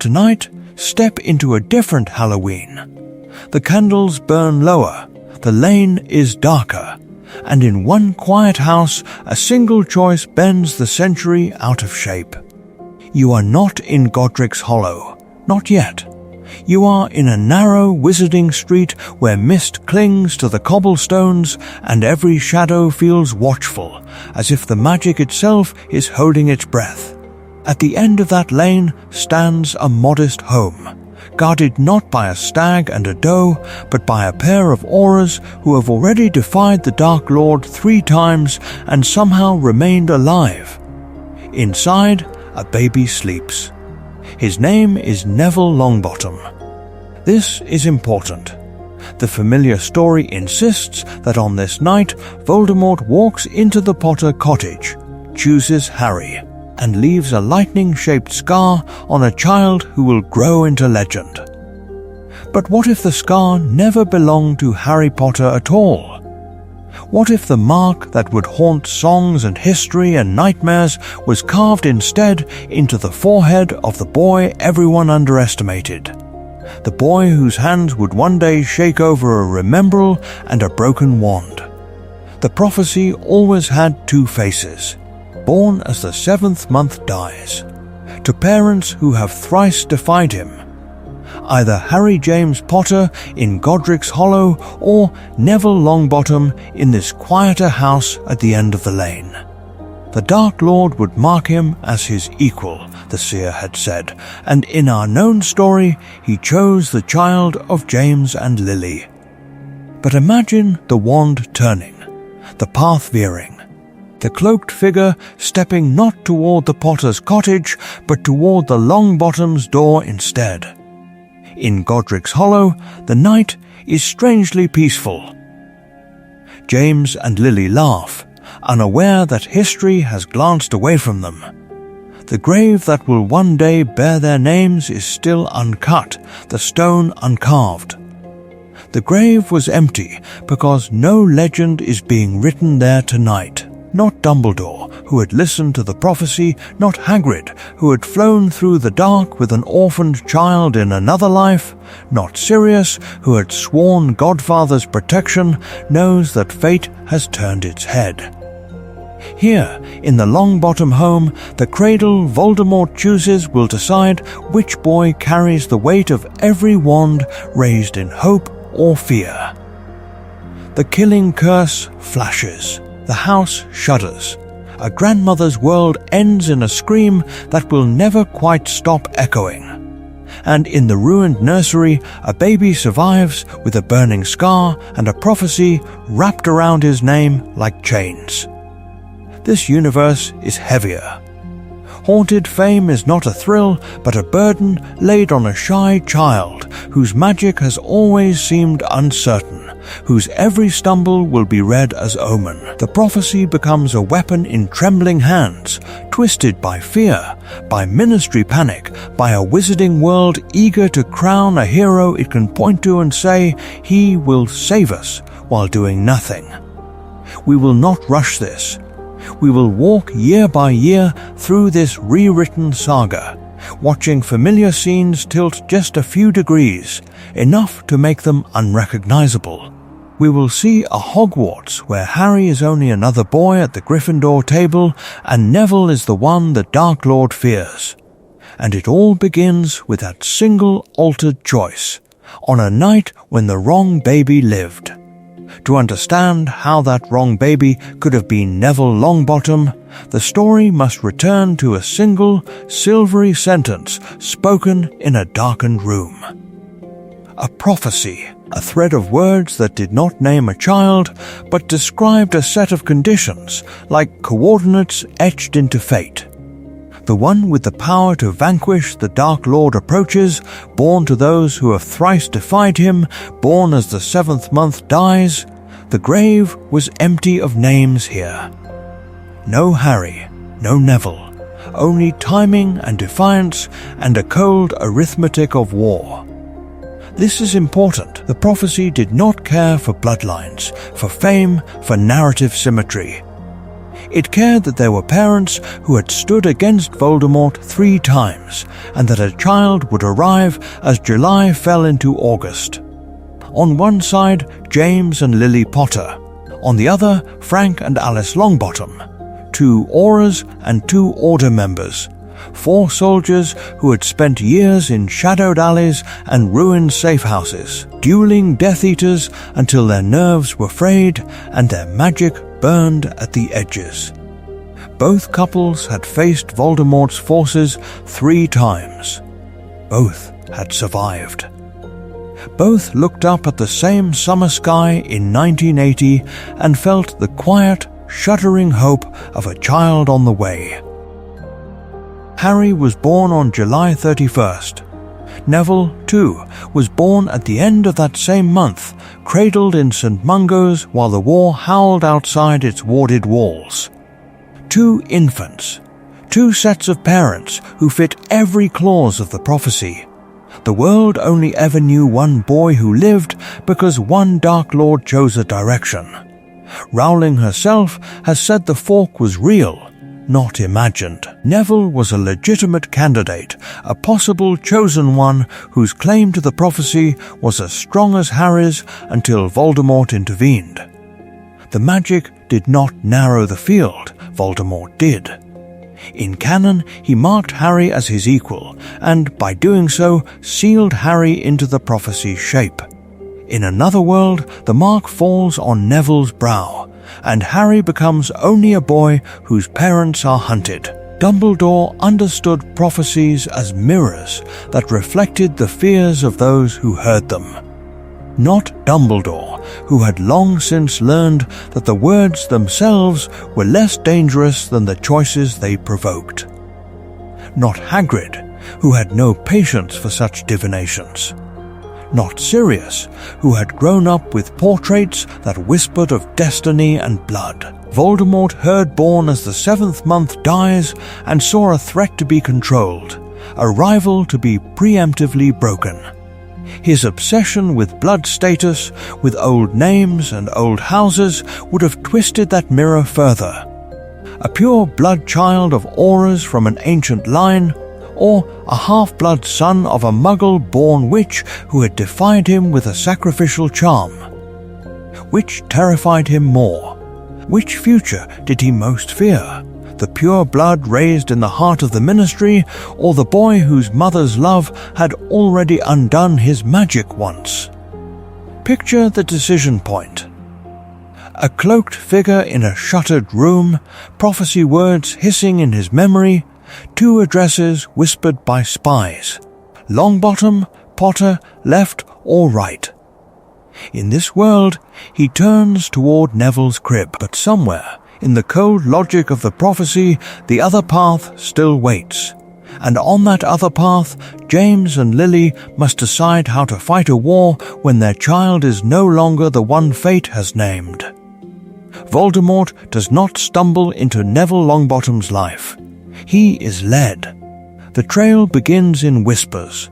Tonight, step into a different Halloween. The candles burn lower, the lane is darker, and in one quiet house, a single choice bends the century out of shape. You are not in Godric's Hollow, not yet. You are in a narrow wizarding street where mist clings to the cobblestones and every shadow feels watchful, as if the magic itself is holding its breath. At the end of that lane stands a modest home, guarded not by a stag and a doe, but by a pair of aurors who have already defied the Dark Lord 3 times and somehow remained alive. Inside, a baby sleeps. His name is Neville Longbottom. This is important. The familiar story insists that on this night, Voldemort walks into the Potter cottage, chooses Harry, and leaves a lightning-shaped scar on a child who will grow into legend. But what if the scar never belonged to Harry Potter at all? What if the mark that would haunt songs and history and nightmares was carved instead into the forehead of the boy everyone underestimated? The boy whose hands would one day shake over a remembrall and a broken wand. The prophecy always had 2 faces, born as the 7th month dies, to parents who have thrice defied him. Either Harry James Potter in Godric's Hollow or Neville Longbottom in this quieter house at the end of the lane. The Dark Lord would mark him as his equal, the seer had said, and in our known story he chose the child of James and Lily. But imagine the wand turning, the path veering, the cloaked figure stepping not toward the Potter's cottage, but toward the Longbottom's door instead. In Godric's Hollow, the night is strangely peaceful. James and Lily laugh, unaware that history has glanced away from them. The grave that will one day bear their names is still uncut, the stone uncarved. The grave was empty because no legend is being written there tonight. Not Dumbledore, who had listened to the prophecy, not Hagrid, who had flown through the dark with an orphaned child in another life, not Sirius, who had sworn Godfather's protection, knows that fate has turned its head. Here, in the Longbottom home, the cradle Voldemort chooses will decide which boy carries the weight of every wand raised in hope or fear. The killing curse flashes. The house shudders. A grandmother's world ends in a scream that will never quite stop echoing. And in the ruined nursery, a baby survives with a burning scar and a prophecy wrapped around his name like chains. This universe is heavier. Haunted fame is not a thrill, but a burden laid on a shy child whose magic has always seemed uncertain, whose every stumble will be read as omen. The prophecy becomes a weapon in trembling hands, twisted by fear, by ministry panic, by a wizarding world eager to crown a hero it can point to and say, "He will save us," while doing nothing. We will not rush this. We will walk year by year through this rewritten saga, watching familiar scenes tilt just a few degrees, enough to make them unrecognizable. We will see a Hogwarts where Harry is only another boy at the Gryffindor table and Neville is the one the Dark Lord fears. And it all begins with that single altered choice, on a night when the wrong baby lived. To understand how that wrong baby could have been Neville Longbottom, the story must return to a single, silvery sentence spoken in a darkened room. A prophecy, a thread of words that did not name a child, but described a set of conditions, like coordinates etched into fate. The one with the power to vanquish the Dark Lord approaches, born to those who have thrice defied him, born as the 7th month dies. The grave was empty of names here. No Harry, no Neville, only timing and defiance and a cold arithmetic of war. This is important. The prophecy did not care for bloodlines, for fame, for narrative symmetry. It cared that there were parents who had stood against Voldemort 3 times, and that a child would arrive as July fell into August. On one side, James and Lily Potter. On the other, Frank and Alice Longbottom. 2 Aurors and 2 Order members. 4 soldiers who had spent years in shadowed alleys and ruined safehouses, dueling Death Eaters until their nerves were frayed and their magic burned at the edges. Both couples had faced Voldemort's forces 3 times. Both had survived. Both looked up at the same summer sky in 1980 and felt the quiet, shuddering hope of a child on the way. Harry was born on July 31st. Neville, too, was born at the end of that same month, cradled in St. Mungo's while the war howled outside its warded walls. 2 infants, 2 sets of parents who fit every clause of the prophecy. The world only ever knew one boy who lived because one Dark Lord chose a direction. Rowling herself has said the fork was real, not imagined. Neville was a legitimate candidate, a possible chosen one whose claim to the prophecy was as strong as Harry's until Voldemort intervened. The magic did not narrow the field, Voldemort did. In canon, he marked Harry as his equal, and by doing so, sealed Harry into the prophecy's shape. In another world, the mark falls on Neville's brow, and Harry becomes only a boy whose parents are hunted. Dumbledore understood prophecies as mirrors that reflected the fears of those who heard them. Not Dumbledore, who had long since learned that the words themselves were less dangerous than the choices they provoked. Not Hagrid, who had no patience for such divinations. Not Sirius, who had grown up with portraits that whispered of destiny and blood. Voldemort heard born as the 7th month dies and saw a threat to be controlled, a rival to be preemptively broken. His obsession with blood status, with old names and old houses, would have twisted that mirror further. A pure blood child of Aurors from an ancient line, or a half-blood son of a Muggle-born witch who had defied him with a sacrificial charm. Which terrified him more? Which future did he most fear? The pure blood raised in the heart of the Ministry, or the boy whose mother's love had already undone his magic once? Picture the decision point. A cloaked figure in a shuttered room, prophecy words hissing in his memory, 2 addresses whispered by spies. Longbottom, Potter, left or right. In this world, he turns toward Neville's crib, but somewhere, in the cold logic of the prophecy, the other path still waits. And on that other path, James and Lily must decide how to fight a war when their child is no longer the one fate has named. Voldemort does not stumble into Neville Longbottom's life. He is led. The trail begins in whispers.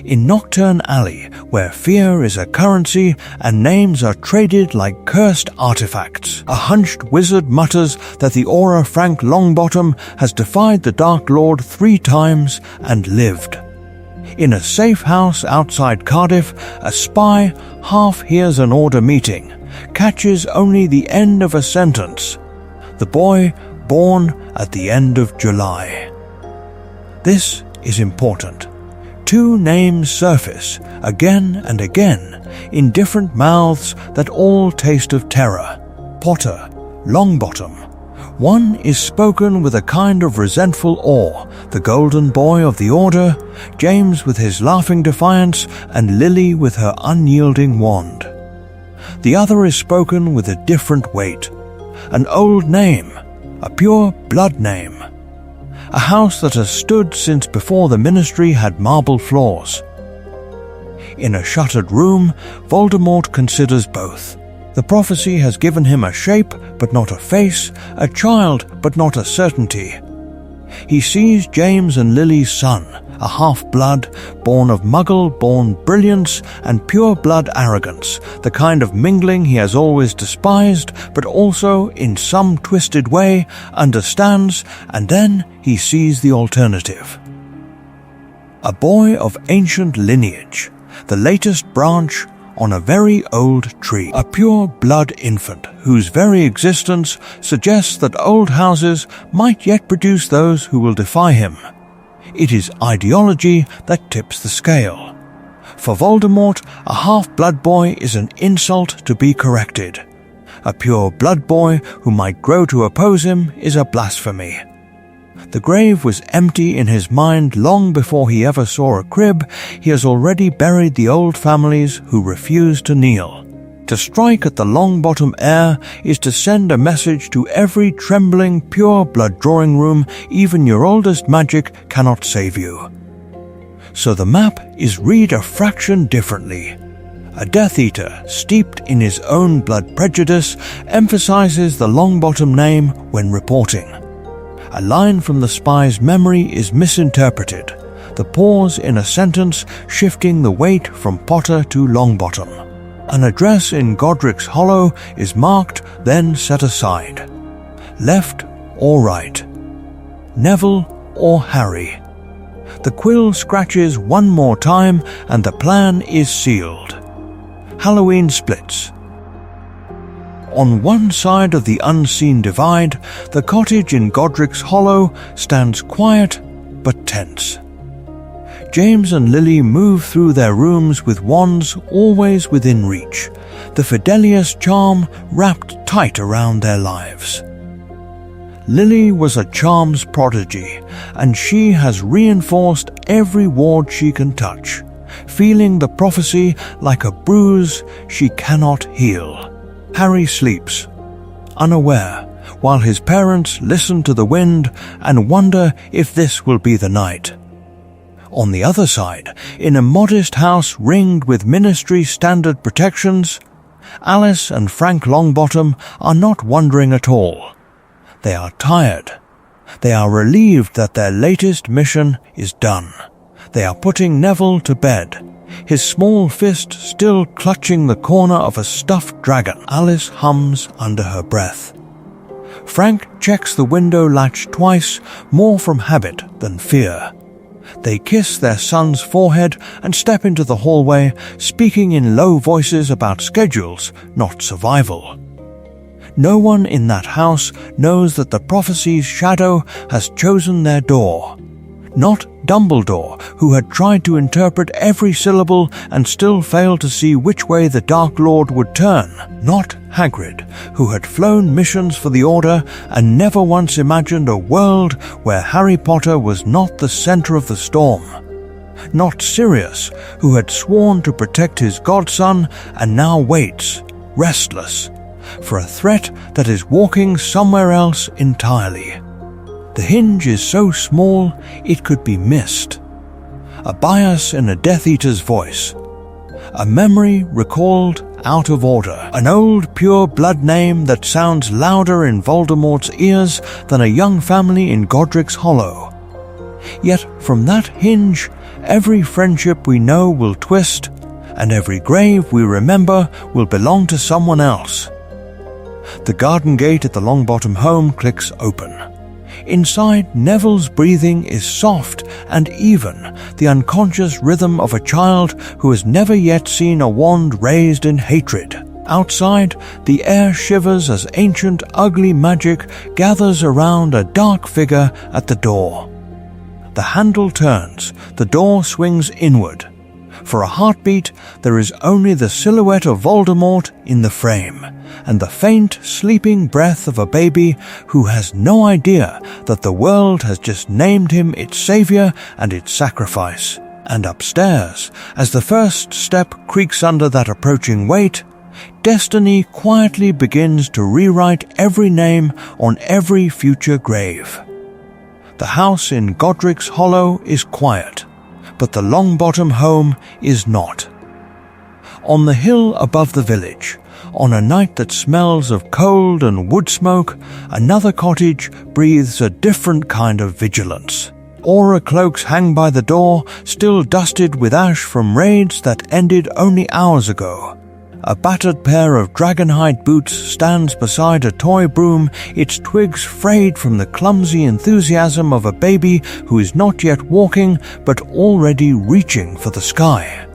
In Nocturne Alley, where fear is a currency and names are traded like cursed artifacts, a hunched wizard mutters that the Auror Frank Longbottom has defied the Dark Lord 3 times and lived. In a safe house outside Cardiff, a spy half hears an Order meeting, catches only the end of a sentence. The boy born at the end of July. This is important. 2 names surface again and again in different mouths that all taste of terror. Potter, Longbottom. One is spoken with a kind of resentful awe, the golden boy of the Order, James with his laughing defiance, and Lily with her unyielding wand. The other is spoken with a different weight. An old name, a pure blood name. A house that has stood since before the Ministry had marble floors. In a shuttered room, Voldemort considers both. The prophecy has given him a shape but not a face, a child but not a certainty. He sees James and Lily's son, a half-blood, born of Muggle-born brilliance and pure-blood arrogance, the kind of mingling he has always despised, but also, in some twisted way, understands, and then he sees the alternative. A boy of ancient lineage, the latest branch on a very old tree, a pure-blood infant whose very existence suggests that old houses might yet produce those who will defy him. It is ideology that tips the scale. For Voldemort, a half-blood boy is an insult to be corrected. A pure-blood boy who might grow to oppose him is a blasphemy. The grave was empty in his mind long before he ever saw a crib. He has already buried the old families who refused to kneel. To strike at the Longbottom heir is to send a message to every trembling pure-blood drawing room: even your oldest magic cannot save you. So the map is read a fraction differently. A Death Eater, steeped in his own blood prejudice, emphasizes the Longbottom name when reporting. A line from the spy's memory is misinterpreted, the pause in a sentence shifting the weight from Potter to Longbottom. An address in Godric's Hollow is marked, then set aside. Left or right? Neville or Harry? The quill scratches one more time and the plan is sealed. Halloween splits. On one side of the unseen divide, the cottage in Godric's Hollow stands quiet but tense. James and Lily move through their rooms with wands always within reach, the Fidelius charm wrapped tight around their lives. Lily was a charms prodigy, and she has reinforced every ward she can touch, feeling the prophecy like a bruise she cannot heal. Harry sleeps, unaware, while his parents listen to the wind and wonder if this will be the night. On the other side, in a modest house ringed with ministry standard protections, Alice and Frank Longbottom are not wondering at all. They are tired. They are relieved that their latest mission is done. They are putting Neville to bed, his small fist still clutching the corner of a stuffed dragon. Alice hums under her breath. Frank checks the window latch twice, more from habit than fear. They kiss their son's forehead and step into the hallway, speaking in low voices about schedules, not survival. No one in that house knows that the prophecy's shadow has chosen their door. Not Dumbledore, who had tried to interpret every syllable and still failed to see which way the Dark Lord would turn. Not Hagrid, who had flown missions for the Order and never once imagined a world where Harry Potter was not the center of the storm. Not Sirius, who had sworn to protect his godson and now waits, restless, for a threat that is walking somewhere else entirely. The hinge is so small it could be missed. A bias in a Death Eater's voice. A memory recalled out of order. An old pure blood name that sounds louder in Voldemort's ears than a young family in Godric's Hollow. Yet from that hinge, every friendship we know will twist, and every grave we remember will belong to someone else. The garden gate at the Longbottom home clicks open. Inside, Neville's breathing is soft and even, the unconscious rhythm of a child who has never yet seen a wand raised in hatred. Outside, the air shivers as ancient, ugly magic gathers around a dark figure at the door. The handle turns, the door swings inward. For a heartbeat, there is only the silhouette of Voldemort in the frame, and the faint, sleeping breath of a baby who has no idea that the world has just named him its savior and its sacrifice. And upstairs, as the first step creaks under that approaching weight, destiny quietly begins to rewrite every name on every future grave. The house in Godric's Hollow is quiet, but the Longbottom home is not. On the hill above the village, on a night that smells of cold and wood smoke, another cottage breathes a different kind of vigilance. aura cloaks hang by the door, still dusted with ash from raids that ended only hours ago. A battered pair of dragonhide boots stands beside a toy broom, its twigs frayed from the clumsy enthusiasm of a baby who is not yet walking but already reaching for the sky.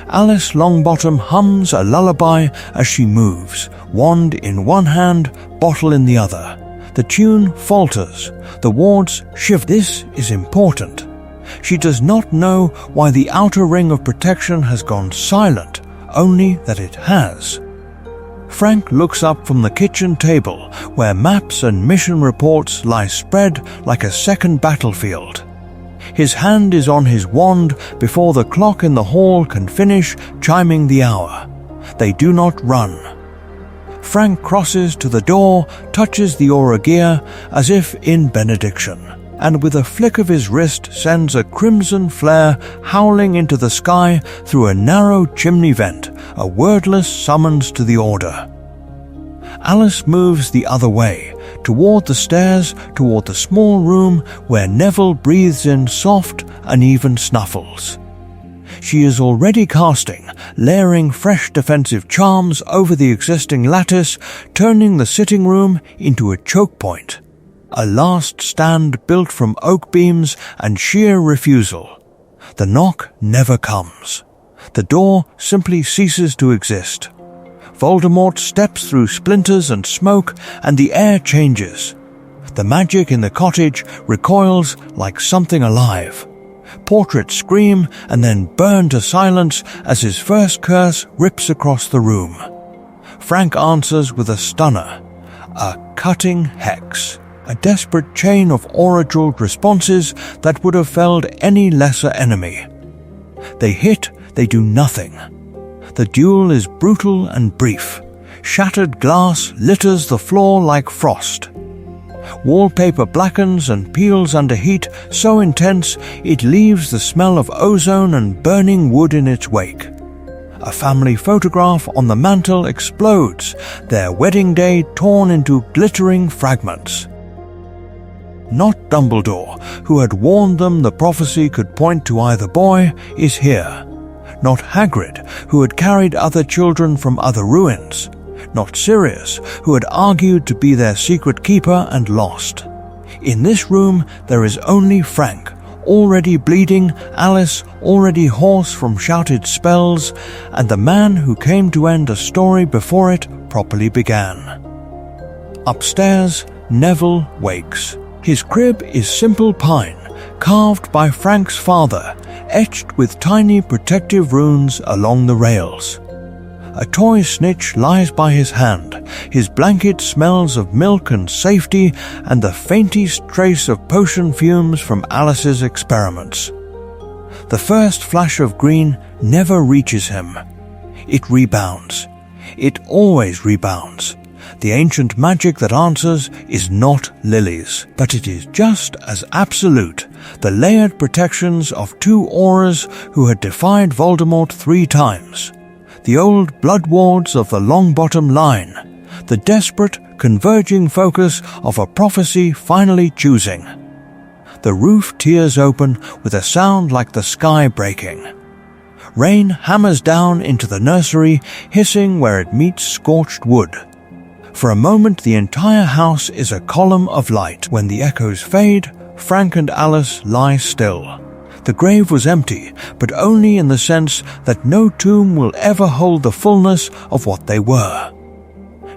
Alice Longbottom hums a lullaby as she moves, wand in one hand, bottle in the other. The tune falters. The wards shiver. This is important. She does not know why the outer ring of protection has gone silent, only that it has. Frank looks up from the kitchen table, where maps and mission reports lie spread like a second battlefield. His hand is on his wand before the clock in the hall can finish chiming the hour. They do not run. Frank crosses to the door, touches the aura gear as if in benediction, and with a flick of his wrist sends a crimson flare howling into the sky through a narrow chimney vent, a wordless summons to the order. Alice moves the other way, toward the stairs, toward the small room where Neville breathes in soft, uneven snuffles. She is already casting, layering fresh defensive charms over the existing lattice, turning the sitting room into a choke point. A last stand built from oak beams and sheer refusal. The knock never comes. The door simply ceases to exist. Voldemort steps through splinters and smoke, and the air changes. The magic in the cottage recoils like something alive. Portraits scream and then burn to silence as his first curse rips across the room. Frank answers with a stunner, a cutting hex, a desperate chain of aura-jeweled responses that would have felled any lesser enemy. They hit, they do nothing. The duel is brutal and brief. Shattered glass litters the floor like frost. Wallpaper blackens and peels under heat so intense it leaves the smell of ozone and burning wood in its wake. A family photograph on the mantel explodes, their wedding day torn into glittering fragments. Not Dumbledore, who had warned them the prophecy could point to either boy, is here. Not Hagrid, who had carried other children from other ruins. Not Sirius, who had argued to be their secret keeper and lost. In this room there is only Frank, already bleeding, Alice, already hoarse from shouted spells, and the man who came to end a story before it properly began. Upstairs, Neville wakes. His crib is simple pine, carved by Frank's father, etched with tiny protective runes along the rails. A toy snitch lies by his hand. His blanket smells of milk and safety and the faintest trace of potion fumes from Alice's experiments. The first flash of green never reaches him. It rebounds. It always rebounds. The ancient magic that answers is not lilies, but it is just as absolute, the layered protections of two auras who had defied Voldemort 3 times. The old blood wards of the Longbottom line, the desperate, converging focus of a prophecy finally choosing. The roof tears open with a sound like the sky breaking. Rain hammers down into the nursery, hissing where it meets scorched wood. For a moment the entire house is a column of light. When the echoes fade, Frank and Alice lie still. The grave was empty, but only in the sense that no tomb will ever hold the fullness of what they were.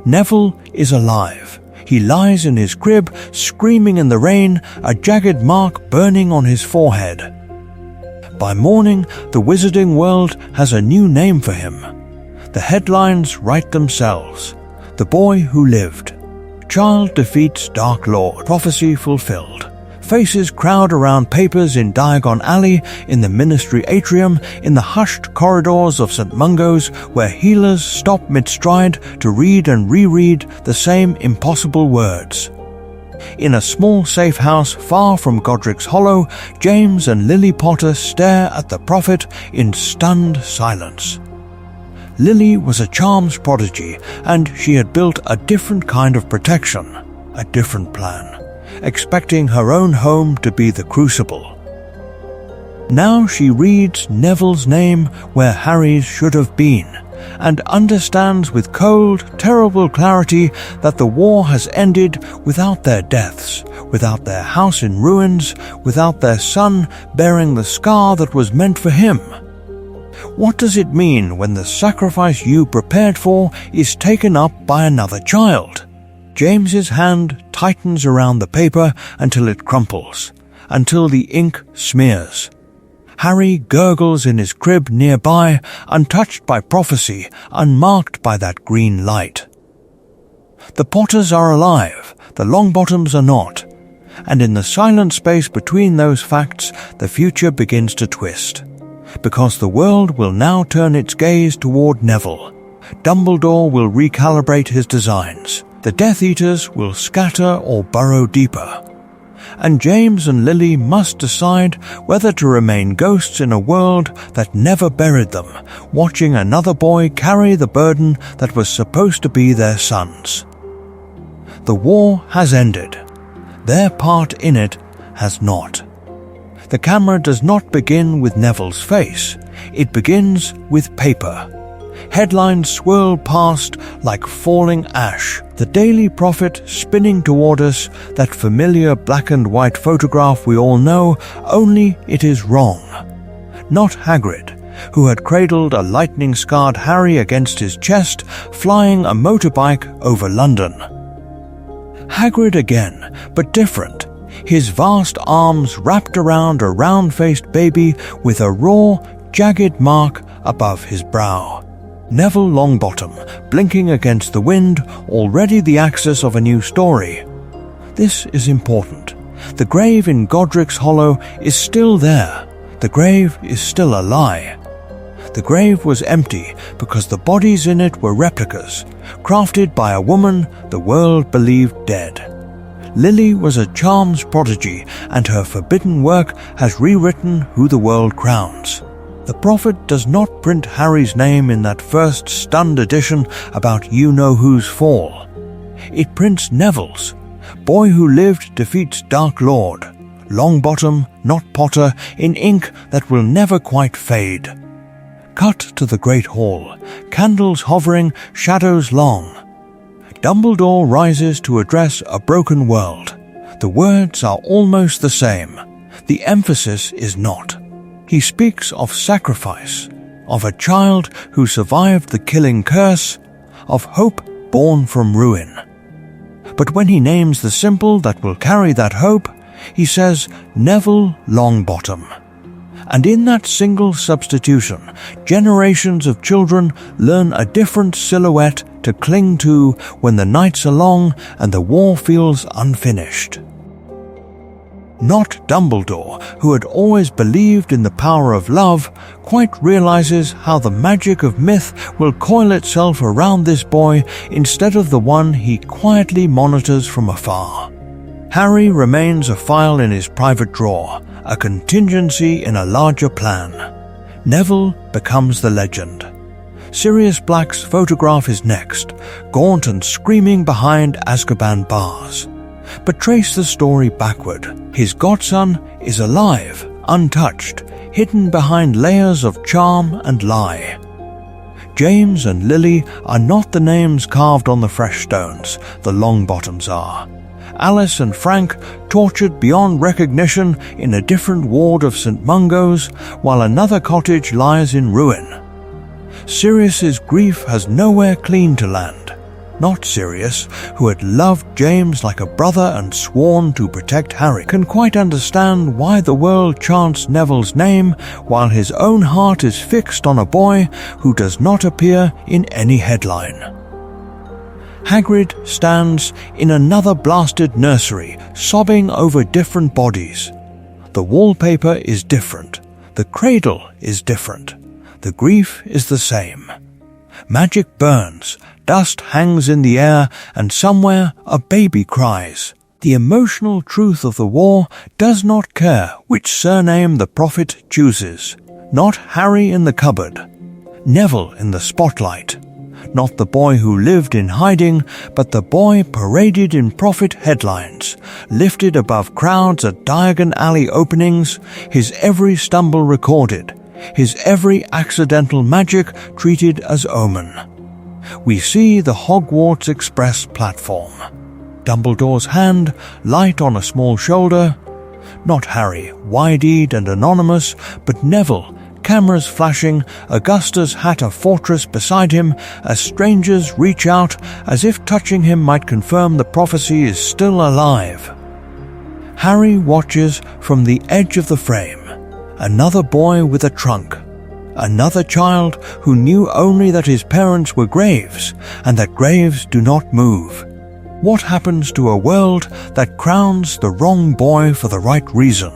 Neville is alive. He lies in his crib, screaming in the rain, a jagged mark burning on his forehead. By morning, the wizarding world has a new name for him. The headlines write themselves. The boy who lived. Child defeats Dark Lord. Prophecy fulfilled. Faces crowd around papers in Diagon Alley, in the Ministry atrium, in the hushed corridors of St. Mungo's, where healers stop mid-stride to read and reread the same impossible words. In a small safe house far from Godric's Hollow, James and Lily Potter stare at the prophet in stunned silence. Lily was a charms prodigy, and she had built a different kind of protection, a different plan. expecting her own home to be the crucible. Now she reads Neville's name where Harry's should have been, and understands with cold, terrible clarity that the war has ended without their deaths, without their house in ruins, without their son bearing the scar that was meant for him. What does it mean when the sacrifice you prepared for is taken up by another child? James's hand tightens around the paper until it crumples, until the ink smears. Harry gurgles in his crib nearby, untouched by prophecy, unmarked by that green light. The Potters are alive, the Longbottoms are not, and in the silent space between those facts, the future begins to twist. Because the world will now turn its gaze toward Neville. Dumbledore will recalibrate his designs. The Death Eaters will scatter or burrow deeper. And James and Lily must decide whether to remain ghosts in a world that never buried them, watching another boy carry the burden that was supposed to be their son's. The war has ended. Their part in it has not. The camera does not begin with Neville's face. It begins with paper. Headlines swirl past like falling ash, the Daily Prophet spinning toward us, that familiar black and white photograph we all know, only it is wrong. Not Hagrid, who had cradled a lightning-scarred Harry against his chest, flying a motorbike over London. Hagrid again, but different. His vast arms wrapped around a round-faced baby with a raw, jagged mark above his brow. Neville Longbottom, blinking against the wind, already the axis of a new story. This is important. The grave in Godric's Hollow is still there. The grave is still a lie. The grave was empty because the bodies in it were replicas, crafted by a woman the world believed dead. Lily was a charms prodigy, and her forbidden work has rewritten who the world crowns. The prophet does not print Harry's name in that first stunned edition about you-know-who's fall. It prints Neville's. Boy who lived defeats Dark Lord. Longbottom, not Potter, in ink that will never quite fade. Cut to the Great Hall. Candles hovering, shadows long. Dumbledore rises to address a broken world. The words are almost the same. The emphasis is not. He speaks of sacrifice, of a child who survived the killing curse, of hope born from ruin. But when he names the symbol that will carry that hope, he says Neville Longbottom. And in that single substitution, generations of children learn a different silhouette to cling to when the nights are long and the war feels unfinished. Not Dumbledore, who had always believed in the power of love, quite realizes how the magic of myth will coil itself around this boy instead of the one he quietly monitors from afar. Harry remains a file in his private drawer, a contingency in a larger plan. Neville becomes the legend. Sirius Black's photograph is next, gaunt and screaming behind Azkaban bars. But trace the story backward. His godson is alive, untouched, hidden behind layers of charm and lie. James and Lily are not the names carved on the fresh stones, the Longbottoms are. Alice and Frank tortured beyond recognition in a different ward of St. Mungo's, while another cottage lies in ruin. Sirius's grief has nowhere clean to land. Not Sirius, who had loved James like a brother and sworn to protect Harry, can quite understand why the world chants Neville's name while his own heart is fixed on a boy who does not appear in any headline. Hagrid stands in another blasted nursery, sobbing over different bodies. The wallpaper is different. The cradle is different. The grief is the same. Magic burns, dust hangs in the air, and somewhere a baby cries. The emotional truth of the war does not care which surname the prophet chooses. Not Harry in the cupboard. Neville in the spotlight. not the boy who lived in hiding, but the boy paraded in profit headlines, lifted above crowds at Diagon Alley openings, his every stumble recorded, his every accidental magic treated as omen. We see the Hogwarts Express platform. Dumbledore's hand light on a small shoulder. Not Harry, wide-eyed and anonymous, but Neville, cameras flashing, Augusta's hat a fortress beside him, as strangers reach out as if touching him might confirm the prophecy is still alive. Harry watches from the edge of the frame. Another boy with a trunk. Another child who knew only that his parents were graves, and that graves do not move. What happens to a world that crowns the wrong boy for the right reason?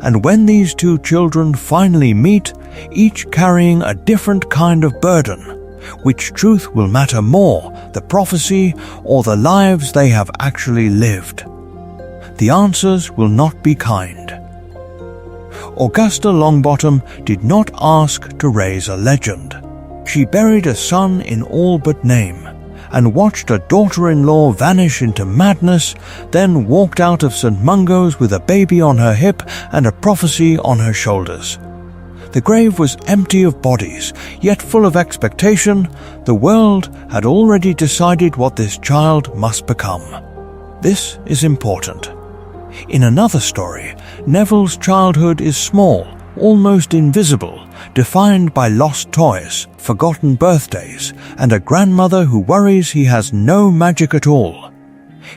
And when these two children finally meet, each carrying a different kind of burden, which truth will matter more, the prophecy or the lives they have actually lived? The answers will not be kind. Augusta Longbottom did not ask to raise a legend. She buried a son in all but name, and watched a daughter-in-law vanish into madness, then walked out of St. Mungo's with a baby on her hip and a prophecy on her shoulders. The grave was empty of bodies, yet full of expectation. The world had already decided what this child must become. This is important. In another story, Neville's childhood is small, almost invisible, defined by lost toys, forgotten birthdays, and a grandmother who worries he has no magic at all.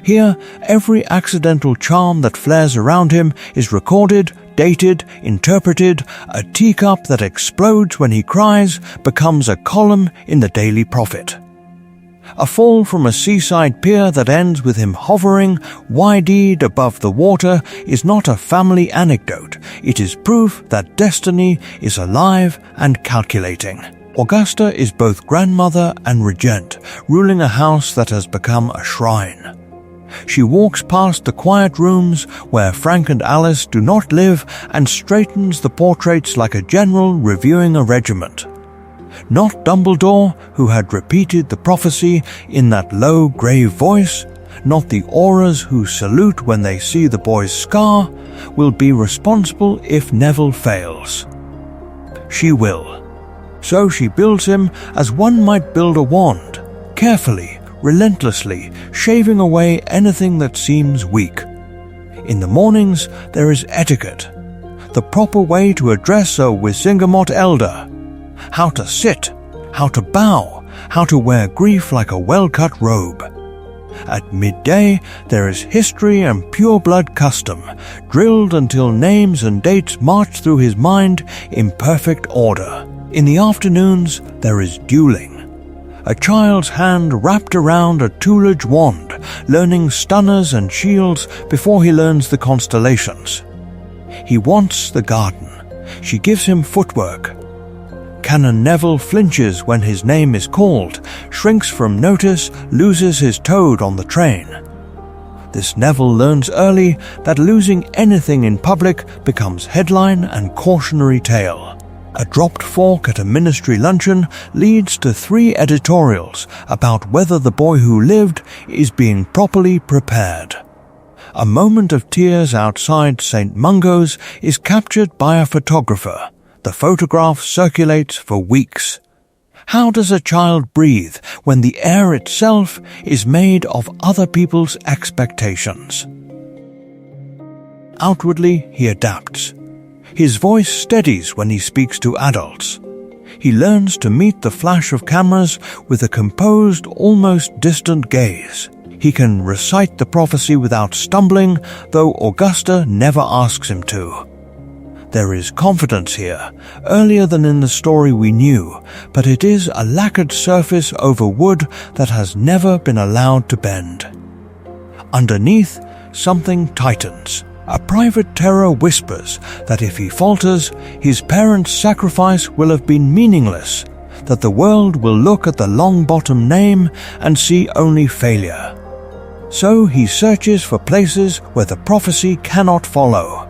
Here, every accidental charm that flares around him is recorded, dated, interpreted. A teacup that explodes when he cries becomes a column in the Daily Prophet. A fall from a seaside pier that ends with him hovering, wide-eyed above the water, is not a family anecdote. It is proof that destiny is alive and calculating. Augusta is both grandmother and regent, ruling a house that has become a shrine. She walks past the quiet rooms where Frank and Alice do not live and straightens the portraits like a general reviewing a regiment. Not Dumbledore, who had repeated the prophecy in that low, grave voice, not the Aurors who salute when they see the boy's scar, will be responsible if Neville fails. She will. So she builds him as one might build a wand, carefully, relentlessly, shaving away anything that seems weak. In the mornings, there is etiquette, the proper way to address a Wizengamot elder, how to sit, how to bow, how to wear grief like a well-cut robe. At midday, there is history and pure-blood custom, drilled until names and dates march through his mind in perfect order. In the afternoons, there is dueling. A child's hand wrapped around a Tutelage wand, learning stunners and shields before he learns the constellations. He wants the garden. She gives him footwork. Canon Neville flinches when his name is called, shrinks from notice, loses his toad on the train. This Neville learns early that losing anything in public becomes headline and cautionary tale. A dropped fork at a ministry luncheon leads to 3 editorials about whether the boy who lived is being properly prepared. A moment of tears outside St. Mungo's is captured by a photographer. The photograph circulates for weeks. How does a child breathe when the air itself is made of other people's expectations? Outwardly, he adapts. His voice steadies when he speaks to adults. He learns to meet the flash of cameras with a composed, almost distant gaze. He can recite the prophecy without stumbling, though Augusta never asks him to. There is confidence here, earlier than in the story we knew, but it is a lacquered surface over wood that has never been allowed to bend. Underneath, something tightens. A private terror whispers that if he falters, his parents' sacrifice will have been meaningless, that the world will look at the Longbottom name and see only failure. So he searches for places where the prophecy cannot follow.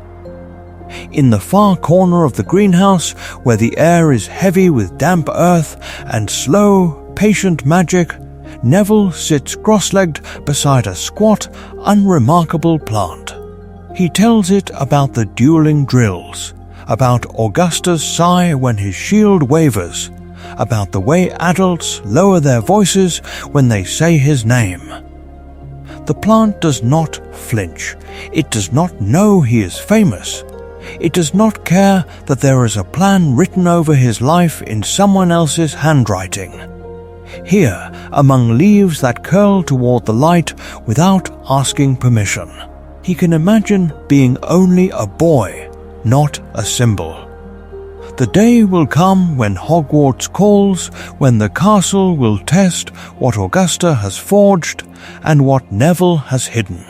In the far corner of the greenhouse, where the air is heavy with damp earth and slow, patient magic, Neville sits cross-legged beside a squat, unremarkable plant. He tells it about the dueling drills, about Augusta's sigh when his shield wavers, about the way adults lower their voices when they say his name. The plant does not flinch. It does not know he is famous. It does not care that there is a plan written over his life in someone else's handwriting. Here, among leaves that curl toward the light without asking permission, he can imagine being only a boy, not a symbol. The day will come when Hogwarts calls, when the castle will test what Augusta has forged and what Neville has hidden.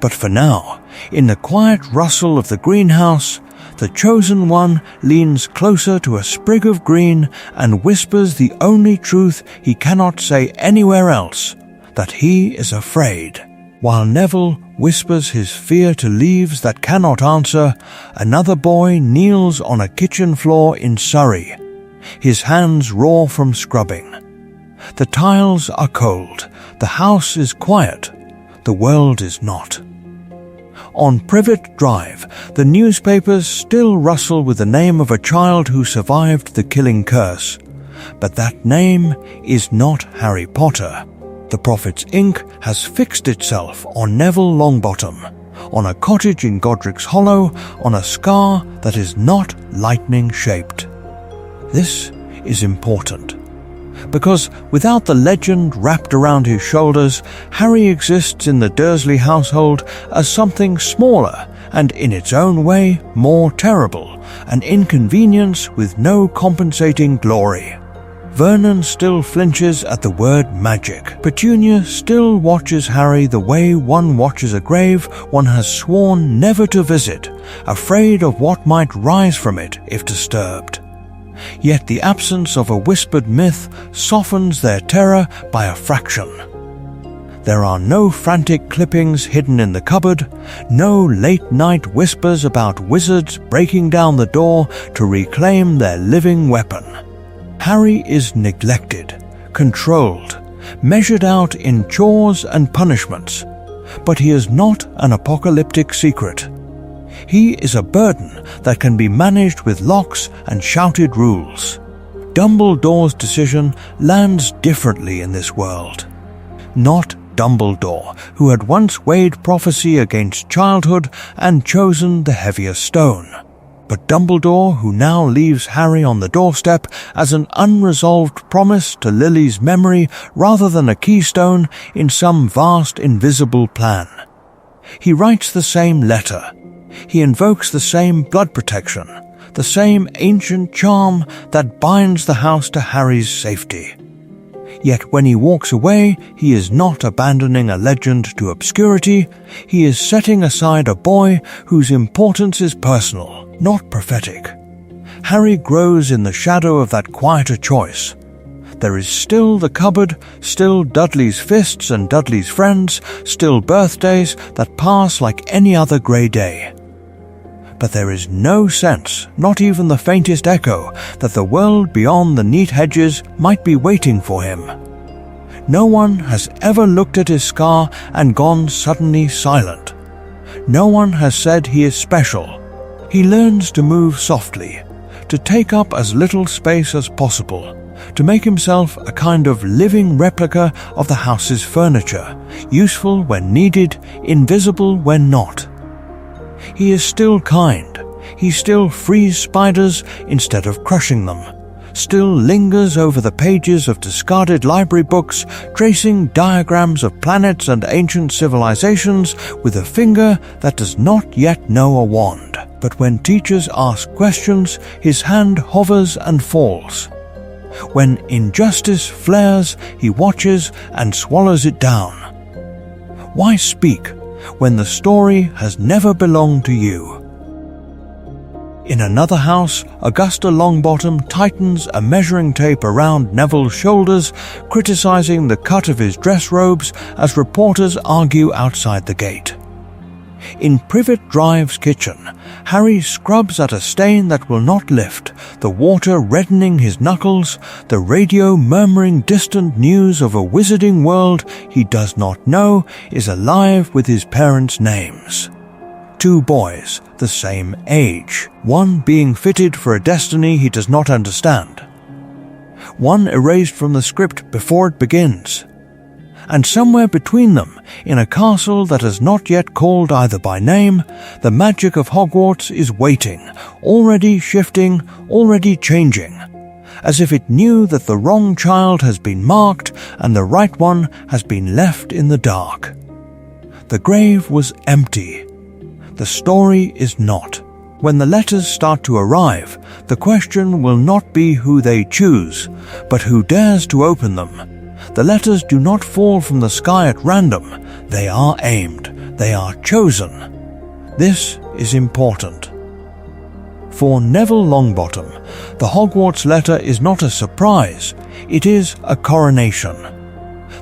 But for now, in the quiet rustle of the greenhouse, the chosen one leans closer to a sprig of green and whispers the only truth he cannot say anywhere else, that he is afraid. While Neville whispers his fear to leaves that cannot answer, another boy kneels on a kitchen floor in Surrey, his hands raw from scrubbing. The tiles are cold, the house is quiet, the world is not. On Privet Drive, the newspapers still rustle with the name of a child who survived the killing curse, but that name is not Harry Potter. The prophet's ink has fixed itself on Neville Longbottom, on a cottage in Godric's Hollow, on a scar that is not lightning-shaped. This is important, because without the legend wrapped around his shoulders, Harry exists in the Dursley household as something smaller and in its own way more terrible, an inconvenience with no compensating glory. Vernon still flinches at the word magic. Petunia still watches Harry the way one watches a grave one has sworn never to visit, afraid of what might rise from it if disturbed. Yet the absence of a whispered myth softens their terror by a fraction. There are no frantic clippings hidden in the cupboard, no late-night whispers about wizards breaking down the door to reclaim their living weapon. Harry is neglected, controlled, measured out in chores and punishments, but he is not an apocalyptic secret. He is a burden that can be managed with locks and shouted rules. Dumbledore's decision lands differently in this world. Not Dumbledore, who had once weighed prophecy against childhood and chosen the heavier stone, but Dumbledore, who now leaves Harry on the doorstep as an unresolved promise to Lily's memory rather than a keystone in some vast invisible plan. He writes the same letter. He invokes the same blood protection, the same ancient charm that binds the house to Harry's safety. Yet when he walks away, he is not abandoning a legend to obscurity. He is setting aside a boy whose importance is personal, not prophetic. Harry grows in the shadow of that quieter choice. There is still the cupboard, still Dudley's fists and Dudley's friends, still birthdays that pass like any other grey day. But there is no sense, not even the faintest echo, that the world beyond the neat hedges might be waiting for him. No one has ever looked at his scar and gone suddenly silent. No one has said he is special. He learns to move softly, to take up as little space as possible, to make himself a kind of living replica of the house's furniture, useful when needed, invisible when not. He is still kind. He still frees spiders instead of crushing them, still lingers over the pages of discarded library books, tracing diagrams of planets and ancient civilizations with a finger that does not yet know a wand. But when teachers ask questions, his hand hovers and falls. When injustice flares, he watches and swallows it down. Why speak when the story has never belonged to you? In another house, Augusta Longbottom tightens a measuring tape around Neville's shoulders, criticizing the cut of his dress robes as reporters argue outside the gate. In Privet Drive's kitchen, Harry scrubs at a stain that will not lift, the water reddening his knuckles, the radio murmuring distant news of a wizarding world he does not know is alive with his parents' names. 2 boys, the same age, one being fitted for a destiny he does not understand. One erased from the script before it begins. And somewhere between them, in a castle that is not yet called either by name, the magic of Hogwarts is waiting, already shifting, already changing, as if it knew that the wrong child has been marked and the right one has been left in the dark. The grave was empty. The story is not. When the letters start to arrive, the question will not be who they choose, but who dares to open them. The letters do not fall from the sky at random. They are aimed. They are chosen. This is important. For Neville Longbottom, the Hogwarts letter is not a surprise. It is a coronation.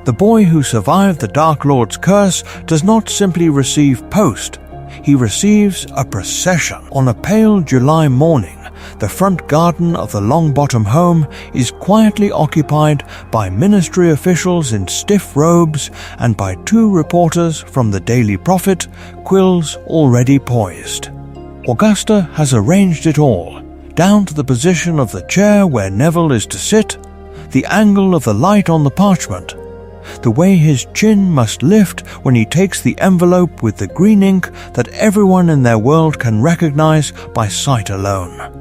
The boy who survived the Dark Lord's curse does not simply receive post. He receives a procession. On a pale July morning, the front garden of the Longbottom home is quietly occupied by ministry officials in stiff robes and by 2 reporters from the Daily Prophet, quills already poised. Augusta has arranged it all, down to the position of the chair where Neville is to sit, the angle of the light on the parchment, the way his chin must lift when he takes the envelope with the green ink that everyone in their world can recognize by sight alone.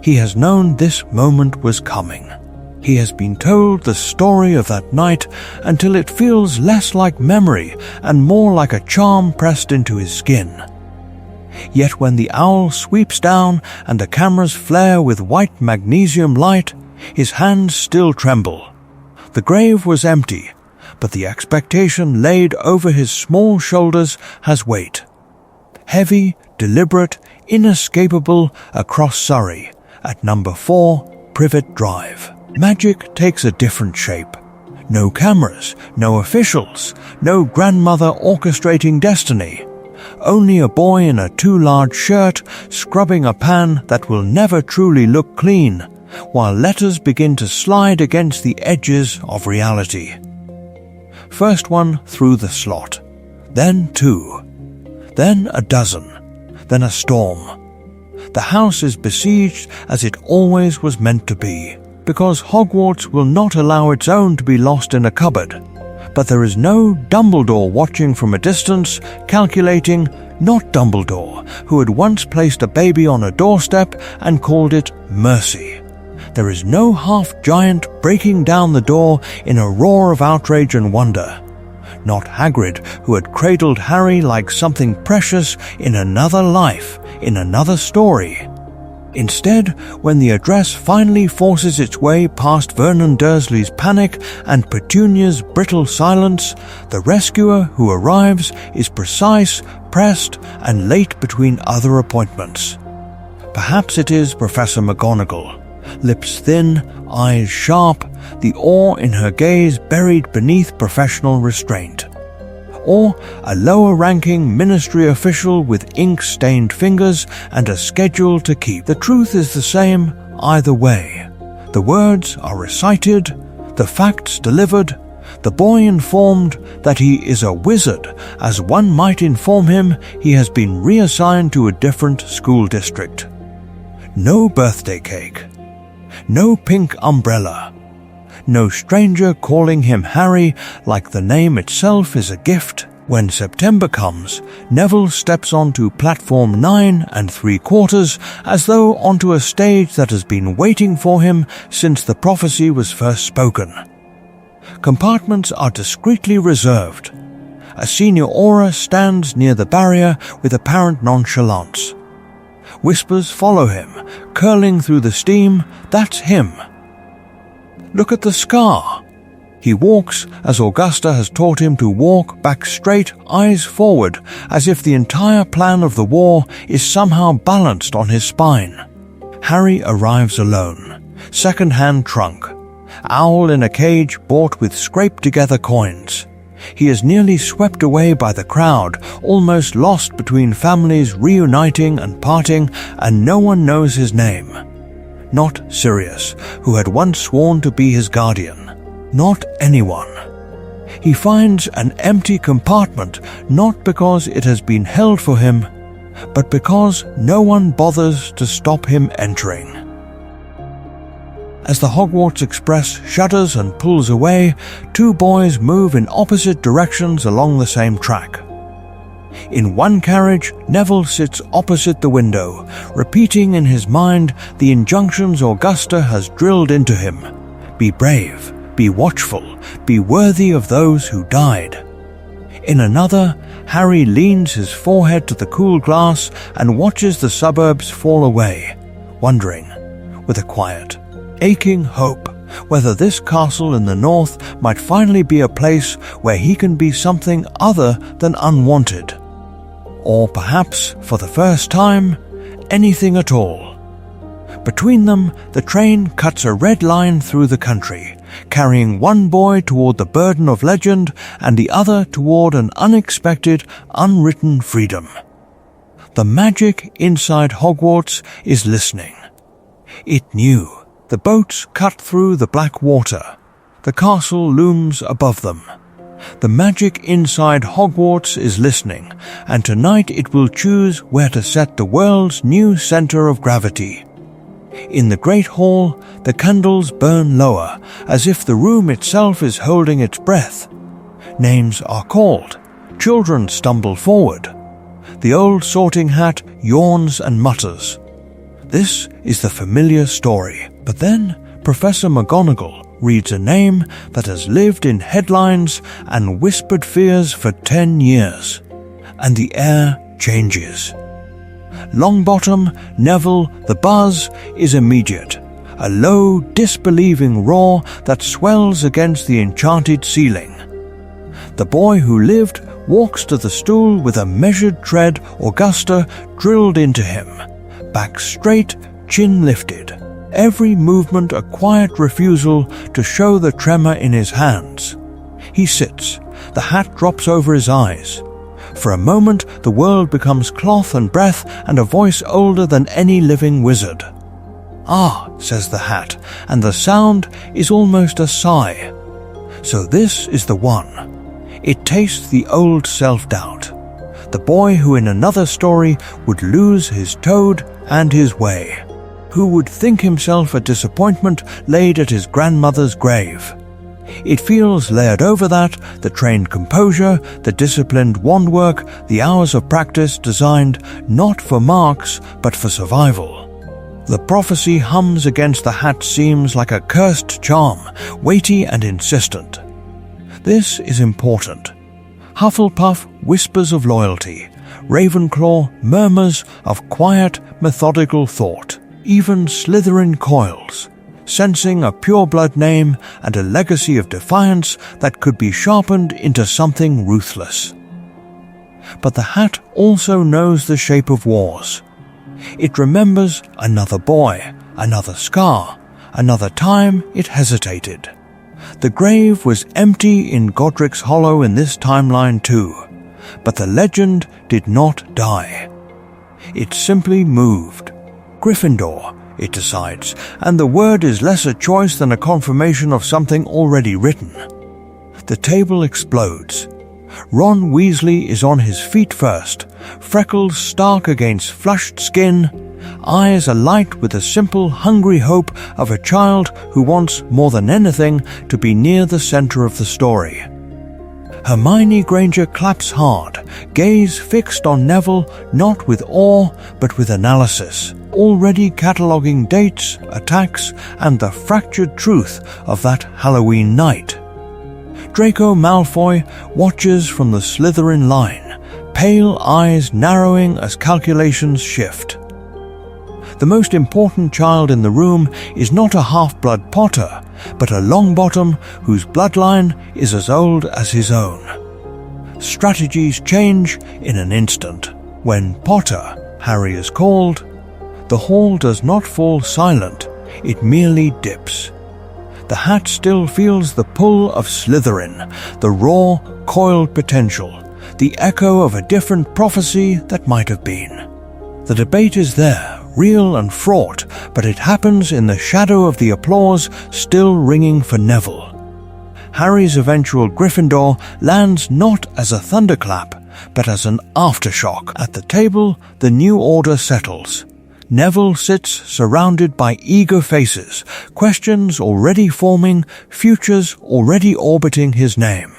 He has known this moment was coming. He has been told the story of that night until it feels less like memory and more like a charm pressed into his skin. Yet when the owl sweeps down and the cameras flare with white magnesium light, his hands still tremble. The grave was empty, but the expectation laid over his small shoulders has weight. Heavy, deliberate, inescapable across Surrey, at number 4, Privet Drive. Magic takes a different shape. No cameras, no officials, no grandmother orchestrating destiny. Only a boy in a too large shirt scrubbing a pan that will never truly look clean, while letters begin to slide against the edges of reality. First one through the slot, then 2, then a dozen, then a storm. The house is besieged as it always was meant to be, because Hogwarts will not allow its own to be lost in a cupboard. But there is no Dumbledore watching from a distance, calculating, not Dumbledore, who had once placed a baby on a doorstep and called it mercy. There is no half-giant breaking down the door in a roar of outrage and wonder. Not Hagrid, who had cradled Harry like something precious in another life, in another story. Instead, when the address finally forces its way past Vernon Dursley's panic and Petunia's brittle silence, the rescuer who arrives is precise, pressed, and late between other appointments. Perhaps it is Professor McGonagall, lips thin, eyes sharp, the awe in her gaze buried beneath professional restraint. Or a lower-ranking ministry official with ink-stained fingers and a schedule to keep. The truth is the same either way. The words are recited, the facts delivered, the boy informed that he is a wizard, as one might inform him he has been reassigned to a different school district. No birthday cake. No pink umbrella. No stranger calling him Harry like the name itself is a gift. When September comes, Neville steps onto platform 9 3/4 as though onto a stage that has been waiting for him since the prophecy was first spoken. Compartments are discreetly reserved. A senior aura stands near the barrier with apparent nonchalance. Whispers follow him, curling through the steam. That's him. Look at the scar. He walks as Augusta has taught him to walk, back straight, eyes forward, as if the entire plan of the war is somehow balanced on his spine. Harry arrives alone, second-hand trunk, owl in a cage bought with scraped-together coins. He is nearly swept away by the crowd, almost lost between families reuniting and parting, and no one knows his name. Not Sirius, who had once sworn to be his guardian. Not anyone. He finds an empty compartment, not because it has been held for him, but because no one bothers to stop him entering. As the Hogwarts Express shudders and pulls away, two boys move in opposite directions along the same track. In one carriage, Neville sits opposite the window, repeating in his mind the injunctions Augusta has drilled into him. Be brave, be watchful, be worthy of those who died. In another, Harry leans his forehead to the cool glass and watches the suburbs fall away, wondering, with a quiet, aching hope, whether this castle in the north might finally be a place where he can be something other than unwanted. Or perhaps, for the first time, anything at all. Between them, the train cuts a red line through the country, carrying one boy toward the burden of legend and the other toward an unexpected, unwritten freedom. The magic inside Hogwarts is listening. It knew. The boats cut through the black water. The castle looms above them. The magic inside Hogwarts is listening, and tonight it will choose where to set the world's new center of gravity. In the great hall, the candles burn lower, as if the room itself is holding its breath. Names are called. Children stumble forward. The old Sorting Hat yawns and mutters. This is the familiar story. But then Professor McGonagall reads a name that has lived in headlines and whispered fears for 10 years, and the air changes. Longbottom, Neville, the buzz is immediate, a low, disbelieving roar that swells against the enchanted ceiling. The boy who lived walks to the stool with a measured tread Augusta drilled into him, back straight, chin lifted. Every movement a quiet refusal to show the tremor in his hands. He sits. The hat drops over his eyes. For a moment, the world becomes cloth and breath and a voice older than any living wizard. "Ah," says the hat, and the sound is almost a sigh. So this is the one. It tastes the old self-doubt. The boy who in another story would lose his toad and his way. Who would think himself a disappointment laid at his grandmother's grave. It feels layered over that, the trained composure, the disciplined wand work, the hours of practice designed not for marks but for survival. The prophecy hums against the hat's seams like a cursed charm, weighty and insistent. This is important. Hufflepuff whispers of loyalty. Ravenclaw murmurs of quiet, methodical thought. Even Slytherin coils, sensing a pureblood name and a legacy of defiance that could be sharpened into something ruthless. But the hat also knows the shape of wars. It remembers another boy, another scar, another time it hesitated. The grave was empty in Godric's Hollow in this timeline too, but the legend did not die. It simply moved. Gryffindor, it decides, and the word is less a choice than a confirmation of something already written. The table explodes. Ron Weasley is on his feet first, freckles stark against flushed skin, eyes alight with the simple, hungry hope of a child who wants more than anything to be near the center of the story. Hermione Granger claps hard, gaze fixed on Neville not with awe but with analysis, already cataloguing dates, attacks, and the fractured truth of that Halloween night. Draco Malfoy watches from the Slytherin line, pale eyes narrowing as calculations shift. The most important child in the room is not a half-blood Potter, but a Longbottom whose bloodline is as old as his own. Strategies change in an instant. When Potter, Harry is called, the hall does not fall silent, it merely dips. The hat still feels the pull of Slytherin, the raw, coiled potential, the echo of a different prophecy that might have been. The debate is there, real and fraught, but it happens in the shadow of the applause still ringing for Neville. Harry's eventual Gryffindor lands not as a thunderclap, but as an aftershock. At the table, the new order settles. Neville sits surrounded by eager faces, questions already forming, futures already orbiting his name.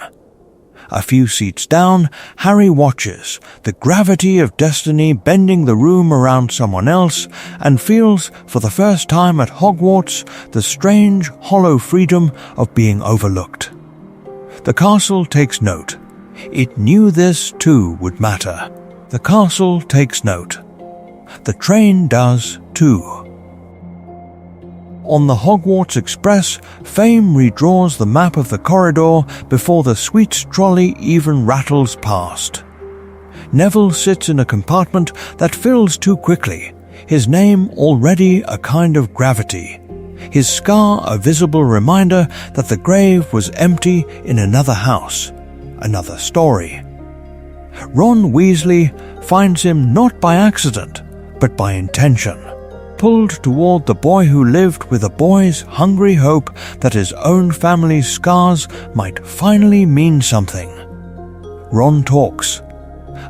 A few seats down, Harry watches, the gravity of destiny bending the room around someone else, and feels, for the first time at Hogwarts, the strange, hollow freedom of being overlooked. The castle takes note. It knew this too would matter. The castle takes note. The train does too. On the Hogwarts Express, Fame redraws the map of the corridor before the Sweets trolley even rattles past. Neville sits in a compartment that fills too quickly, his name already a kind of gravity, his scar a visible reminder that the grave was empty in another house, another story. Ron Weasley finds him not by accident, but by intention, pulled toward the boy who lived with a boy's hungry hope that his own family's scars might finally mean something. Ron talks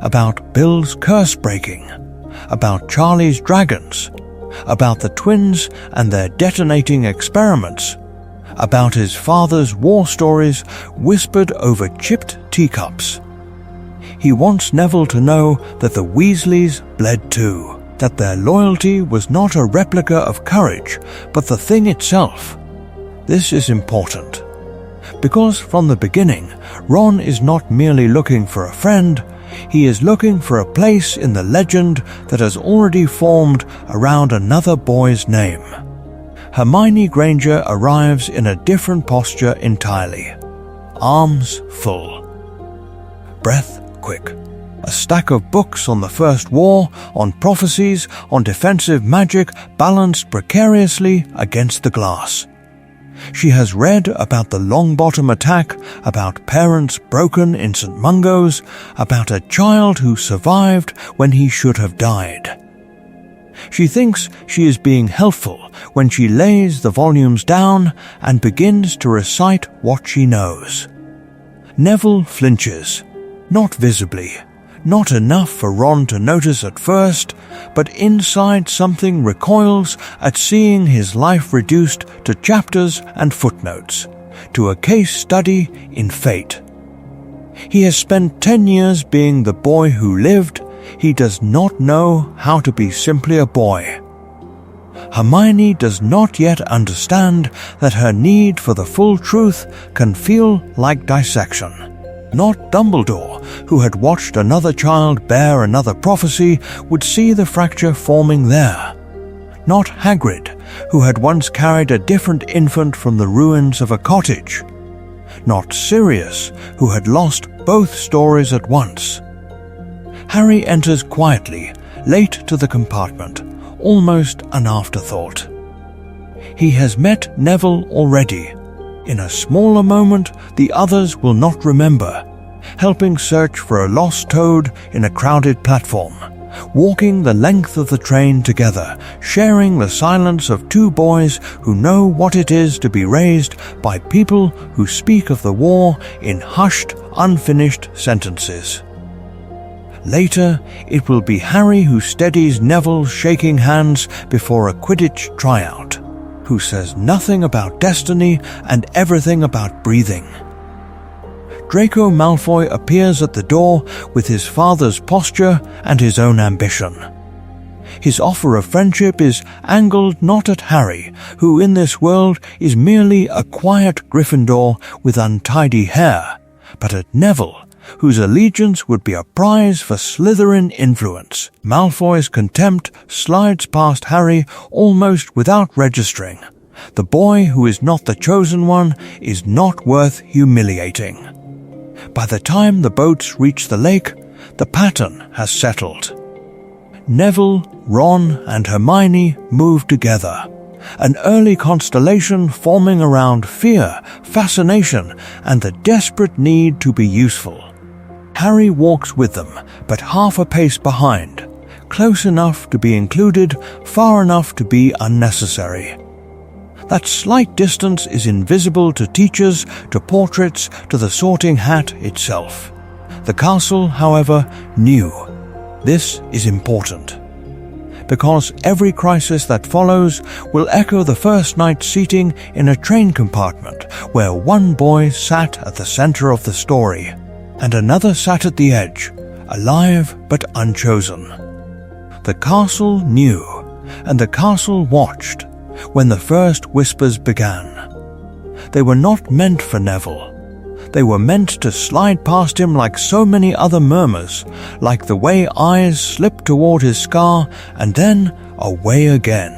about Bill's curse breaking, about Charlie's dragons, about the twins and their detonating experiments, about his father's war stories whispered over chipped teacups. He wants Neville to know that the Weasleys bled too, that their loyalty was not a replica of courage, but the thing itself. This is important, because from the beginning, Ron is not merely looking for a friend, he is looking for a place in the legend that has already formed around another boy's name. Hermione Granger arrives in a different posture entirely. Arms full. Breath quick. A stack of books on the First War, on prophecies, on defensive magic balanced precariously against the glass. She has read about the Longbottom attack, about parents broken in St. Mungo's, about a child who survived when he should have died. She thinks she is being helpful when she lays the volumes down and begins to recite what she knows. Neville flinches, not visibly, not enough for Ron to notice at first, but inside something recoils at seeing his life reduced to chapters and footnotes, to a case study in fate. He has spent 10 years being the boy who lived. He does not know how to be simply a boy. Hermione does not yet understand that her need for the full truth can feel like dissection. Not Dumbledore, who had watched another child bear another prophecy, would see the fracture forming there. Not Hagrid, who had once carried a different infant from the ruins of a cottage. Not Sirius, who had lost both stories at once. Harry enters quietly, late to the compartment, almost an afterthought. He has met Neville already. In a smaller moment, the others will not remember, helping search for a lost toad in a crowded platform, walking the length of the train together, sharing the silence of two boys who know what it is to be raised by people who speak of the war in hushed, unfinished sentences. Later, it will be Harry who steadies Neville's shaking hands before a Quidditch tryout, who says nothing about destiny and everything about breathing. Draco Malfoy appears at the door with his father's posture and his own ambition. His offer of friendship is angled not at Harry, who in this world is merely a quiet Gryffindor with untidy hair, but at Neville, whose allegiance would be a prize for Slytherin influence. Malfoy's contempt slides past Harry almost without registering. The boy who is not the chosen one is not worth humiliating. By the time the boats reach the lake, the pattern has settled. Neville, Ron, and Hermione move together, an early constellation forming around fear, fascination, and the desperate need to be useful. Harry walks with them, but half a pace behind, close enough to be included, far enough to be unnecessary. That slight distance is invisible to teachers, to portraits, to the Sorting Hat itself. The castle, however, knew. This is important, because every crisis that follows will echo the first night's seating in a train compartment where one boy sat at the center of the story, and another sat at the edge, alive but unchosen. The castle knew, and the castle watched when the first whispers began. They were not meant for Neville. They were meant to slide past him like so many other murmurs, like the way eyes slip toward his scar and then away again.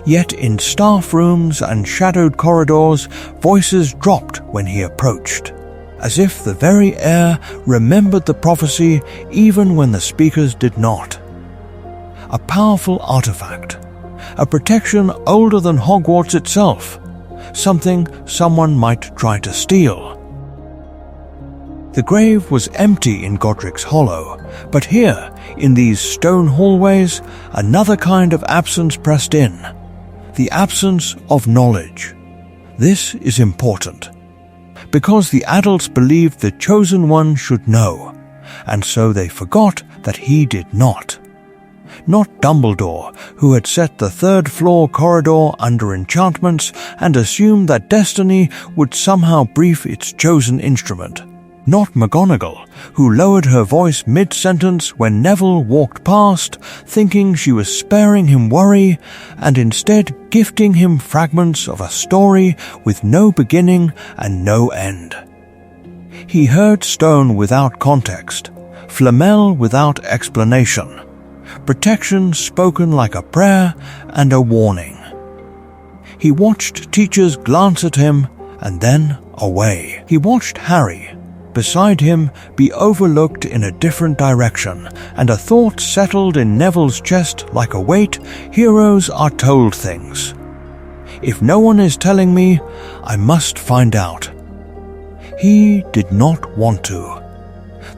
Yet in staff rooms and shadowed corridors, voices dropped when he approached, as if the very air remembered the prophecy even when the speakers did not. A powerful artifact, a protection older than Hogwarts itself, something someone might try to steal. The grave was empty in Godric's Hollow, but here, in these stone hallways, another kind of absence pressed in. The absence of knowledge. This is important, because the adults believed the Chosen One should know, and so they forgot that he did not. Not Dumbledore, who had set the third-floor corridor under enchantments and assumed that destiny would somehow brief its chosen instrument. Not McGonagall, who lowered her voice mid-sentence when Neville walked past, thinking she was sparing him worry, and instead gifting him fragments of a story with no beginning and no end. He heard stone without context, Flamel without explanation, protection spoken like a prayer and a warning. He watched teachers glance at him and then away. He watched Harry, beside him, be overlooked in a different direction, and a thought settled in Neville's chest like a weight. Heroes are told things. If no one is telling me, I must find out. He did not want to.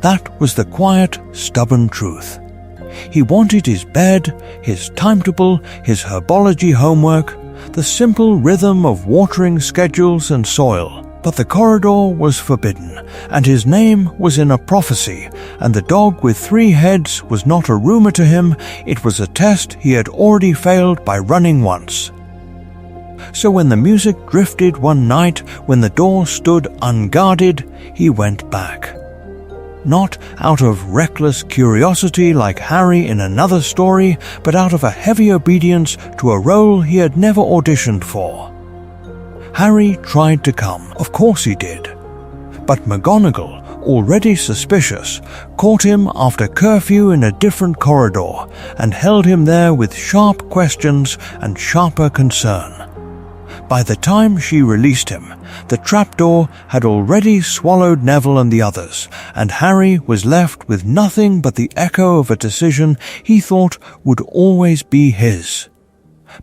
That was the quiet, stubborn truth. He wanted his bed, his timetable, his herbology homework, the simple rhythm of watering schedules and soil. But the corridor was forbidden, and his name was in a prophecy, and the dog with 3 heads was not a rumor to him, it was a test he had already failed by running once. So when the music drifted one night, when the door stood unguarded, he went back. Not out of reckless curiosity like Harry in another story, but out of a heavy obedience to a role he had never auditioned for. Harry tried to come, of course he did. But McGonagall, already suspicious, caught him after curfew in a different corridor and held him there with sharp questions and sharper concern. By the time she released him, the trapdoor had already swallowed Neville and the others, and Harry was left with nothing but the echo of a decision he thought would always be his.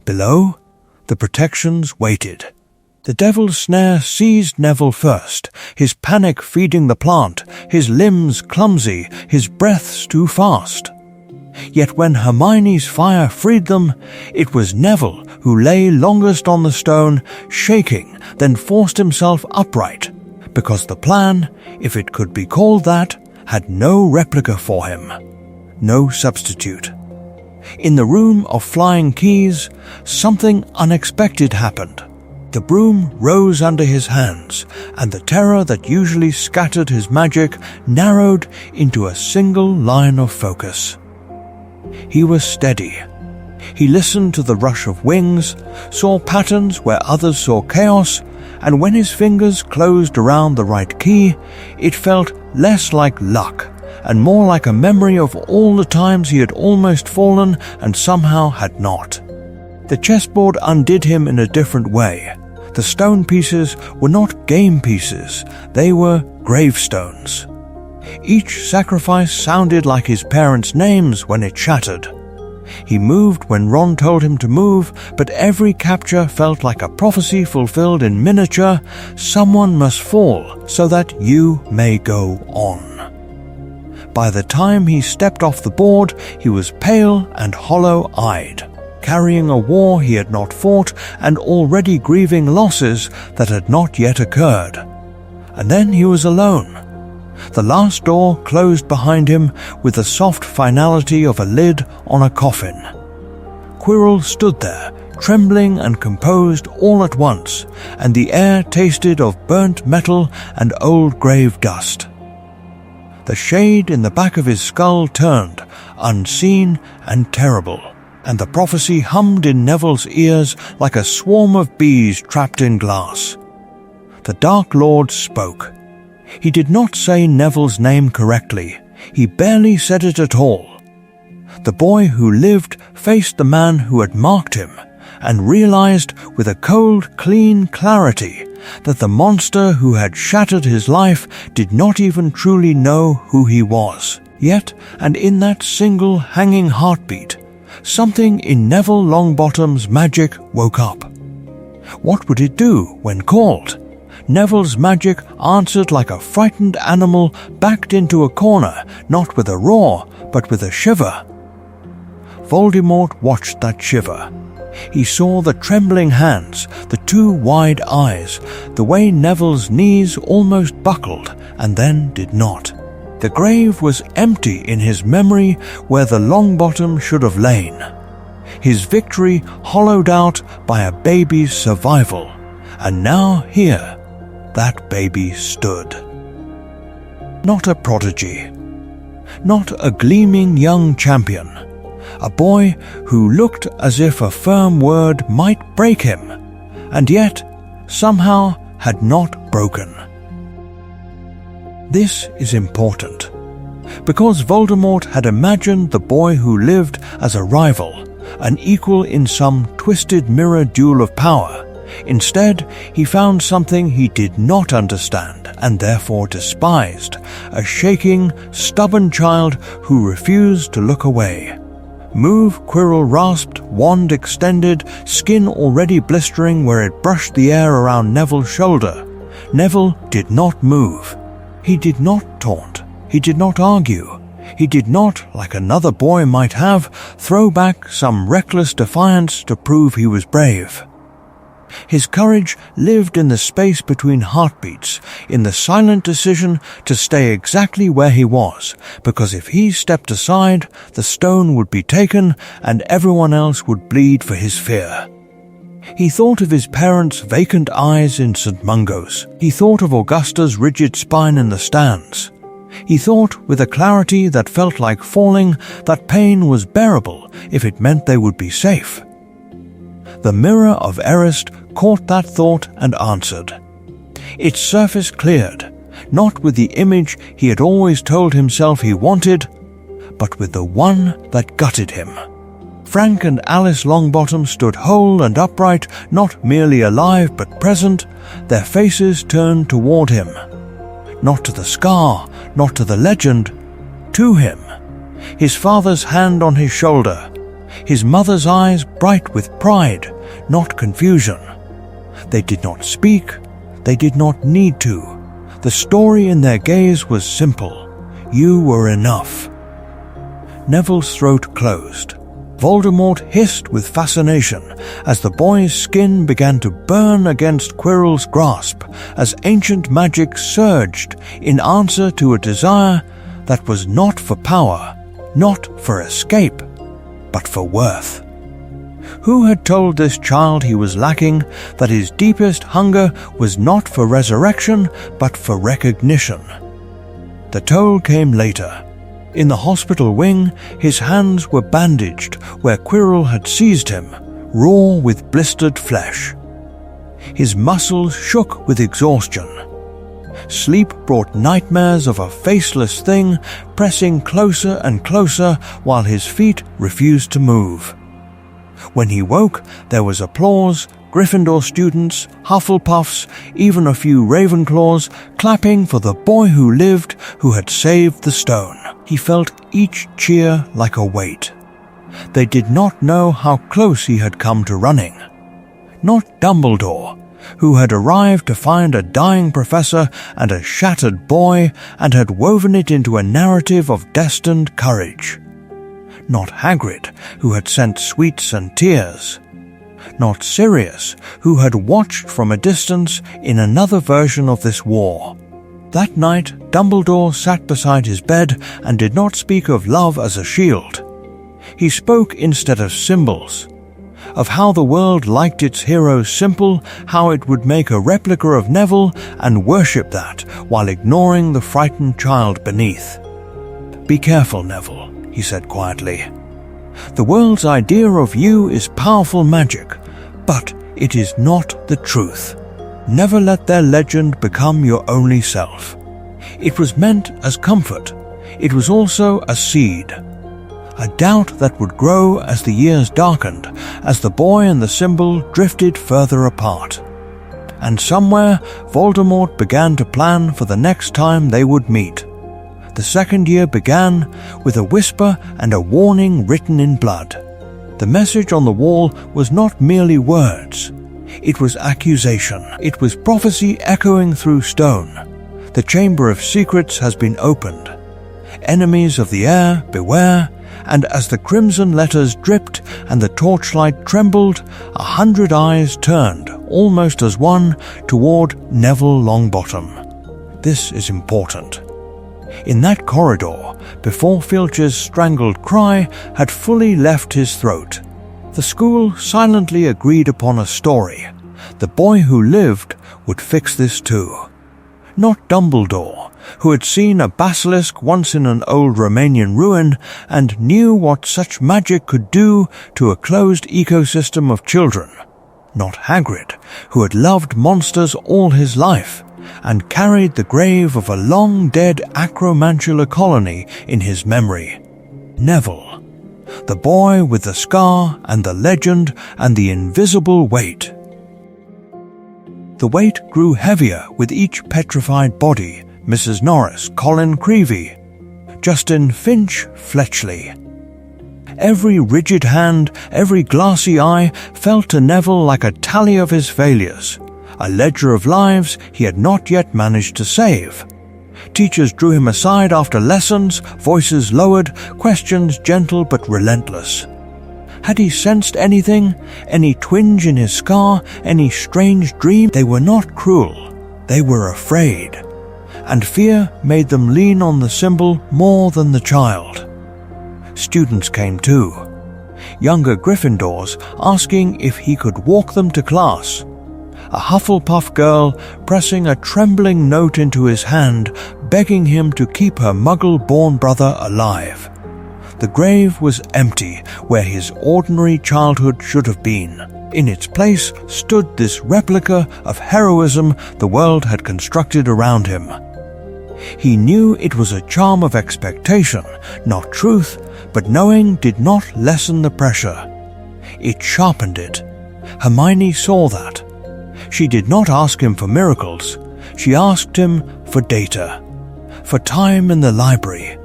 Below, the protections waited. The devil's snare seized Neville first, his panic feeding the plant, his limbs clumsy, his breaths too fast. Yet when Hermione's fire freed them, it was Neville who lay longest on the stone, shaking, then forced himself upright, because the plan, if it could be called that, had no replica for him, no substitute. In the room of flying keys, something unexpected happened. The broom rose under his hands, and the terror that usually scattered his magic narrowed into a single line of focus. He was steady. He listened to the rush of wings, saw patterns where others saw chaos, and when his fingers closed around the right key, it felt less like luck and more like a memory of all the times he had almost fallen and somehow had not. The chessboard undid him in a different way. The stone pieces were not game pieces, they were gravestones. Each sacrifice sounded like his parents' names when it shattered. He moved when Ron told him to move, but every capture felt like a prophecy fulfilled in miniature. Someone must fall so that you may go on. By the time he stepped off the board, he was pale and hollow-eyed, carrying a war he had not fought and already grieving losses that had not yet occurred. And then he was alone. The last door closed behind him with the soft finality of a lid on a coffin. Quirrell stood there, trembling and composed all at once, and the air tasted of burnt metal and old grave dust. The shade in the back of his skull turned, unseen and terrible, and the prophecy hummed in Neville's ears like a swarm of bees trapped in glass. The Dark Lord spoke. He did not say Neville's name correctly. He barely said it at all. The boy who lived faced the man who had marked him, and realized with a cold, clean clarity that the monster who had shattered his life did not even truly know who he was. Yet, and in that single hanging heartbeat, something in Neville Longbottom's magic woke up. What would it do when called? Neville's magic answered like a frightened animal backed into a corner, not with a roar, but with a shiver. Voldemort watched that shiver. He saw the trembling hands, the two wide eyes, the way Neville's knees almost buckled and then did not. The grave was empty in his memory where the Longbottom should have lain. His victory hollowed out by a baby's survival, and now here, that baby stood. Not a prodigy, not a gleaming young champion, a boy who looked as if a firm word might break him, and yet somehow had not broken. This is important, because Voldemort had imagined the boy who lived as a rival, an equal in some twisted mirror duel of power. Instead, he found something he did not understand and therefore despised, a shaking, stubborn child who refused to look away. Move, Quirrell rasped, wand extended, skin already blistering where it brushed the air around Neville's shoulder. Neville did not move. He did not taunt. He did not argue. He did not, like another boy might have, throw back some reckless defiance to prove he was brave. His courage lived in the space between heartbeats, in the silent decision to stay exactly where he was, because if he stepped aside, the stone would be taken and everyone else would bleed for his fear. He thought of his parents' vacant eyes in St. Mungo's. He thought of Augusta's rigid spine in the stands. He thought, with a clarity that felt like falling, that pain was bearable if it meant they would be safe. The mirror of Erist caught that thought and answered. Its surface cleared, not with the image he had always told himself he wanted, but with the one that gutted him. Frank and Alice Longbottom stood whole and upright, not merely alive but present, their faces turned toward him. Not to the scar, not to the legend, to him. His father's hand on his shoulder, his mother's eyes bright with pride, not confusion. They did not speak, they did not need to. The story in their gaze was simple. You were enough. Neville's throat closed. Voldemort hissed with fascination as the boy's skin began to burn against Quirrell's grasp, as ancient magic surged in answer to a desire that was not for power, not for escape, but for worth. Who had told this child he was lacking, that his deepest hunger was not for resurrection, but for recognition? The toll came later. In the hospital wing, his hands were bandaged where Quirrell had seized him, raw with blistered flesh. His muscles shook with exhaustion. Sleep brought nightmares of a faceless thing pressing closer and closer while his feet refused to move. When he woke, there was applause, Gryffindor students, Hufflepuffs, even a few Ravenclaws clapping for the boy who lived, who had saved the stone. He felt each cheer like a weight. They did not know how close he had come to running. Not Dumbledore, who had arrived to find a dying professor and a shattered boy and had woven it into a narrative of destined courage. Not Hagrid, who had sent sweets and tears. Not Sirius, who had watched from a distance in another version of this war. That night, Dumbledore sat beside his bed and did not speak of love as a shield. He spoke instead of symbols, of how the world liked its heroes simple, how it would make a replica of Neville and worship that while ignoring the frightened child beneath. "Be careful, Neville," he said quietly. "The world's idea of you is powerful magic, but it is not the truth. Never let their legend become your only self. It was meant as comfort. It was also a seed. A doubt that would grow as the years darkened, as the boy and the symbol drifted further apart. And somewhere, Voldemort began to plan for the next time they would meet. The second year began with a whisper and a warning written in blood. The message on the wall was not merely words. It was accusation. It was prophecy echoing through stone. The Chamber of Secrets has been opened. Enemies of the air, beware. And as the crimson letters dripped and the torchlight trembled, 100 eyes turned, almost as one, toward Neville Longbottom. This is important. In that corridor, before Filch's strangled cry had fully left his throat, the school silently agreed upon a story. The boy who lived would fix this too. Not Dumbledore, who had seen a basilisk once in an old Romanian ruin and knew what such magic could do to a closed ecosystem of children. Not Hagrid, who had loved monsters all his life and carried the grave of a long-dead acromantula colony in his memory. Neville, the boy with the scar and the legend and the invisible weight. The weight grew heavier with each petrified body. Mrs. Norris, Colin Creevey, Justin Finch Fletchley. Every rigid hand, every glassy eye felt to Neville like a tally of his failures, a ledger of lives he had not yet managed to save. Teachers drew him aside after lessons, voices lowered, questions gentle but relentless. Had he sensed anything, any twinge in his scar, any strange dream? They were not cruel, they were afraid. And fear made them lean on the symbol more than the child. Students came too, younger Gryffindors asking if he could walk them to class. A Hufflepuff girl pressing a trembling note into his hand, begging him to keep her Muggle-born brother alive. The grave was empty where his ordinary childhood should have been. In its place stood this replica of heroism the world had constructed around him. He knew it was a charm of expectation, not truth, but knowing did not lessen the pressure. It sharpened it. Hermione saw that. She did not ask him for miracles. She asked him for data, for time in the library,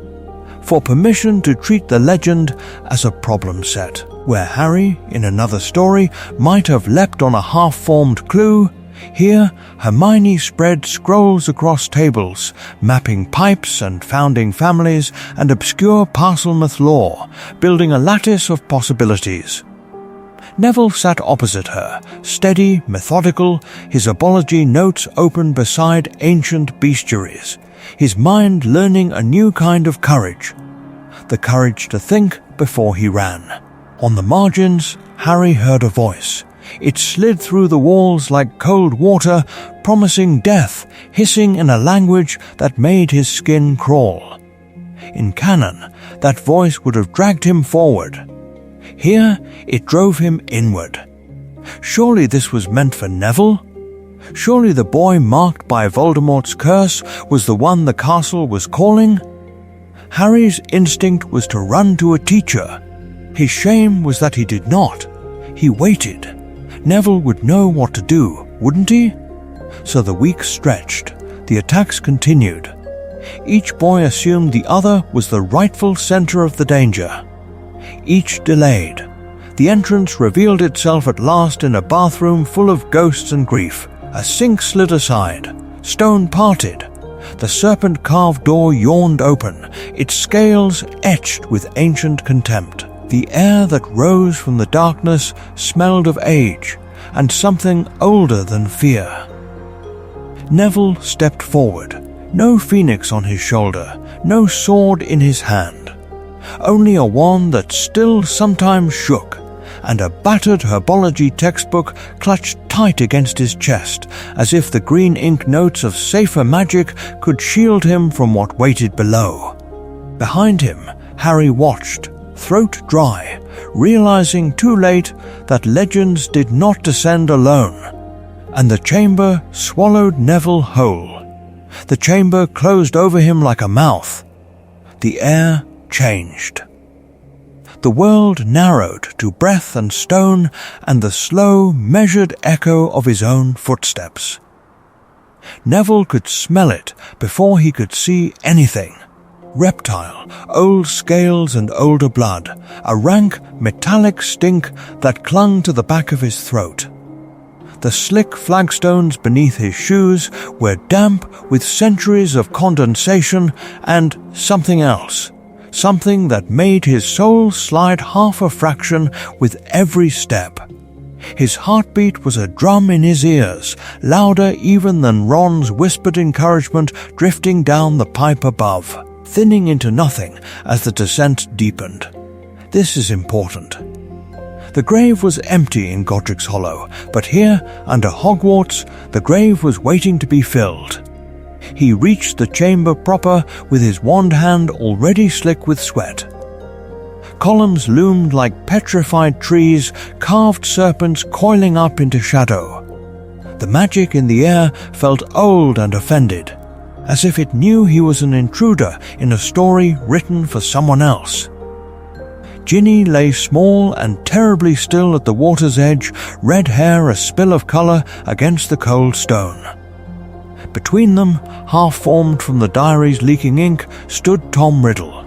for permission to treat the legend as a problem set. Where Harry, in another story, might have leapt on a half-formed clue, here Hermione spread scrolls across tables, mapping pipes and founding families and obscure Parselmouth lore, building a lattice of possibilities. Neville sat opposite her, steady, methodical, his apology notes open beside ancient bestiaries, his mind learning a new kind of courage, the courage to think before he ran. On the margins, Harry heard a voice. It slid through the walls like cold water, promising death, hissing in a language that made his skin crawl. In canon, that voice would have dragged him forward. Here, it drove him inward. Surely this was meant for Neville? Surely the boy marked by Voldemort's curse was the one the castle was calling? Harry's instinct was to run to a teacher. His shame was that he did not. He waited. Neville would know what to do, wouldn't he? So the weeks stretched. The attacks continued. Each boy assumed the other was the rightful center of the danger. each delayed. The entrance revealed itself at last in a bathroom full of ghosts and grief. A sink slid aside. Stone parted. The serpent-carved door yawned open, its scales etched with ancient contempt. The air that rose from the darkness smelled of age and something older than fear. Neville stepped forward, no phoenix on his shoulder, no sword in his hand. Only a wand that still sometimes shook, and a battered herbology textbook clutched tight against his chest, as if the green ink notes of safer magic could shield him from what waited below. Behind him, Harry watched, throat dry, realizing too late that legends did not descend alone, and the chamber swallowed Neville whole. The chamber closed over him like a mouth. The air changed. The world narrowed to breath and stone and the slow, measured echo of his own footsteps. Neville could smell it before he could see anything. Reptile, old scales and older blood, a rank, metallic stink that clung to the back of his throat. The slick flagstones beneath his shoes were damp with centuries of condensation and something else. Something that made his soul slide half a fraction with every step. His heartbeat was a drum in his ears, louder even than Ron's whispered encouragement drifting down the pipe above, thinning into nothing as the descent deepened. This is important. The grave was empty in Godric's Hollow, but here, under Hogwarts, the grave was waiting to be filled. He reached the chamber proper with his wand hand already slick with sweat. Columns loomed like petrified trees, carved serpents coiling up into shadow. The magic in the air felt old and offended, as if it knew he was an intruder in a story written for someone else. Ginny lay small and terribly still at the water's edge, red hair a spill of colour against the cold stone. Between them, half-formed from the diary's leaking ink, stood Tom Riddle.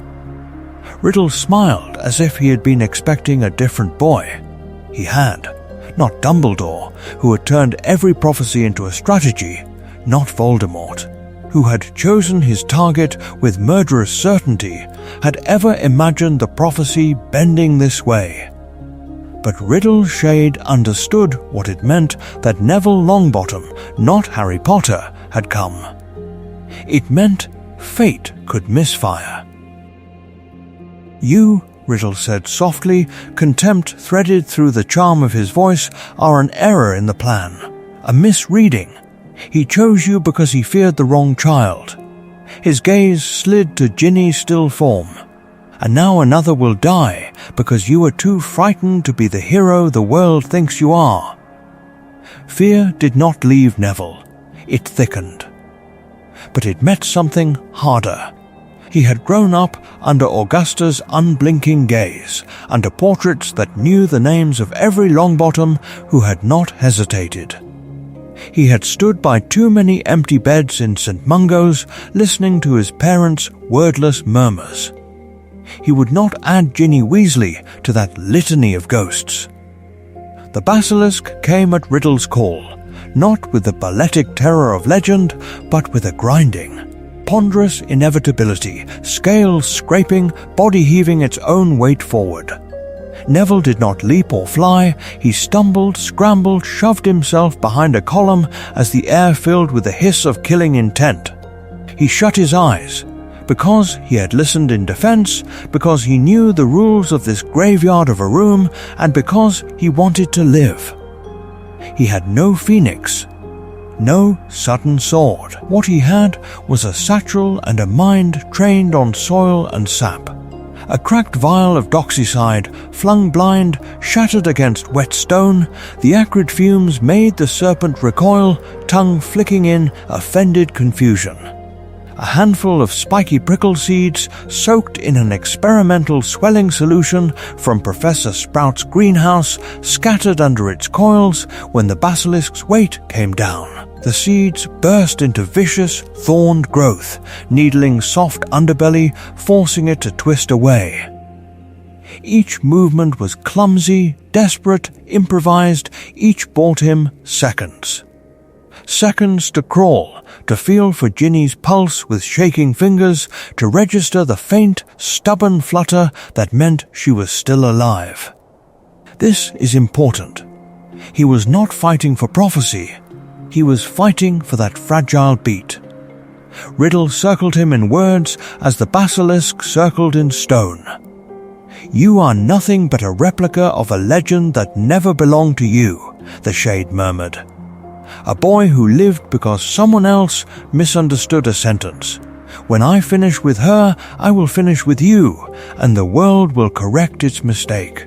Riddle smiled as if he had been expecting a different boy. He had. Not Dumbledore, who had turned every prophecy into a strategy, not Voldemort, who had chosen his target with murderous certainty, had ever imagined the prophecy bending this way. But Riddle's shade understood what it meant that Neville Longbottom, not Harry Potter, had come. It meant fate could misfire. "You," Riddle said softly, contempt threaded through the charm of his voice, "are an error in the plan, a misreading. He chose you because he feared the wrong child." His gaze slid to Ginny's still form. "And now another will die because you are too frightened to be the hero the world thinks you are." Fear did not leave Neville. It thickened. But it met something harder. He had grown up under Augusta's unblinking gaze, under portraits that knew the names of every Longbottom who had not hesitated. He had stood by too many empty beds in St. Mungo's, listening to his parents' wordless murmurs. He would not add Ginny Weasley to that litany of ghosts. The basilisk came at Riddle's call, not with the balletic terror of legend, but with a grinding, ponderous inevitability, scales scraping, body heaving its own weight forward. Neville did not leap or fly. He stumbled, scrambled, shoved himself behind a column as the air filled with the hiss of killing intent. He shut his eyes, because he had listened in defense, because he knew the rules of this graveyard of a room, and because he wanted to live. He had no phoenix, no sudden sword. What he had was a satchel and a mind trained on soil and sap. A cracked vial of doxycide, flung blind, shattered against wet stone, the acrid fumes made the serpent recoil, tongue flicking in offended confusion. A handful of spiky prickle seeds soaked in an experimental swelling solution from Professor Sprout's greenhouse scattered under its coils when the basilisk's weight came down. The seeds burst into vicious, thorned growth, needling soft underbelly, forcing it to twist away. Each movement was clumsy, desperate, improvised. Each bought him seconds. Seconds to crawl, to feel for Ginny's pulse with shaking fingers, to register the faint, stubborn flutter that meant she was still alive. This is important. He was not fighting for prophecy. He was fighting for that fragile beat. Riddle circled him in words as the basilisk circled in stone. "You are nothing but a replica of a legend that never belonged to you," the shade murmured. "A boy who lived because someone else misunderstood a sentence. When I finish with her, I will finish with you, and the world will correct its mistake."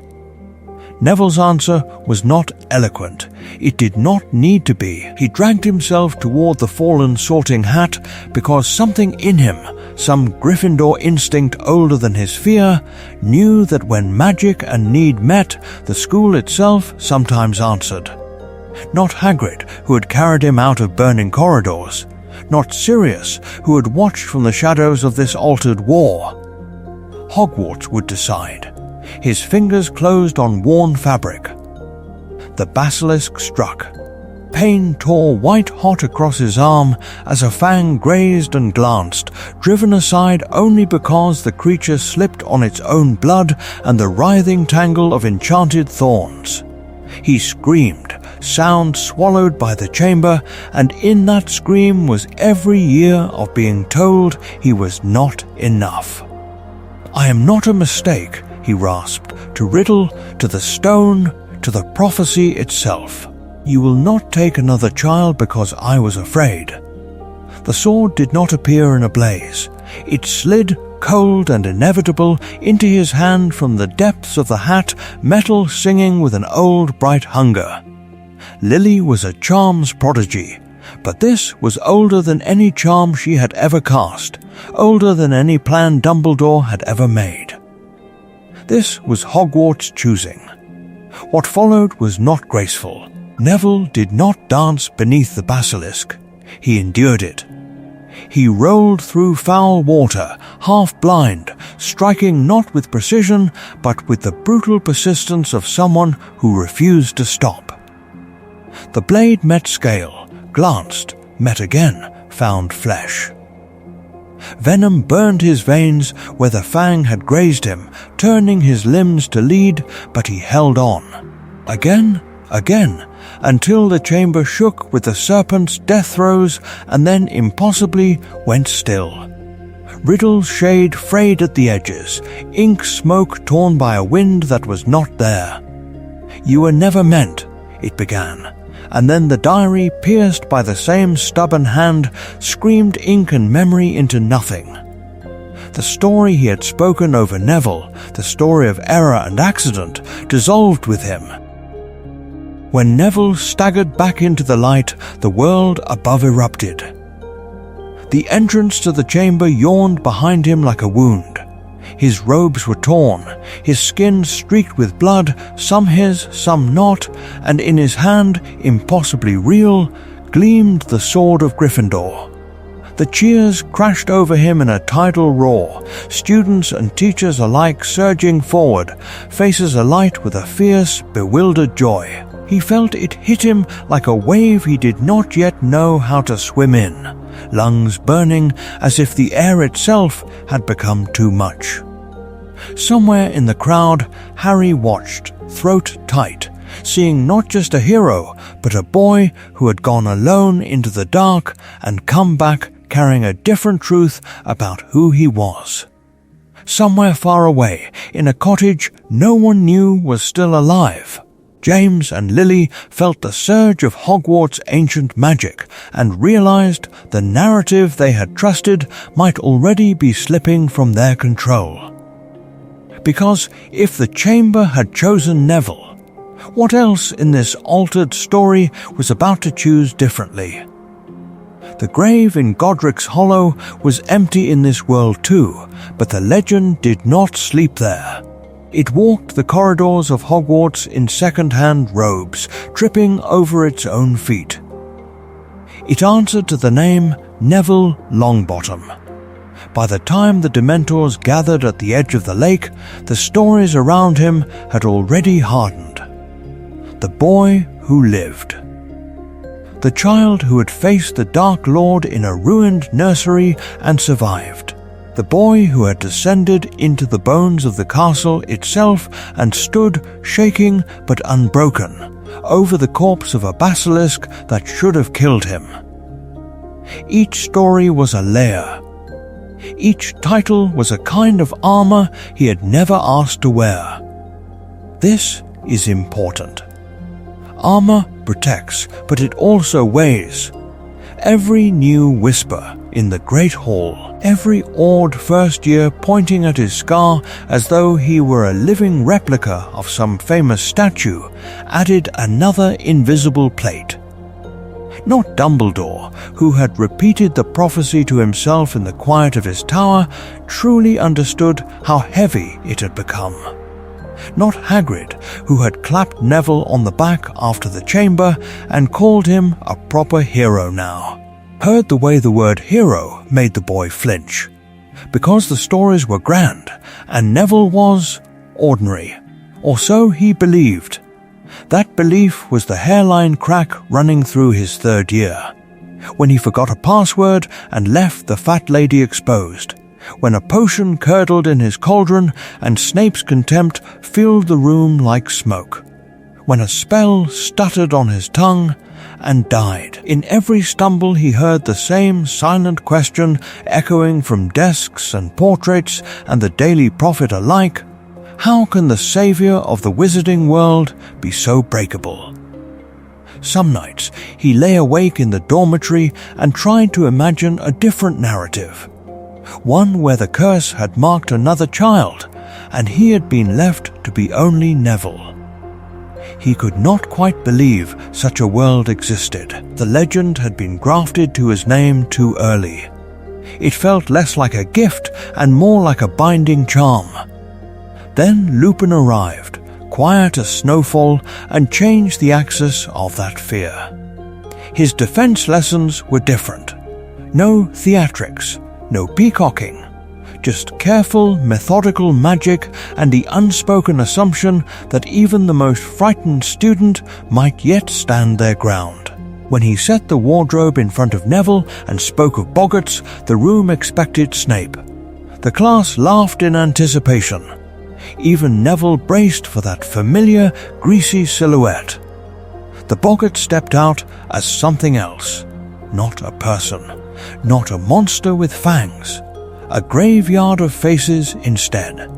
Neville's answer was not eloquent. It did not need to be. He dragged himself toward the fallen Sorting Hat because something in him, some Gryffindor instinct older than his fear, knew that when magic and need met, the school itself sometimes answered. Not Hagrid, who had carried him out of burning corridors. Not Sirius, who had watched from the shadows of this altered war. Hogwarts would decide. His fingers closed on worn fabric. The basilisk struck. Pain tore white-hot across his arm as a fang grazed and glanced, driven aside only because the creature slipped on its own blood and the writhing tangle of enchanted thorns. He screamed, sound swallowed by the chamber, and in that scream was every year of being told he was not enough. "I am not a mistake," he rasped, to Riddle, to the stone, to the prophecy itself. "You will not take another child because I was afraid." The sword did not appear in a blaze. It slid, cold and inevitable, into his hand from the depths of the hat, metal singing with an old bright hunger. Lily was a charms prodigy, but this was older than any charm she had ever cast, older than any plan Dumbledore had ever made. This was Hogwarts' choosing. What followed was not graceful. Neville did not dance beneath the basilisk. He endured it. He rolled through foul water, half blind, striking not with precision, but with the brutal persistence of someone who refused to stop. The blade met scale, glanced, met again, found flesh. Venom burned his veins where the fang had grazed him, turning his limbs to lead, but he held on. Again, until the chamber shook with the serpent's death throes and then impossibly went still. Riddle's shade frayed at the edges, ink smoke torn by a wind that was not there. "You were never meant," it began, and then the diary, pierced by the same stubborn hand, screamed ink and memory into nothing. The story he had spoken over Neville, the story of error and accident, dissolved with him. When Neville staggered back into the light, the world above erupted. The entrance to the chamber yawned behind him like a wound. His robes were torn, his skin streaked with blood, some his, some not, and in his hand, impossibly real, gleamed the sword of Gryffindor. The cheers crashed over him in a tidal roar, students and teachers alike surging forward, faces alight with a fierce, bewildered joy. He felt it hit him like a wave he did not yet know how to swim in, lungs burning as if the air itself had become too much. Somewhere in the crowd, Harry watched, throat tight, seeing not just a hero, but a boy who had gone alone into the dark and come back carrying a different truth about who he was. Somewhere far away, in a cottage no one knew was still alive, James and Lily felt the surge of Hogwarts' ancient magic and realized the narrative they had trusted might already be slipping from their control. Because if the chamber had chosen Neville, what else in this altered story was about to choose differently? The grave in Godric's Hollow was empty in this world too, but the legend did not sleep there. It walked the corridors of Hogwarts in second-hand robes, tripping over its own feet. It answered to the name Neville Longbottom. By the time the Dementors gathered at the edge of the lake, the stories around him had already hardened. The boy who lived. The child who had faced the Dark Lord in a ruined nursery and survived. The boy who had descended into the bones of the castle itself and stood, shaking but unbroken, over the corpse of a basilisk that should have killed him. Each story was a layer. Each title was a kind of armor he had never asked to wear. This is important. Armor protects, but it also weighs. Every new whisper in the Great Hall, every awed first year pointing at his scar as though he were a living replica of some famous statue, added another invisible plate. Not Dumbledore, who had repeated the prophecy to himself in the quiet of his tower, truly understood how heavy it had become. Not Hagrid, who had clapped Neville on the back after the chamber and called him a proper hero now, heard the way the word hero made the boy flinch, because the stories were grand and Neville was ordinary, or so he believed. That belief was the hairline crack running through his third year, when he forgot a password and left the fat lady exposed, when a potion curdled in his cauldron and Snape's contempt filled the room like smoke, when a spell stuttered on his tongue and died. In every stumble he heard the same silent question echoing from desks and portraits and the Daily Prophet alike: how can the saviour of the wizarding world be so breakable? Some nights he lay awake in the dormitory and tried to imagine a different narrative, one where the curse had marked another child and he had been left to be only Neville. He could not quite believe such a world existed. The legend had been grafted to his name too early. It felt less like a gift and more like a binding charm. Then Lupin arrived, quiet as snowfall, and changed the axis of that fear. His defense lessons were different. No theatrics, no peacocking, just careful, methodical magic and the unspoken assumption that even the most frightened student might yet stand their ground. When he set the wardrobe in front of Neville and spoke of boggarts, the room expected Snape. The class laughed in anticipation. Even Neville braced for that familiar, greasy silhouette. The boggart stepped out as something else, not a person, not a monster with fangs, a graveyard of faces instead.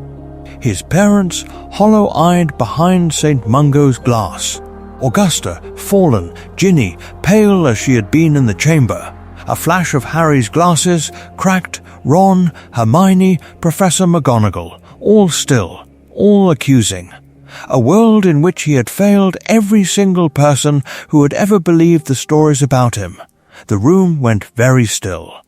His parents hollow-eyed behind St. Mungo's glass, Augusta, fallen, Ginny, pale as she had been in the chamber, a flash of Harry's glasses, cracked, Ron, Hermione, Professor McGonagall, all still, all accusing. A world in which he had failed every single person who had ever believed the stories about him. The room went very still.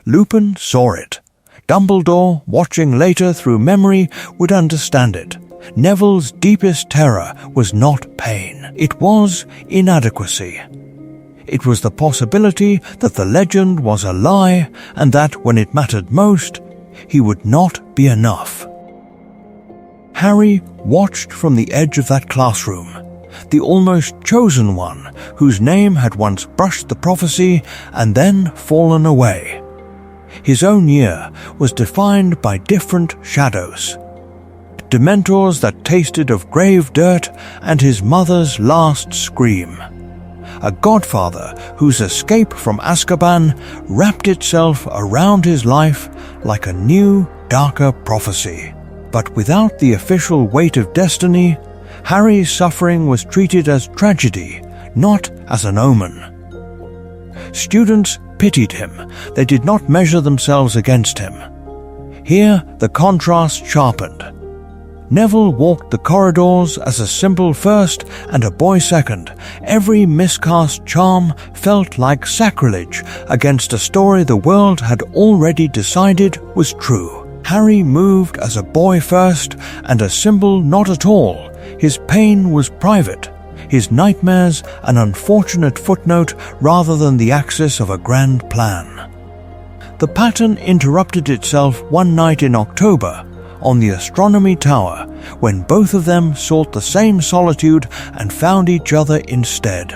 Lupin saw it. Dumbledore, watching later through memory, would understand it. Neville's deepest terror was not pain. It was inadequacy. It was the possibility that the legend was a lie and that, when it mattered most, he would not be enough. Harry watched from the edge of that classroom, the almost chosen one whose name had once brushed the prophecy and then fallen away. His own year was defined by different shadows. Dementors that tasted of grave dirt and his mother's last scream. A godfather whose escape from Azkaban wrapped itself around his life like a new, darker prophecy. But without the official weight of destiny, Harry's suffering was treated as tragedy, not as an omen. Students pitied him. They did not measure themselves against him. Here the contrast sharpened. Neville walked the corridors as a simple first and a boy second. Every miscast charm felt like sacrilege against a story the world had already decided was true. Harry moved as a boy first and a symbol not at all. His pain was private, his nightmares an unfortunate footnote rather than the axis of a grand plan. The pattern interrupted itself one night in October on the astronomy tower when both of them sought the same solitude and found each other instead.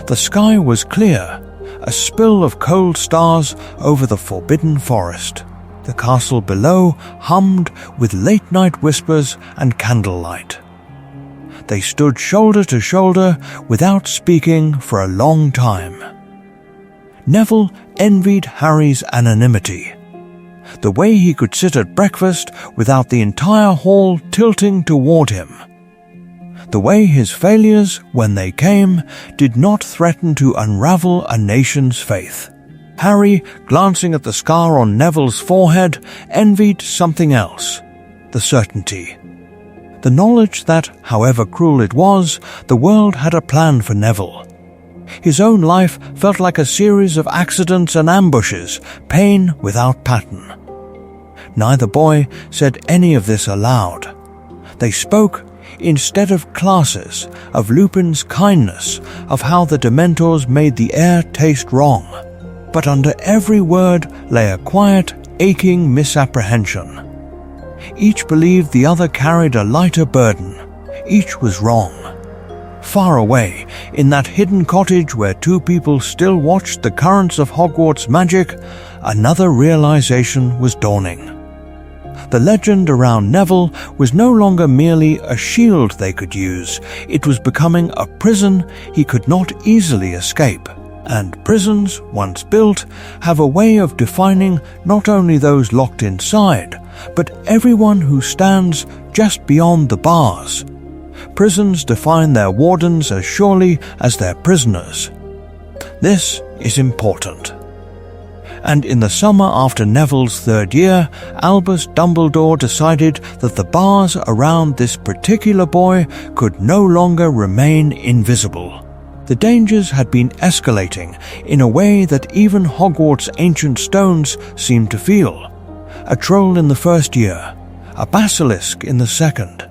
The sky was clear, a spill of cold stars over the forbidden forest. The castle below hummed with late-night whispers and candlelight. They stood shoulder to shoulder without speaking for a long time. Neville envied Harry's anonymity. The way he could sit at breakfast without the entire hall tilting toward him. The way his failures, when they came, did not threaten to unravel a nation's faith. Harry, glancing at the scar on Neville's forehead, envied something else: the certainty. The knowledge that, however cruel it was, the world had a plan for Neville. His own life felt like a series of accidents and ambushes, pain without pattern. Neither boy said any of this aloud. They spoke, instead of classes, of Lupin's kindness, of how the Dementors made the air taste wrong. But under every word lay a quiet, aching misapprehension. Each believed the other carried a lighter burden. Each was wrong. Far away, in that hidden cottage where two people still watched the currents of Hogwarts magic, another realization was dawning. The legend around Neville was no longer merely a shield they could use. It was becoming a prison he could not easily escape. And prisons, once built, have a way of defining not only those locked inside, but everyone who stands just beyond the bars. Prisons define their wardens as surely as their prisoners. This is important. And in the summer after Neville's third year, Albus Dumbledore decided that the bars around this particular boy could no longer remain invisible. The dangers had been escalating in a way that even Hogwarts' ancient stones seemed to feel. A troll in the first year, a basilisk in the second,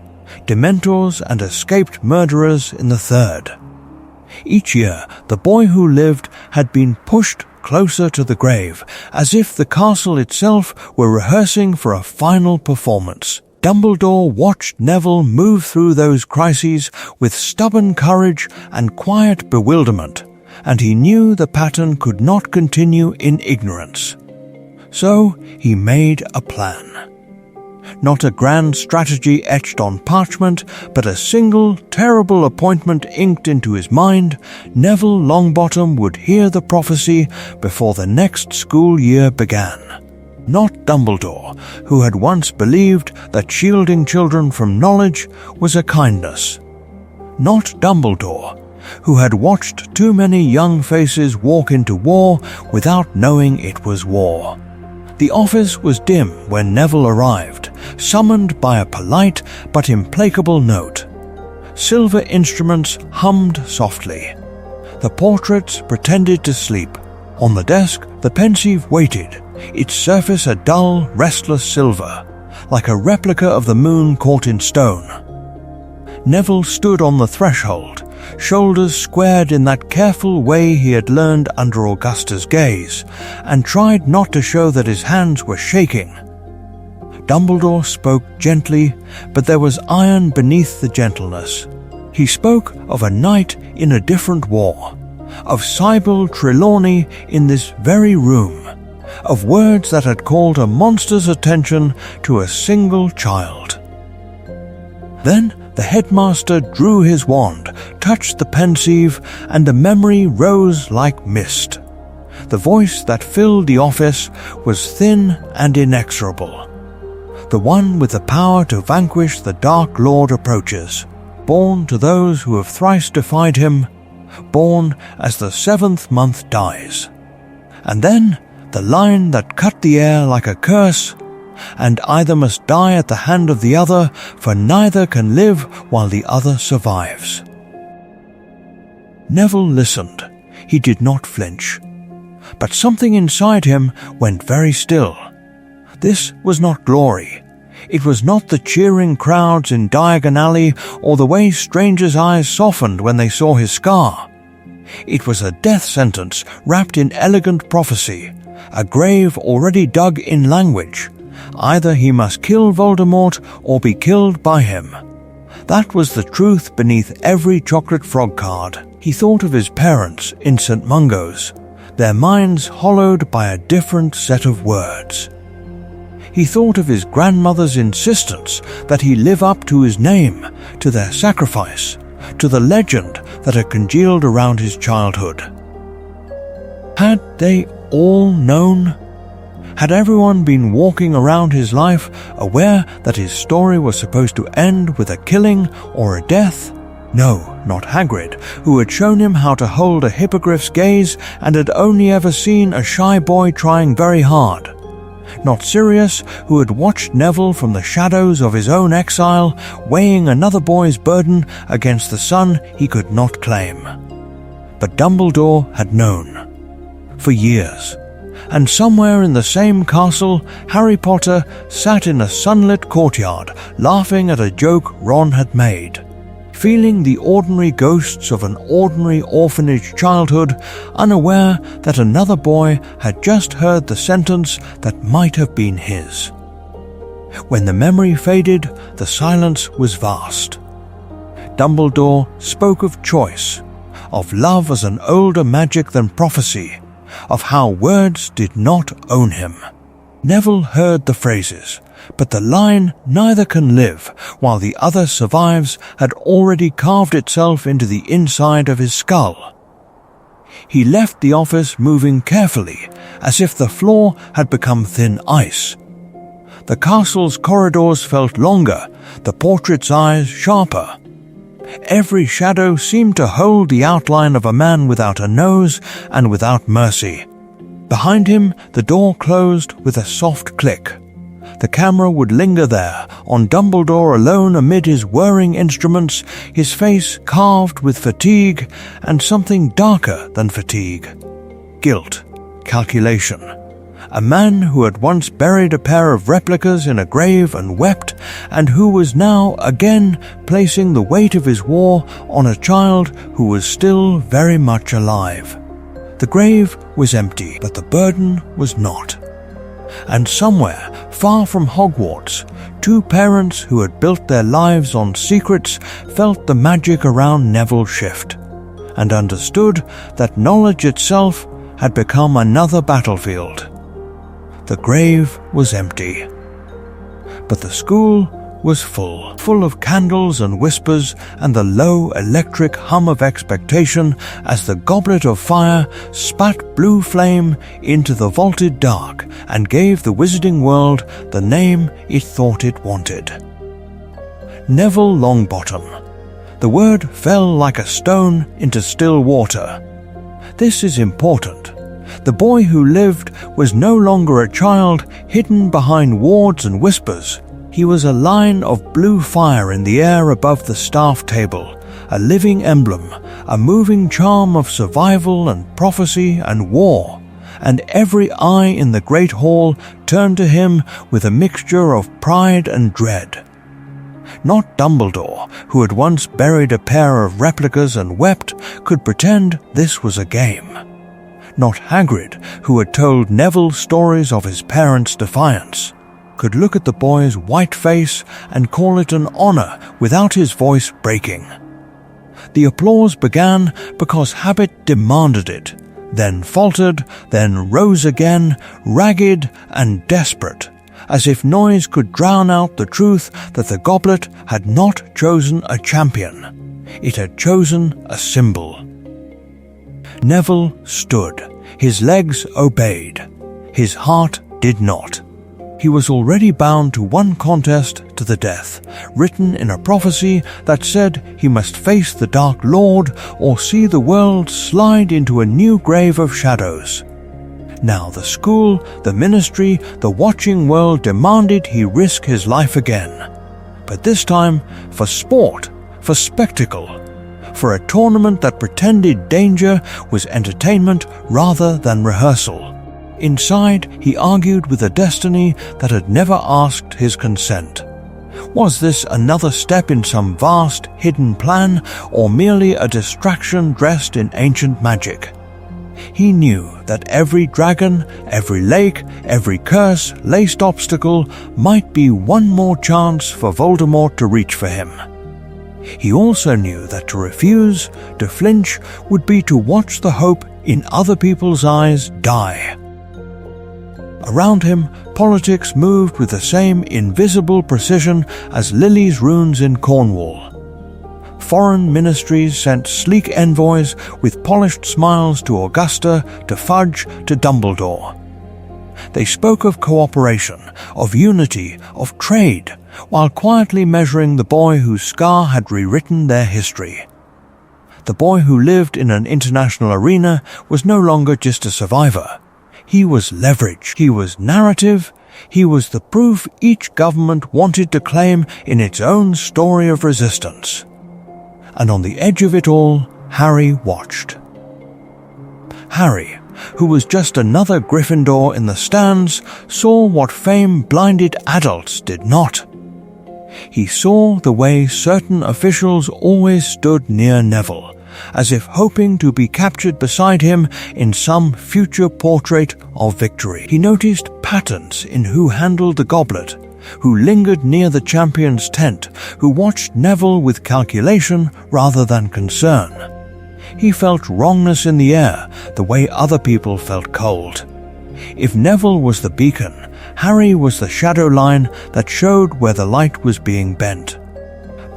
Dementors and escaped murderers in the third. Each year, the boy who lived had been pushed closer to the grave, as if the castle itself were rehearsing for a final performance. Dumbledore watched Neville move through those crises with stubborn courage and quiet bewilderment, and he knew the pattern could not continue in ignorance. So he made a plan. Not a grand strategy etched on parchment, but a single, terrible appointment inked into his mind. Neville Longbottom would hear the prophecy before the next school year began. Not Dumbledore, who had once believed that shielding children from knowledge was a kindness. Not Dumbledore, who had watched too many young faces walk into war without knowing it was war. The office was dim when Neville arrived, summoned by a polite but implacable note. Silver instruments hummed softly. The portraits pretended to sleep. On the desk, the pensieve waited, its surface a dull, restless silver, like a replica of the moon caught in stone. Neville stood on the threshold, shoulders squared in that careful way he had learned under Augusta's gaze, and tried not to show that his hands were shaking. Dumbledore spoke gently, but there was iron beneath the gentleness. He spoke of a knight in a different war, of Sybil Trelawney in this very room, of words that had called a monster's attention to a single child. Then the headmaster drew his wand, touched the pensieve, and a memory rose like mist. The voice that filled the office was thin and inexorable. The one with the power to vanquish the Dark Lord approaches, born to those who have thrice defied him, born as the 7th month dies. And then the line that cut the air like a curse, and either must die at the hand of the other, for neither can live while the other survives. Neville listened. He did not flinch. But something inside him went very still. This was not glory. It was not the cheering crowds in Diagon Alley or the way strangers' eyes softened when they saw his scar. It was a death sentence wrapped in elegant prophecy, a grave already dug in language. Either he must kill Voldemort or be killed by him. That was the truth beneath every chocolate frog card. He thought of his parents in St. Mungo's, their minds hollowed by a different set of words. He thought of his grandmother's insistence that he live up to his name, to their sacrifice, to the legend that had congealed around his childhood. Had they all known? Had everyone been walking around his life aware that his story was supposed to end with a killing or a death? No, not Hagrid, who had shown him how to hold a hippogriff's gaze and had only ever seen a shy boy trying very hard. Not Sirius, who had watched Neville from the shadows of his own exile, weighing another boy's burden against the son he could not claim. But Dumbledore had known. For years. And somewhere in the same castle, Harry Potter sat in a sunlit courtyard, laughing at a joke Ron had made, feeling the ordinary ghosts of an ordinary orphanage childhood, unaware that another boy had just heard the sentence that might have been his. When the memory faded, the silence was vast. Dumbledore spoke of choice, of love as an older magic than prophecy, of how words did not own him. Neville heard the phrases, but the line "neither can live while the other survives" had already carved itself into the inside of his skull. He left the office moving carefully, as if the floor had become thin ice. The castle's corridors felt longer, the portrait's eyes sharper. Every shadow seemed to hold the outline of a man without a nose and without mercy. Behind him, the door closed with a soft click. The camera would linger there, on Dumbledore alone amid his whirring instruments, his face carved with fatigue and something darker than fatigue. Guilt, calculation. A man who had once buried a pair of replicas in a grave and wept, and who was now again placing the weight of his war on a child who was still very much alive. The grave was empty, but the burden was not. And somewhere, far from Hogwarts, two parents who had built their lives on secrets felt the magic around Neville shift, and understood that knowledge itself had become another battlefield. The grave was empty, but the school was full of candles and whispers and the low electric hum of expectation as the goblet of fire spat blue flame into the vaulted dark and gave the wizarding world the name it thought it wanted. Neville Longbottom. The word fell like a stone into still water. This is important. The boy who lived was no longer a child hidden behind wards and whispers. He was a line of blue fire in the air above the staff table, a living emblem, a moving charm of survival and prophecy and war, and every eye in the great hall turned to him with a mixture of pride and dread. Not Dumbledore, who had once buried a pair of replicas and wept, could pretend this was a game. Not Hagrid, who had told Neville stories of his parents' defiance, could look at the boy's white face and call it an honor without his voice breaking. The applause began because habit demanded it, then faltered, then rose again, ragged and desperate, as if noise could drown out the truth that the goblet had not chosen a champion. It had chosen a symbol. Neville stood. His legs obeyed. His heart did not. He was already bound to one contest to the death, written in a prophecy that said he must face the Dark Lord or see the world slide into a new grave of shadows. Now the school, the ministry, the watching world demanded he risk his life again. But this time for sport, for spectacle, for a tournament that pretended danger was entertainment rather than rehearsal. Inside, he argued with a destiny that had never asked his consent. Was this another step in some vast, hidden plan, or merely a distraction dressed in ancient magic? He knew that every dragon, every lake, every curse-laced obstacle might be one more chance for Voldemort to reach for him. He also knew that to refuse, to flinch, would be to watch the hope in other people's eyes die. Around him, politics moved with the same invisible precision as Lily's runes in Cornwall. Foreign ministries sent sleek envoys with polished smiles to Augusta, to Fudge, to Dumbledore. They spoke of cooperation, of unity, of trade, while quietly measuring the boy whose scar had rewritten their history. The boy who lived in an international arena was no longer just a survivor. He was leverage, he was narrative, he was the proof each government wanted to claim in its own story of resistance. And on the edge of it all, Harry watched. Harry, who was just another Gryffindor in the stands, saw what fame-blinded adults did not. He saw the way certain officials always stood near Neville, as if hoping to be captured beside him in some future portrait of victory. He noticed patterns in who handled the goblet, who lingered near the champion's tent, who watched Neville with calculation rather than concern. He felt wrongness in the air, the way other people felt cold. If Neville was the beacon, Harry was the shadow line that showed where the light was being bent.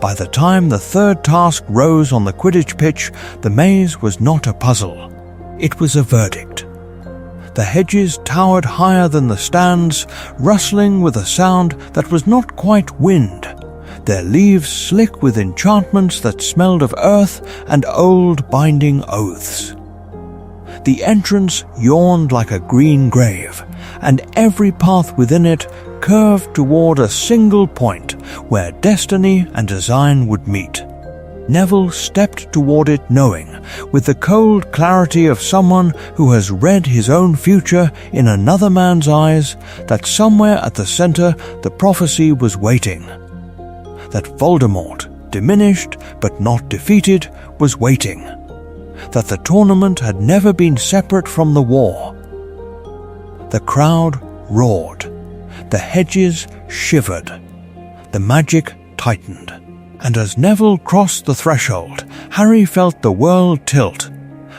By the time the third task rose on the Quidditch pitch, the maze was not a puzzle. It was a verdict. The hedges towered higher than the stands, rustling with a sound that was not quite wind, their leaves slick with enchantments that smelled of earth and old binding oaths. The entrance yawned like a green grave, and every path within it curved toward a single point where destiny and design would meet. Neville stepped toward it knowing, with the cold clarity of someone who has read his own future in another man's eyes, that somewhere at the center the prophecy was waiting. That Voldemort, diminished but not defeated, was waiting. That the tournament had never been separate from the war. The crowd roared. The hedges shivered. The magic tightened. And as Neville crossed the threshold, Harry felt the world tilt,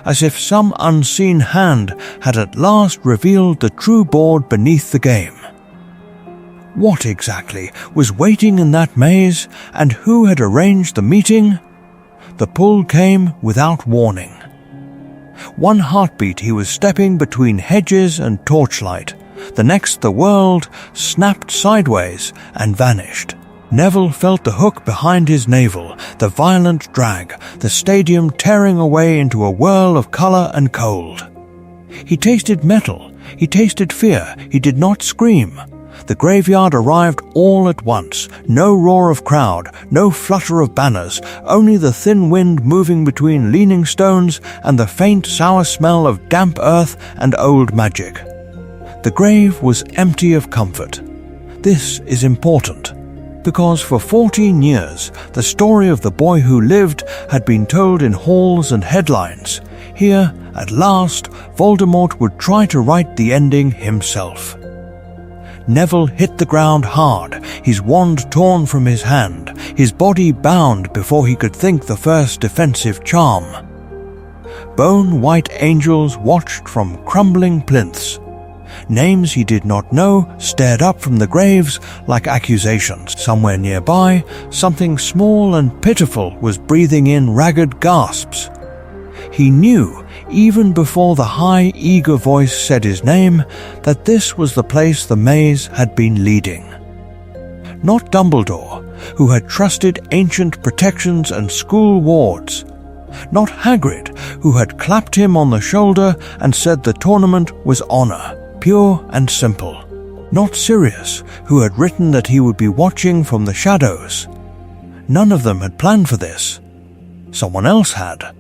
as if some unseen hand had at last revealed the true board beneath the game. What exactly was waiting in that maze, and who had arranged the meeting? The pull came without warning. One heartbeat he was stepping between hedges and torchlight. The next the world snapped sideways and vanished. Neville felt the hook behind his navel, the violent drag, the stadium tearing away into a whirl of color and cold. He tasted metal, he tasted fear, he did not scream. The graveyard arrived all at once, no roar of crowd, no flutter of banners, only the thin wind moving between leaning stones and the faint sour smell of damp earth and old magic. The grave was empty of comfort. This is important, because for 14 years the story of the boy who lived had been told in halls and headlines. Here, at last, Voldemort would try to write the ending himself. Neville hit the ground hard, his wand torn from his hand, his body bound before he could think the first defensive charm. Bone-white angels watched from crumbling plinths. Names he did not know stared up from the graves like accusations. Somewhere nearby, something small and pitiful was breathing in ragged gasps. He knew, even before the high, eager voice said his name, that this was the place the maze had been leading. Not Dumbledore, who had trusted ancient protections and school wards. Not Hagrid, who had clapped him on the shoulder and said the tournament was honor, pure and simple. Not Sirius, who had written that he would be watching from the shadows. None of them had planned for this. Someone else had.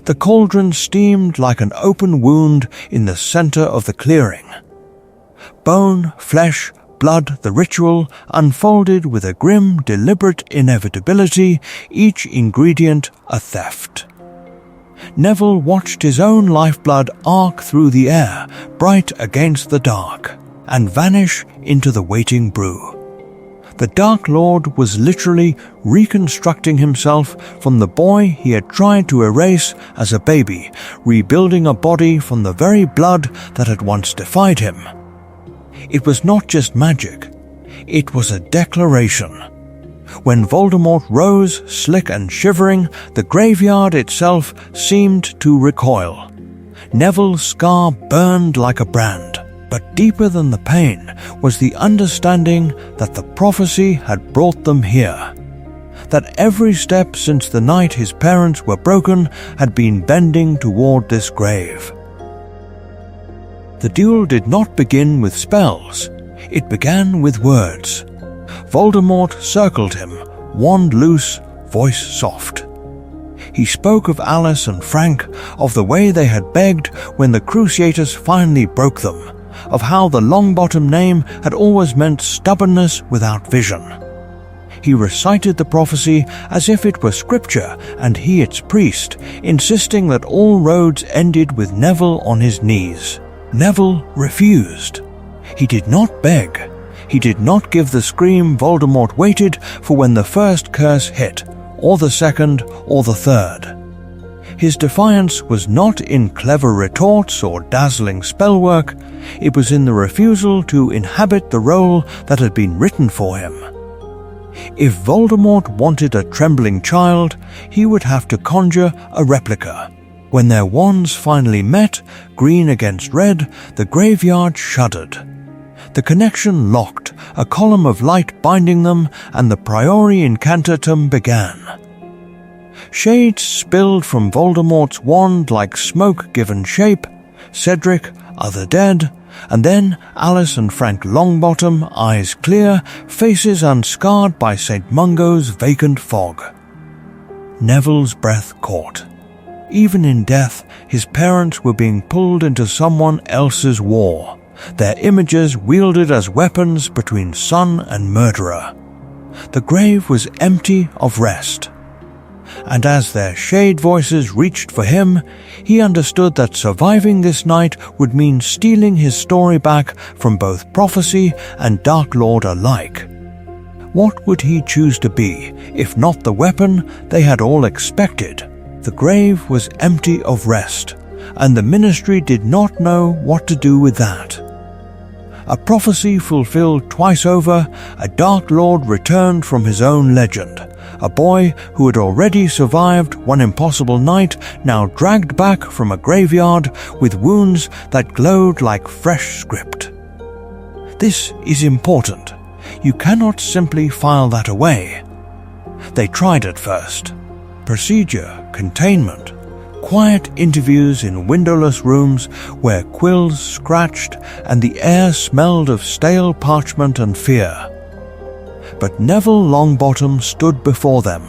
The cauldron steamed like an open wound in the center of the clearing. Bone, flesh, blood, the ritual, unfolded with a grim, deliberate inevitability, each ingredient a theft. Neville watched his own lifeblood arc through the air, bright against the dark, and vanish into the waiting brew. The Dark Lord was literally reconstructing himself from the boy he had tried to erase as a baby, rebuilding a body from the very blood that had once defied him. It was not just magic, it was a declaration. When Voldemort rose, slick and shivering, the graveyard itself seemed to recoil. Neville's scar burned like a brand, but deeper than the pain was the understanding that the prophecy had brought them here. That every step since the night his parents were broken had been bending toward this grave. The duel did not begin with spells, it began with words. Voldemort circled him, wand loose, voice soft. He spoke of Alice and Frank, of the way they had begged when the Cruciators finally broke them, of how the Longbottom name had always meant stubbornness without vision. He recited the prophecy as if it were scripture and he its priest, insisting that all roads ended with Neville on his knees. Neville refused. He did not beg. He did not give the scream Voldemort waited for when the first curse hit, or the second, or the third. His defiance was not in clever retorts or dazzling spellwork, it was in the refusal to inhabit the role that had been written for him. If Voldemort wanted a trembling child, he would have to conjure a replica. When their wands finally met, green against red, the graveyard shuddered. The connection locked, a column of light binding them, and the Priori Incantatem began. Shades spilled from Voldemort's wand like smoke given shape, Cedric, other dead, and then Alice and Frank Longbottom, eyes clear, faces unscarred by St. Mungo's vacant fog. Neville's breath caught. Even in death, his parents were being pulled into someone else's war, their images wielded as weapons between son and murderer. The grave was empty of rest. And as their shade voices reached for him, he understood that surviving this night would mean stealing his story back from both prophecy and Dark Lord alike. What would he choose to be, if not the weapon they had all expected? The grave was empty of rest, and the Ministry did not know what to do with that. A prophecy fulfilled twice over, a Dark Lord returned from his own legend, a boy who had already survived one impossible night, now dragged back from a graveyard with wounds that glowed like fresh script. This is important. You cannot simply file that away. They tried at first. Procedure, containment, quiet interviews in windowless rooms where quills scratched and the air smelled of stale parchment and fear. But Neville Longbottom stood before them,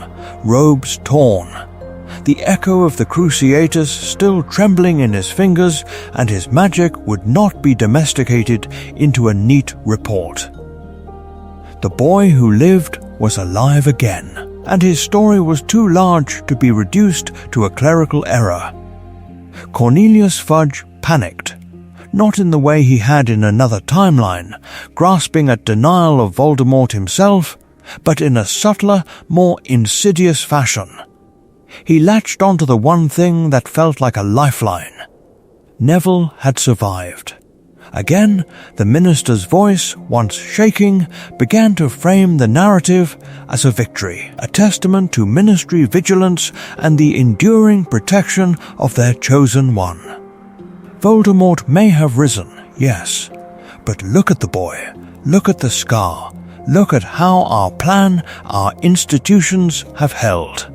robes torn, the echo of the Cruciators still trembling in his fingers, and his magic would not be domesticated into a neat report. The boy who lived was alive again, and his story was too large to be reduced to a clerical error. Cornelius Fudge panicked, not in the way he had in another timeline, grasping at denial of Voldemort himself, but in a subtler, more insidious fashion. He latched onto the one thing that felt like a lifeline. Neville had survived. Again, the minister's voice, once shaking, began to frame the narrative as a victory, a testament to Ministry vigilance and the enduring protection of their chosen one. Voldemort may have risen, yes, but look at the boy, look at the scar, look at how our plan, our institutions have held.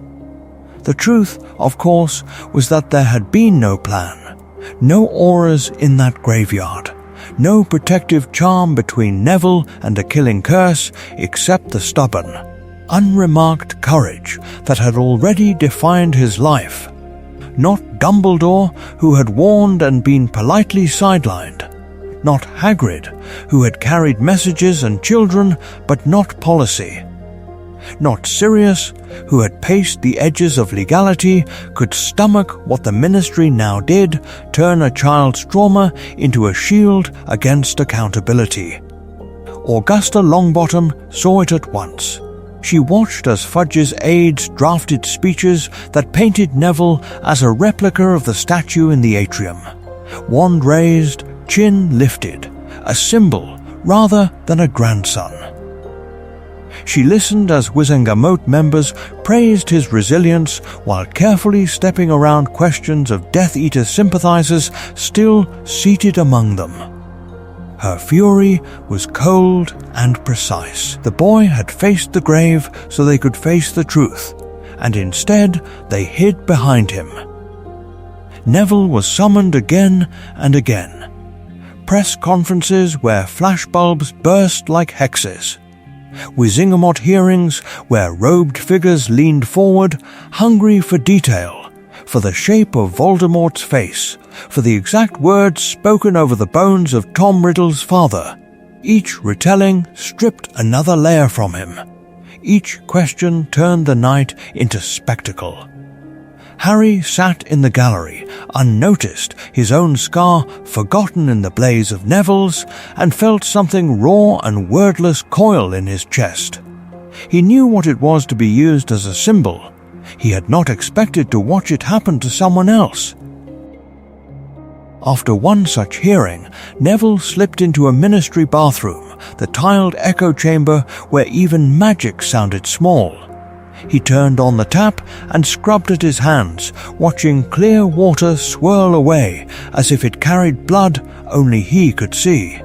The truth, of course, was that there had been no plan, no auras in that graveyard, no protective charm between Neville and a killing curse except the stubborn, unremarked courage that had already defined his life. Not Dumbledore, who had warned and been politely sidelined. Not Hagrid, who had carried messages and children, but not policy. not Sirius, who had paced the edges of legality, could stomach what the Ministry now did, turn a child's trauma into a shield against accountability. Augusta Longbottom saw it at once. She watched as Fudge's aides drafted speeches that painted Neville as a replica of the statue in the atrium. Wand raised, chin lifted, a symbol rather than a grandson. She listened as Wizengamot members praised his resilience while carefully stepping around questions of Death Eater sympathizers still seated among them. Her fury was cold and precise. The boy had faced the grave so they could face the truth, and instead they hid behind him. Neville was summoned again and again. Press conferences where flashbulbs burst like hexes. Wizengamot hearings where robed figures leaned forward, hungry for detail, for the shape of Voldemort's face, for the exact words spoken over the bones of Tom Riddle's father. Each retelling stripped another layer from him. Each question turned the night into spectacle. Harry sat in the gallery, unnoticed, his own scar forgotten in the blaze of Neville's, and felt something raw and wordless coil in his chest. He knew what it was to be used as a symbol. He had not expected to watch it happen to someone else. After one such hearing, Neville slipped into a Ministry bathroom, the tiled echo chamber where even magic sounded small. He turned on the tap and scrubbed at his hands, watching clear water swirl away as if it carried blood only he could see.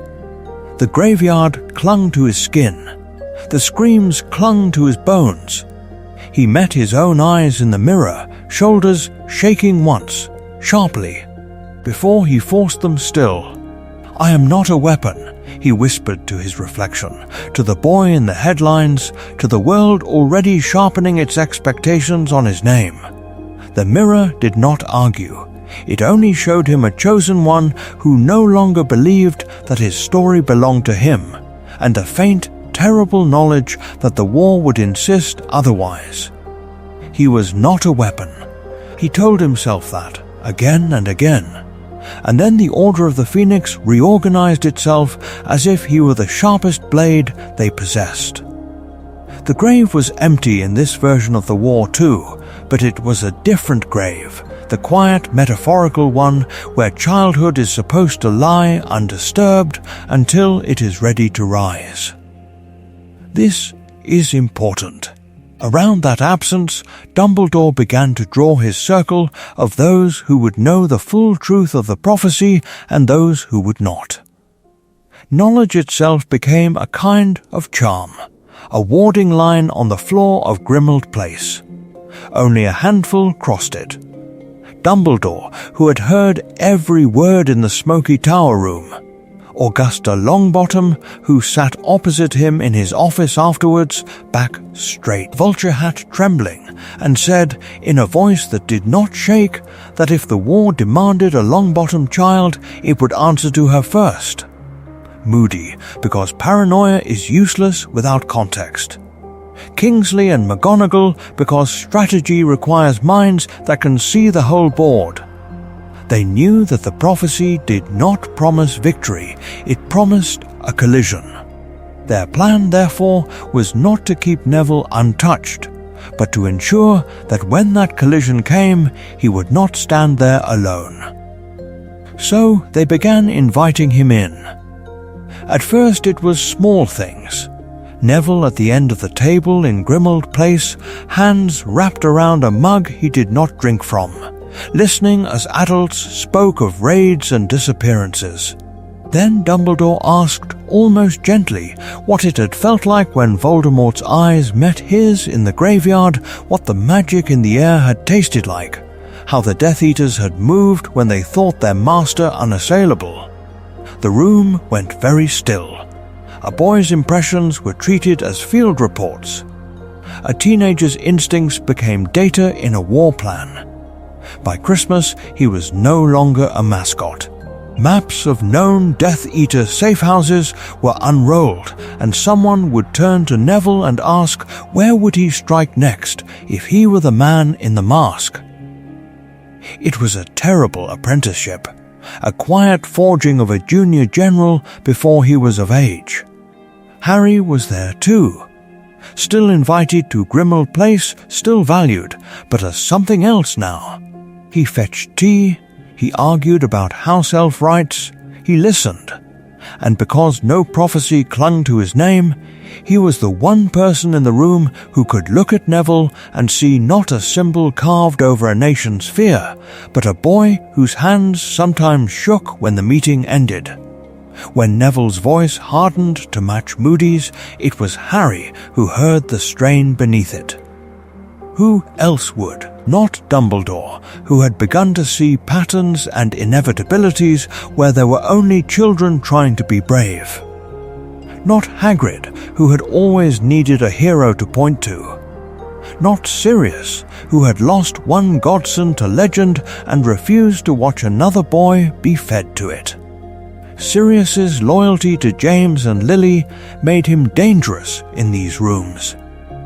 The graveyard clung to his skin. The screams clung to his bones. He met his own eyes in the mirror, shoulders shaking once, sharply, before he forced them still. "I am not a weapon," he whispered to his reflection, to the boy in the headlines, to the world already sharpening its expectations on his name. The mirror did not argue. It only showed him a chosen one who no longer believed that his story belonged to him, and a faint, terrible knowledge that the war would insist otherwise. He was not a weapon. He told himself that, again and again. And then the Order of the Phoenix reorganized itself as if he were the sharpest blade they possessed. The grave was empty in this version of the war too, but it was a different grave, the quiet, metaphorical one where childhood is supposed to lie undisturbed until it is ready to rise. This is important. Around that absence, Dumbledore began to draw his circle of those who would know the full truth of the prophecy and those who would not. Knowledge itself became a kind of charm, a warding line on the floor of Grimmauld Place. Only a handful crossed it. Dumbledore, who had heard every word in the smoky tower room. Augusta Longbottom, who sat opposite him in his office afterwards, back straight, vulture hat trembling, and said, in a voice that did not shake, that if the war demanded a Longbottom child, it would answer to her first. Moody, because paranoia is useless without context. Kingsley and McGonagall, because strategy requires minds that can see the whole board. They knew that the prophecy did not promise victory, it promised a collision. Their plan, therefore, was not to keep Neville untouched, but to ensure that when that collision came, he would not stand there alone. So they began inviting him in. At first it was small things. Neville at the end of the table in Grimmauld Place, hands wrapped around a mug he did not drink from, listening as adults spoke of raids and disappearances. Then Dumbledore asked, almost gently, what it had felt like when Voldemort's eyes met his in the graveyard, what the magic in the air had tasted like, how the Death Eaters had moved when they thought their master unassailable. The room went very still. A boy's impressions were treated as field reports. A teenager's instincts became data in a war plan. By Christmas, he was no longer a mascot. Maps of known Death Eater safe houses were unrolled, and someone would turn to Neville and ask where would he strike next if he were the man in the mask. It was a terrible apprenticeship, a quiet forging of a junior general before he was of age. Harry was there too, still invited to Grimmauld Place, still valued, but as something else now. He fetched tea, he argued about house elf rights, he listened, and because no prophecy clung to his name, he was the one person in the room who could look at Neville and see not a symbol carved over a nation's fear, but a boy whose hands sometimes shook when the meeting ended. When Neville's voice hardened to match Moody's, it was Harry who heard the strain beneath it. Who else would? Not Dumbledore, who had begun to see patterns and inevitabilities where there were only children trying to be brave. Not Hagrid, who had always needed a hero to point to. Not Sirius, who had lost one godson to legend and refused to watch another boy be fed to it. Sirius's loyalty to James and Lily made him dangerous in these rooms.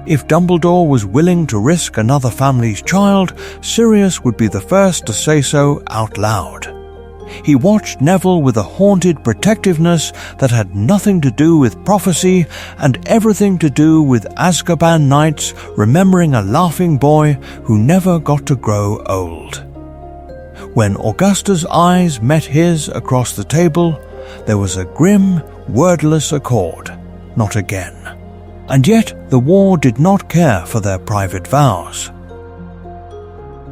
If Dumbledore was willing to risk another family's child, Sirius would be the first to say so out loud. He watched Neville with a haunted protectiveness that had nothing to do with prophecy and everything to do with Azkaban nights, remembering a laughing boy who never got to grow old. When Augusta's eyes met his across the table, there was a grim, wordless accord. Not again. And yet the war did not care for their private vows.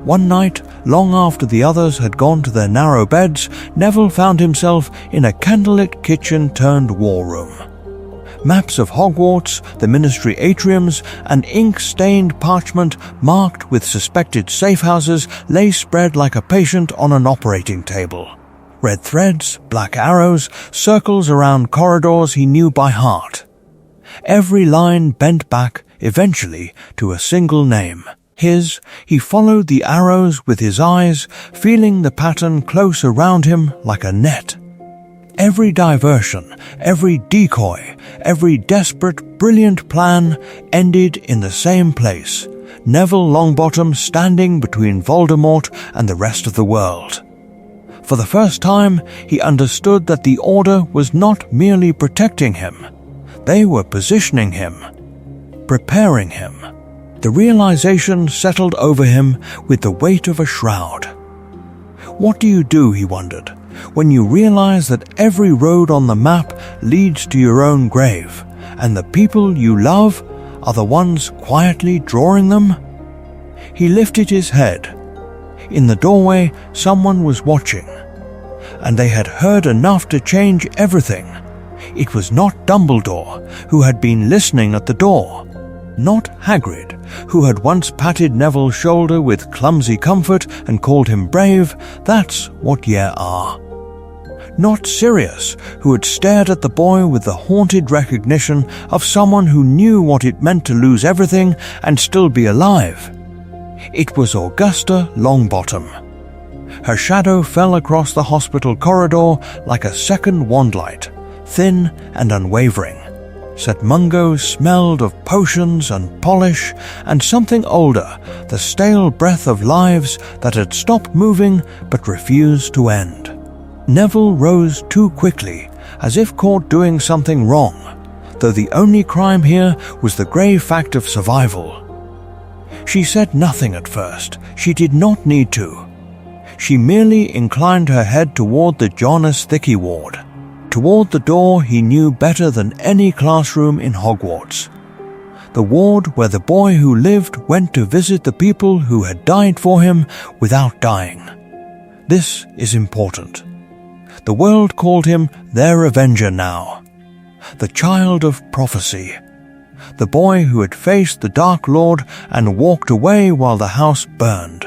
One night, long after the others had gone to their narrow beds, Neville found himself in a candlelit kitchen turned war room. Maps of Hogwarts, the ministry atriums, and ink-stained parchment marked with suspected safe houses lay spread like a patient on an operating table. Red threads, black arrows, circles around corridors he knew by heart. Every line bent back, eventually, to a single name. His. He followed the arrows with his eyes, feeling the pattern close around him like a net. Every diversion, every decoy, every desperate, brilliant plan ended in the same place, Neville Longbottom standing between Voldemort and the rest of the world. For the first time, he understood that the Order was not merely protecting him. They were positioning him, preparing him. The realization settled over him with the weight of a shroud. What do you do, he wondered, when you realize that every road on the map leads to your own grave, and the people you love are the ones quietly drawing them? He lifted his head. In the doorway, someone was watching, and they had heard enough to change everything. It was not Dumbledore, who had been listening at the door. Not Hagrid, who had once patted Neville's shoulder with clumsy comfort and called him brave. That's what ye are. Not Sirius, who had stared at the boy with the haunted recognition of someone who knew what it meant to lose everything and still be alive. It was Augusta Longbottom. Her shadow fell across the hospital corridor like a second wandlight, thin and unwavering. St. Mungo smelled of potions and polish and something older, the stale breath of lives that had stopped moving but refused to end. Neville rose too quickly, as if caught doing something wrong, though the only crime here was the grave fact of survival. She said nothing at first. She did not need to. She merely inclined her head toward the Jonas Thicky ward, toward the door he knew better than any classroom in Hogwarts. The ward where the boy who lived went to visit the people who had died for him without dying. This is important. The world called him their avenger now. The child of prophecy. The boy who had faced the Dark Lord and walked away while the house burned.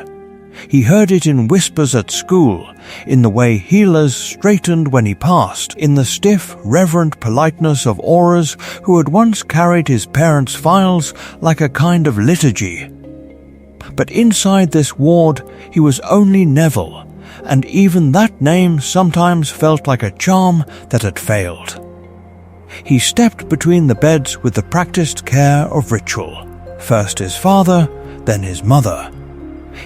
He heard it in whispers at school, in the way healers straightened when he passed, in the stiff, reverent politeness of Aurors who had once carried his parents' files like a kind of liturgy. But inside this ward, he was only Neville, and even that name sometimes felt like a charm that had failed. He stepped between the beds with the practiced care of ritual, first his father, then his mother.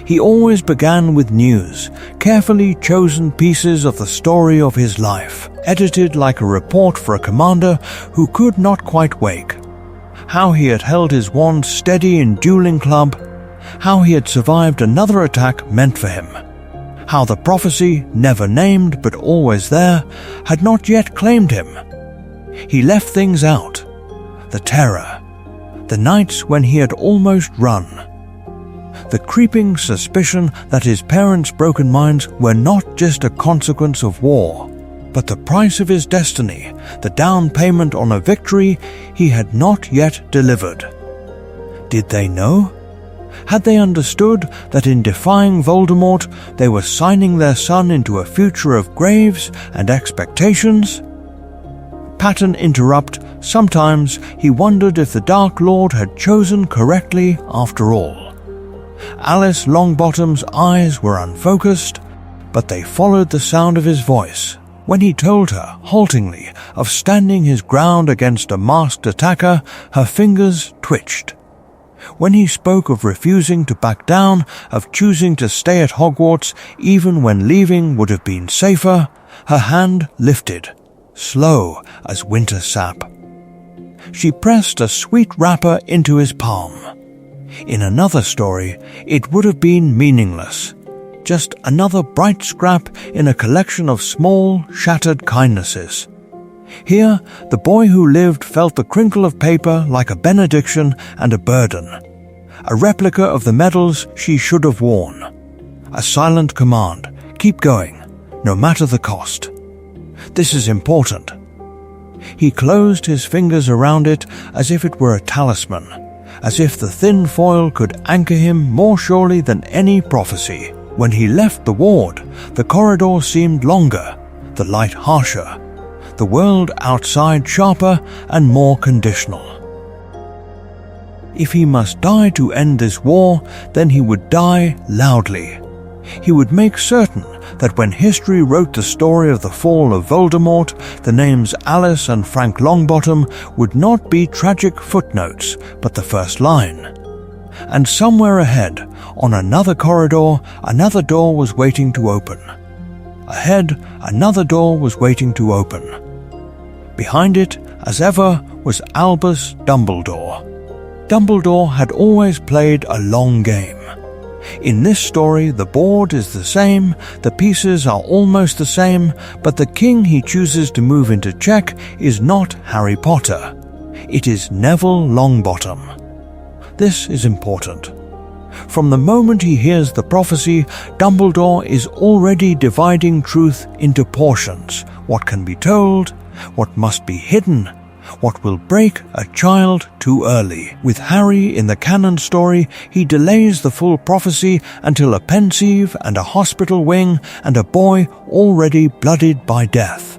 He always began with news, carefully chosen pieces of the story of his life, edited like a report for a commander who could not quite wake. How he had held his wand steady in dueling club, how he had survived another attack meant for him, how the prophecy, never named but always there, had not yet claimed him. He left things out. The terror, the nights when he had almost run, the creeping suspicion that his parents' broken minds were not just a consequence of war, but the price of his destiny, the down payment on a victory he had not yet delivered. Did they know? Had they understood that in defying Voldemort they were signing their son into a future of graves and expectations? Pattern interrupt, sometimes he wondered if the Dark Lord had chosen correctly after all. Alice Longbottom's eyes were unfocused, but they followed the sound of his voice. When he told her, haltingly, of standing his ground against a masked attacker, her fingers twitched. When he spoke of refusing to back down, of choosing to stay at Hogwarts even when leaving would have been safer, her hand lifted, slow as winter sap. She pressed a sweet wrapper into his palm. In another story, it would have been meaningless, just another bright scrap in a collection of small, shattered kindnesses. Here, the boy who lived felt the crinkle of paper like a benediction and a burden, a replica of the medals she should have worn, a silent command, keep going, no matter the cost. This is important. He closed his fingers around it as if it were a talisman, as if the thin foil could anchor him more surely than any prophecy. When he left the ward, the corridor seemed longer, the light harsher, the world outside sharper and more conditional. If he must die to end this war, then he would die loudly. He would make certain that when history wrote the story of the fall of Voldemort, the names Alice and Frank Longbottom would not be tragic footnotes, but the first line. And somewhere ahead, on another corridor, another door was waiting to open. Ahead, another door was waiting to open. Behind it, as ever, was Albus Dumbledore. Dumbledore had always played a long game. In this story, the board is the same, the pieces are almost the same, but the king he chooses to move into check is not Harry Potter. It is Neville Longbottom. This is important. From the moment he hears the prophecy, Dumbledore is already dividing truth into portions, what can be told, what must be hidden, what will break a child too early. With Harry in the canon story, he delays the full prophecy until a pensieve and a hospital wing and a boy already blooded by death.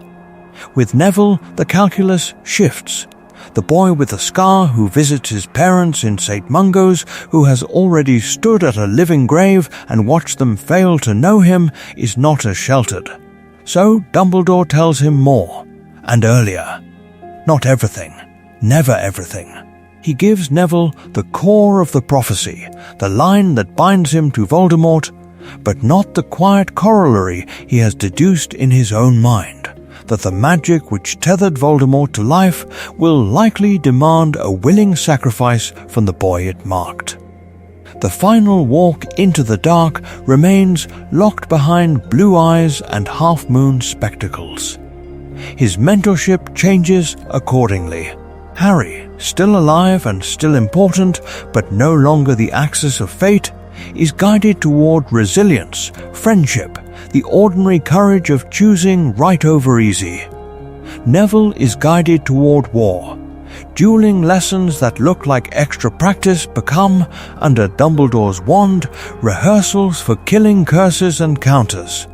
With Neville, the calculus shifts. The boy with a scar who visits his parents in St. Mungo's, who has already stood at a living grave and watched them fail to know him, is not as sheltered. So Dumbledore tells him more, and earlier. Not everything, never everything. He gives Neville the core of the prophecy, the line that binds him to Voldemort, but not the quiet corollary he has deduced in his own mind, that the magic which tethered Voldemort to life will likely demand a willing sacrifice from the boy it marked. The final walk into the dark remains locked behind blue eyes and half-moon spectacles. His mentorship changes accordingly. Harry, still alive and still important, but no longer the axis of fate, is guided toward resilience, friendship, the ordinary courage of choosing right over easy. Neville is guided toward war. Dueling lessons that look like extra practice become, under Dumbledore's wand, rehearsals for killing curses and counters.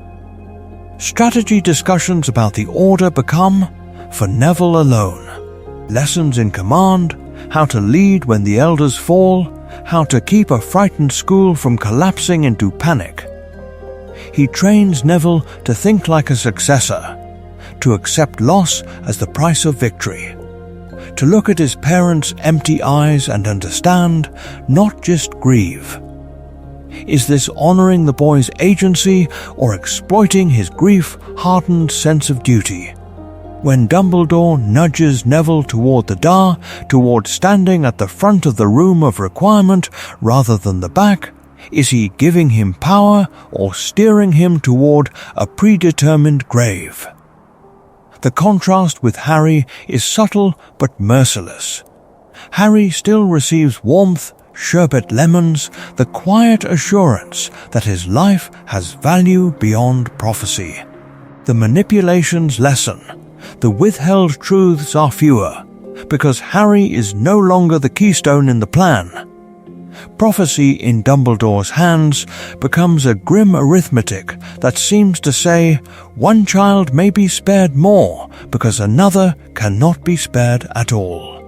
Strategy discussions about the Order become, for Neville alone, lessons in command, how to lead when the elders fall, how to keep a frightened school from collapsing into panic. he trains Neville to think like a successor, to accept loss as the price of victory, to look at his parents' empty eyes and understand, not just grieve. Is this honoring the boy's agency or exploiting his grief-hardened sense of duty? When Dumbledore nudges Neville toward the door, toward standing at the front of the room of requirement rather than the back, is he giving him power or steering him toward a predetermined grave? The contrast with Harry is subtle but merciless. Harry still receives warmth, sherbet lemons, the quiet assurance that his life has value beyond prophecy. The manipulations lessen, the withheld truths are fewer, because Harry is no longer the keystone in the plan. Prophecy in Dumbledore's hands becomes a grim arithmetic that seems to say one child may be spared more because another cannot be spared at all.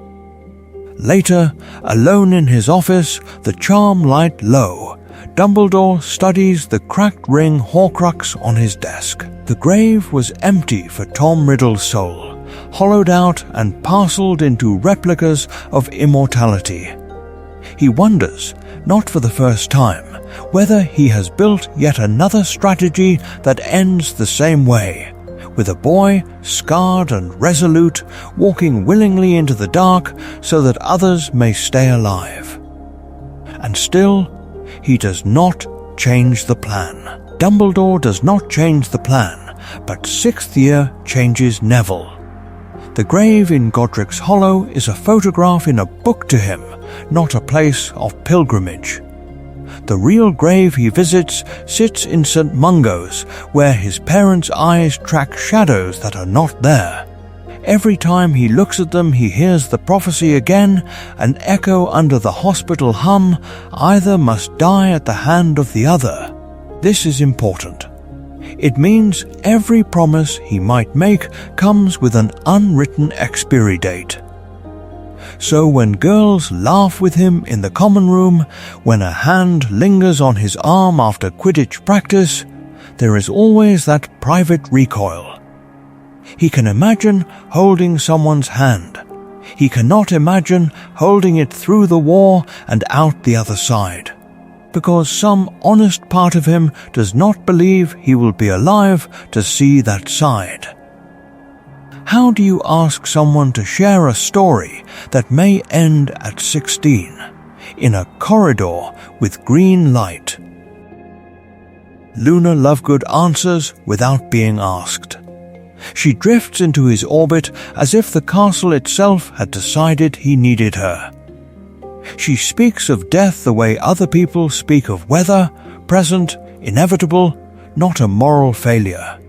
Later, alone in his office, the charm light low, Dumbledore studies the cracked ring Horcrux on his desk. The grave was empty for Tom Riddle's soul, hollowed out and parcelled into replicas of immortality. He wonders, not for the first time, whether he has built yet another strategy that ends the same way, with a boy, scarred and resolute, walking willingly into the dark so that others may stay alive. And still, he does not change the plan. Dumbledore does not change the plan, but sixth year changes Neville. The grave in Godric's Hollow is a photograph in a book to him, not a place of pilgrimage. The real grave he visits sits in St. Mungo's, where his parents' eyes track shadows that are not there. Every time he looks at them, he hears the prophecy again, an echo under the hospital hum, either must die at the hand of the other. This is important. It means every promise he might make comes with an unwritten expiry date. So when girls laugh with him in the common room, when a hand lingers on his arm after Quidditch practice, there is always that private recoil. He can imagine holding someone's hand. He cannot imagine holding it through the war and out the other side, because some honest part of him does not believe he will be alive to see that side. How do you ask someone to share a story that may end at 16, in a corridor with green light? Luna Lovegood answers without being asked. She drifts into his orbit as if the castle itself had decided he needed her. She speaks of death the way other people speak of weather, present, inevitable, not a moral failure.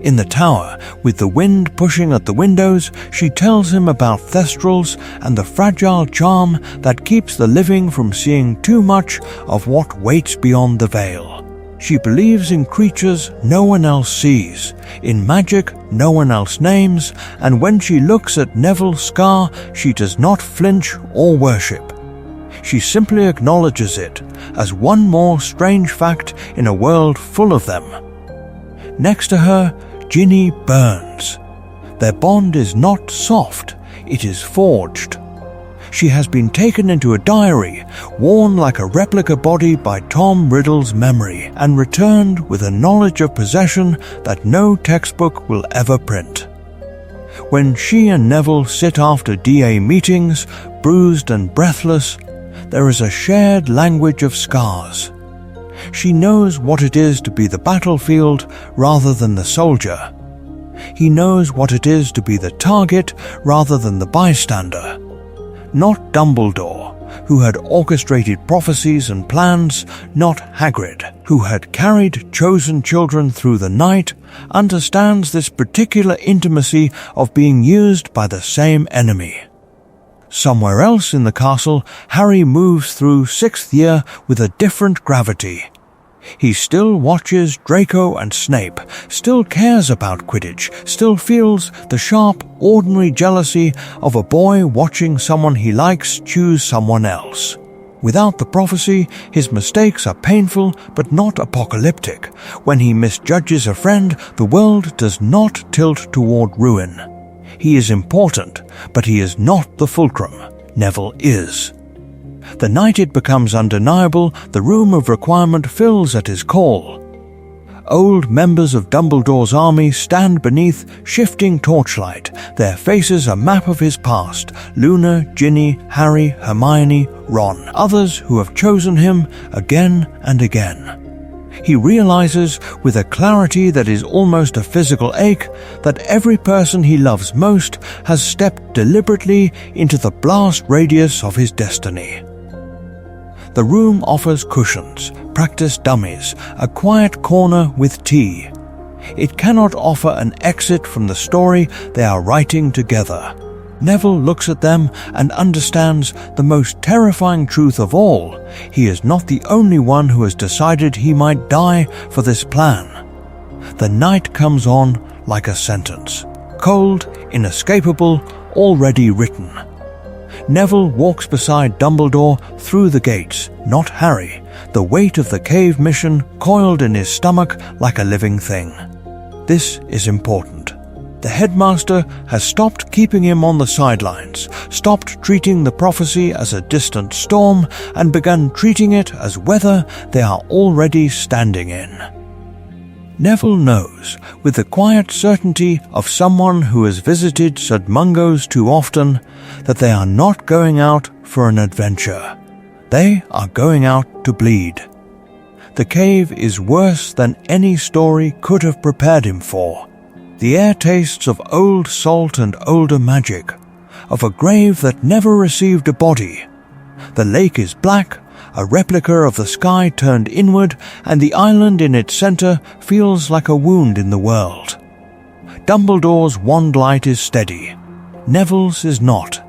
In the tower, with the wind pushing at the windows, she tells him about thestrals and the fragile charm that keeps the living from seeing too much of what waits beyond the veil. She believes in creatures no one else sees, in magic no one else names, and when she looks at Neville's scar, she does not flinch or worship. She simply acknowledges it as one more strange fact in a world full of them. Next to her, Ginny burns. Their bond is not soft, it is forged. She has been taken into a diary, worn like a replica body by Tom Riddle's memory, and returned with a knowledge of possession that no textbook will ever print. When she and Neville sit after DA meetings, bruised and breathless, there is a shared language of scars. She knows what it is to be the battlefield rather than the soldier. He knows what it is to be the target rather than the bystander. Not Dumbledore, who had orchestrated prophecies and plans, not Hagrid, who had carried chosen children through the night, understands this particular intimacy of being used by the same enemy. Somewhere else in the castle, Harry moves through sixth year with a different gravity. He still watches Draco and Snape, still cares about Quidditch, still feels the sharp, ordinary jealousy of a boy watching someone he likes choose someone else. Without the prophecy, his mistakes are painful but not apocalyptic. When he misjudges a friend, the world does not tilt toward ruin. He is important, but he is not the fulcrum. Neville is. The night it becomes undeniable, the room of requirement fills at his call. Old members of Dumbledore's army stand beneath shifting torchlight, their faces a map of his past: Luna, Ginny, Harry, Hermione, Ron, others who have chosen him again and again. He realizes, with a clarity that is almost a physical ache, that every person he loves most has stepped deliberately into the blast radius of his destiny. The room offers cushions, practice dummies, a quiet corner with tea. It cannot offer an exit from the story they are writing together. Neville looks at them and understands the most terrifying truth of all. He is not the only one who has decided he might die for this plan. The night comes on like a sentence, cold, inescapable, already written. Neville walks beside Dumbledore through the gates, not Harry, the weight of the cave mission coiled in his stomach like a living thing. This is important. The headmaster has stopped keeping him on the sidelines, stopped treating the prophecy as a distant storm, and begun treating it as weather they are already standing in. Neville knows, with the quiet certainty of someone who has visited St. Mungo's too often, that they are not going out for an adventure. They are going out to bleed. The cave is worse than any story could have prepared him for. The air tastes of old salt and older magic, of a grave that never received a body. The lake is black, a replica of the sky turned inward, and the island in its center feels like a wound in the world. Dumbledore's wand light is steady. Neville's is not.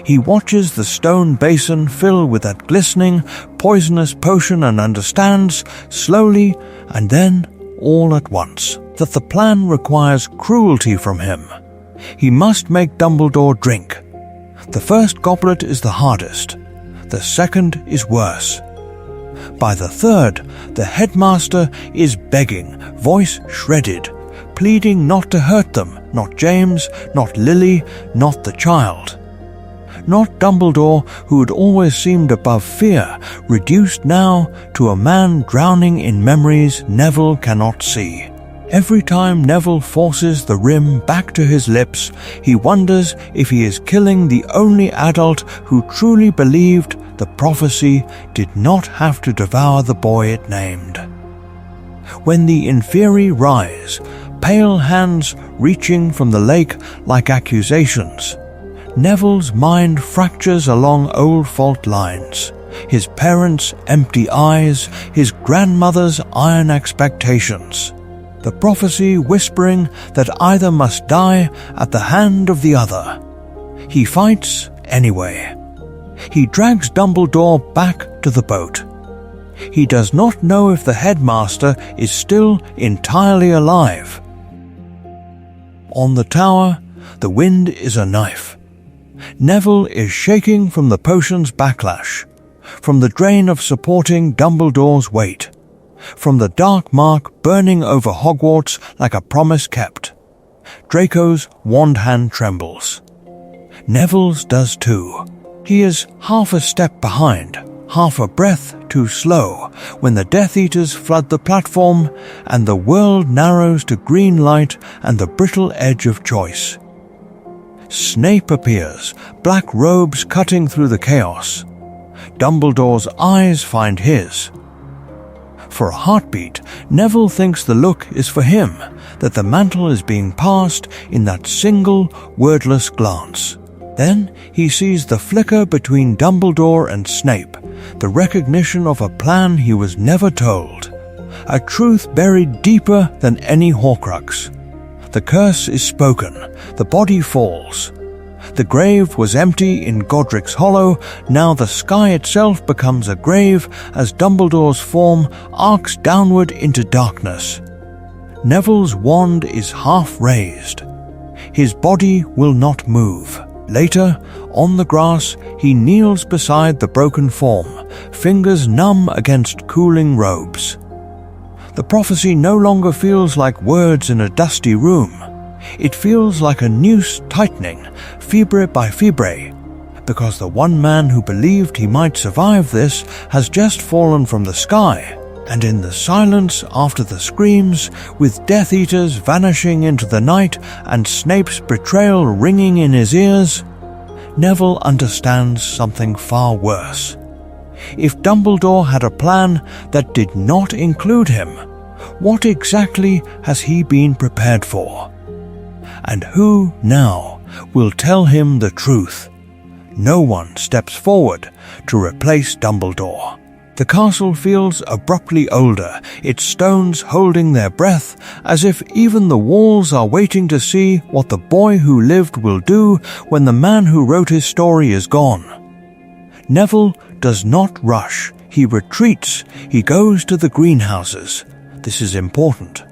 He watches the stone basin fill with that glistening, poisonous potion and understands, slowly and then all at once, that the plan requires cruelty from him. He must make Dumbledore drink. The first goblet is the hardest. The second is worse. By the third, the headmaster is begging, voice shredded, pleading not to hurt them, not James, not Lily, not the child. Not Dumbledore, who had always seemed above fear, reduced now to a man drowning in memories Neville cannot see. Every time Neville forces the rim back to his lips, he wonders if he is killing the only adult who truly believed the prophecy did not have to devour the boy it named. When the Inferi rise, pale hands reaching from the lake like accusations, Neville's mind fractures along old fault lines. His parents' empty eyes, his grandmother's iron expectations. The prophecy whispering that either must die at the hand of the other. He fights anyway. He drags Dumbledore back to the boat. He does not know if the headmaster is still entirely alive. On the tower, the wind is a knife. Neville is shaking from the potion's backlash, from the drain of supporting Dumbledore's weight, from the dark mark burning over Hogwarts like a promise kept. Draco's wand hand trembles. Neville's does too. He is half a step behind, half a breath too slow, when the Death Eaters flood the platform and the world narrows to green light and the brittle edge of choice. Snape appears, black robes cutting through the chaos. Dumbledore's eyes find his. For a heartbeat, Neville thinks the look is for him, that the mantle is being passed in that single, wordless glance. Then he sees the flicker between Dumbledore and Snape, the recognition of a plan he was never told, a truth buried deeper than any Horcrux. The curse is spoken, the body falls. The grave was empty in Godric's Hollow, now the sky itself becomes a grave as Dumbledore's form arcs downward into darkness. Neville's wand is half raised. His body will not move. Later, On the grass, he kneels beside the broken form, fingers numb against cooling robes. The prophecy no longer feels like words in a dusty room. It feels like a noose tightening, fibre by fibre, because the one man who believed he might survive this has just fallen from the sky, and in the silence after the screams, with Death Eaters vanishing into the night and Snape's betrayal ringing in his ears, Neville understands something far worse. If Dumbledore had a plan that did not include him, what exactly has he been prepared for? And who now will tell him the truth? No one steps forward to replace Dumbledore. The castle feels abruptly older, its stones holding their breath, as if even the walls are waiting to see what the boy who lived will do when the man who wrote his story is gone. Neville does not rush. He retreats. He goes to the greenhouses. This is important,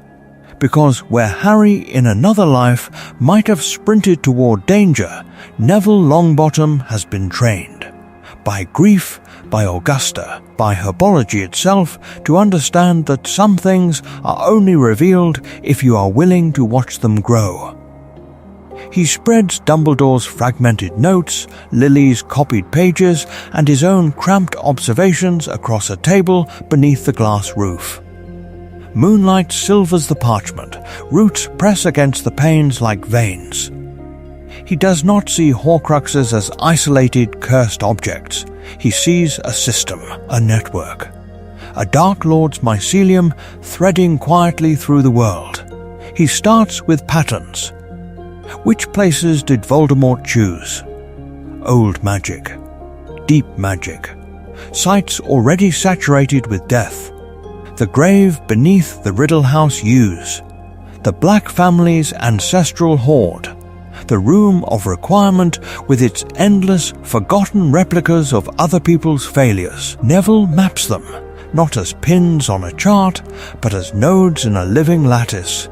because where Harry in another life might have sprinted toward danger, Neville Longbottom has been trained. By grief, by Augusta, by herbology itself, to understand that some things are only revealed if you are willing to watch them grow. He spreads Dumbledore's fragmented notes, Lily's copied pages, and his own cramped observations across a table beneath the glass roof. Moonlight silvers the parchment, roots press against the panes like veins. He does not see Horcruxes as isolated, cursed objects. He sees a system, a network. A Dark Lord's mycelium threading quietly through the world. He starts with patterns. Which places did Voldemort choose? Old magic. Deep magic. Sites already saturated with death. The grave beneath the Riddle House yews. The Black family's ancestral hoard. The room of requirement with its endless, forgotten replicas of other people's failures. Neville maps them, not as pins on a chart, but as nodes in a living lattice.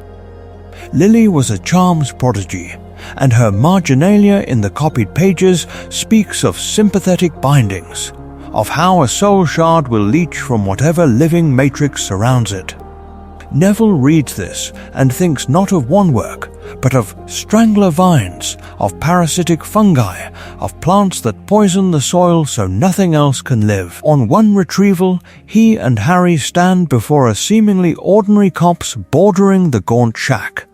Lily was a charms prodigy, and her marginalia in the copied pages speaks of sympathetic bindings, of how a soul shard will leach from whatever living matrix surrounds it. Neville reads this and thinks not of wandwork, but of strangler vines, of parasitic fungi, of plants that poison the soil so nothing else can live. On one retrieval, he and Harry stand before a seemingly ordinary copse bordering the gaunt shack.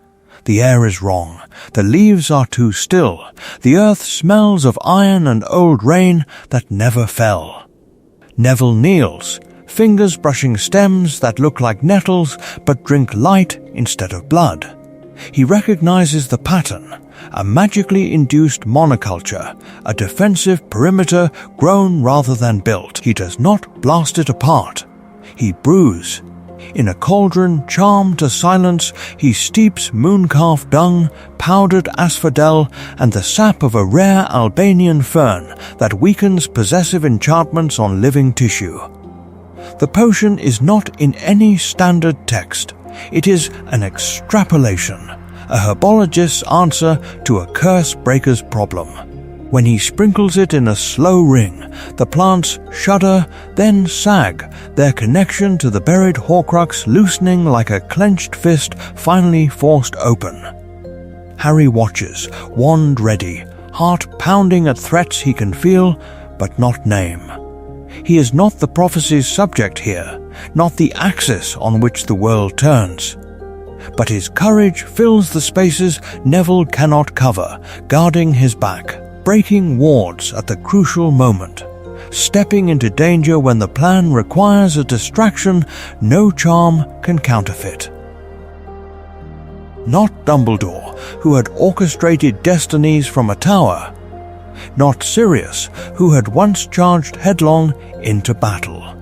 The air is wrong. The leaves are too still. The earth smells of iron and old rain that never fell. Neville kneels, fingers brushing stems that look like nettles but drink light instead of blood. He recognizes the pattern, a magically induced monoculture, a defensive perimeter grown rather than built. He does not blast it apart. He brews. In a cauldron charmed to silence, he steeps mooncalf dung, powdered asphodel, and the sap of a rare Albanian fern that weakens possessive enchantments on living tissue. The potion is not in any standard text. It is an extrapolation, a herbologist's answer to a curse breaker's problem. When he sprinkles it in a slow ring, the plants shudder, then sag, their connection to the buried Horcrux loosening like a clenched fist finally forced open. Harry watches, wand ready, heart pounding at threats he can feel, but not name. He is not the prophecy's subject here, not the axis on which the world turns. But his courage fills the spaces Neville cannot cover, guarding his back, breaking wards at the crucial moment, stepping into danger when the plan requires a distraction no charm can counterfeit. Not Dumbledore, who had orchestrated destinies from a tower. Not Sirius, who had once charged headlong into battle.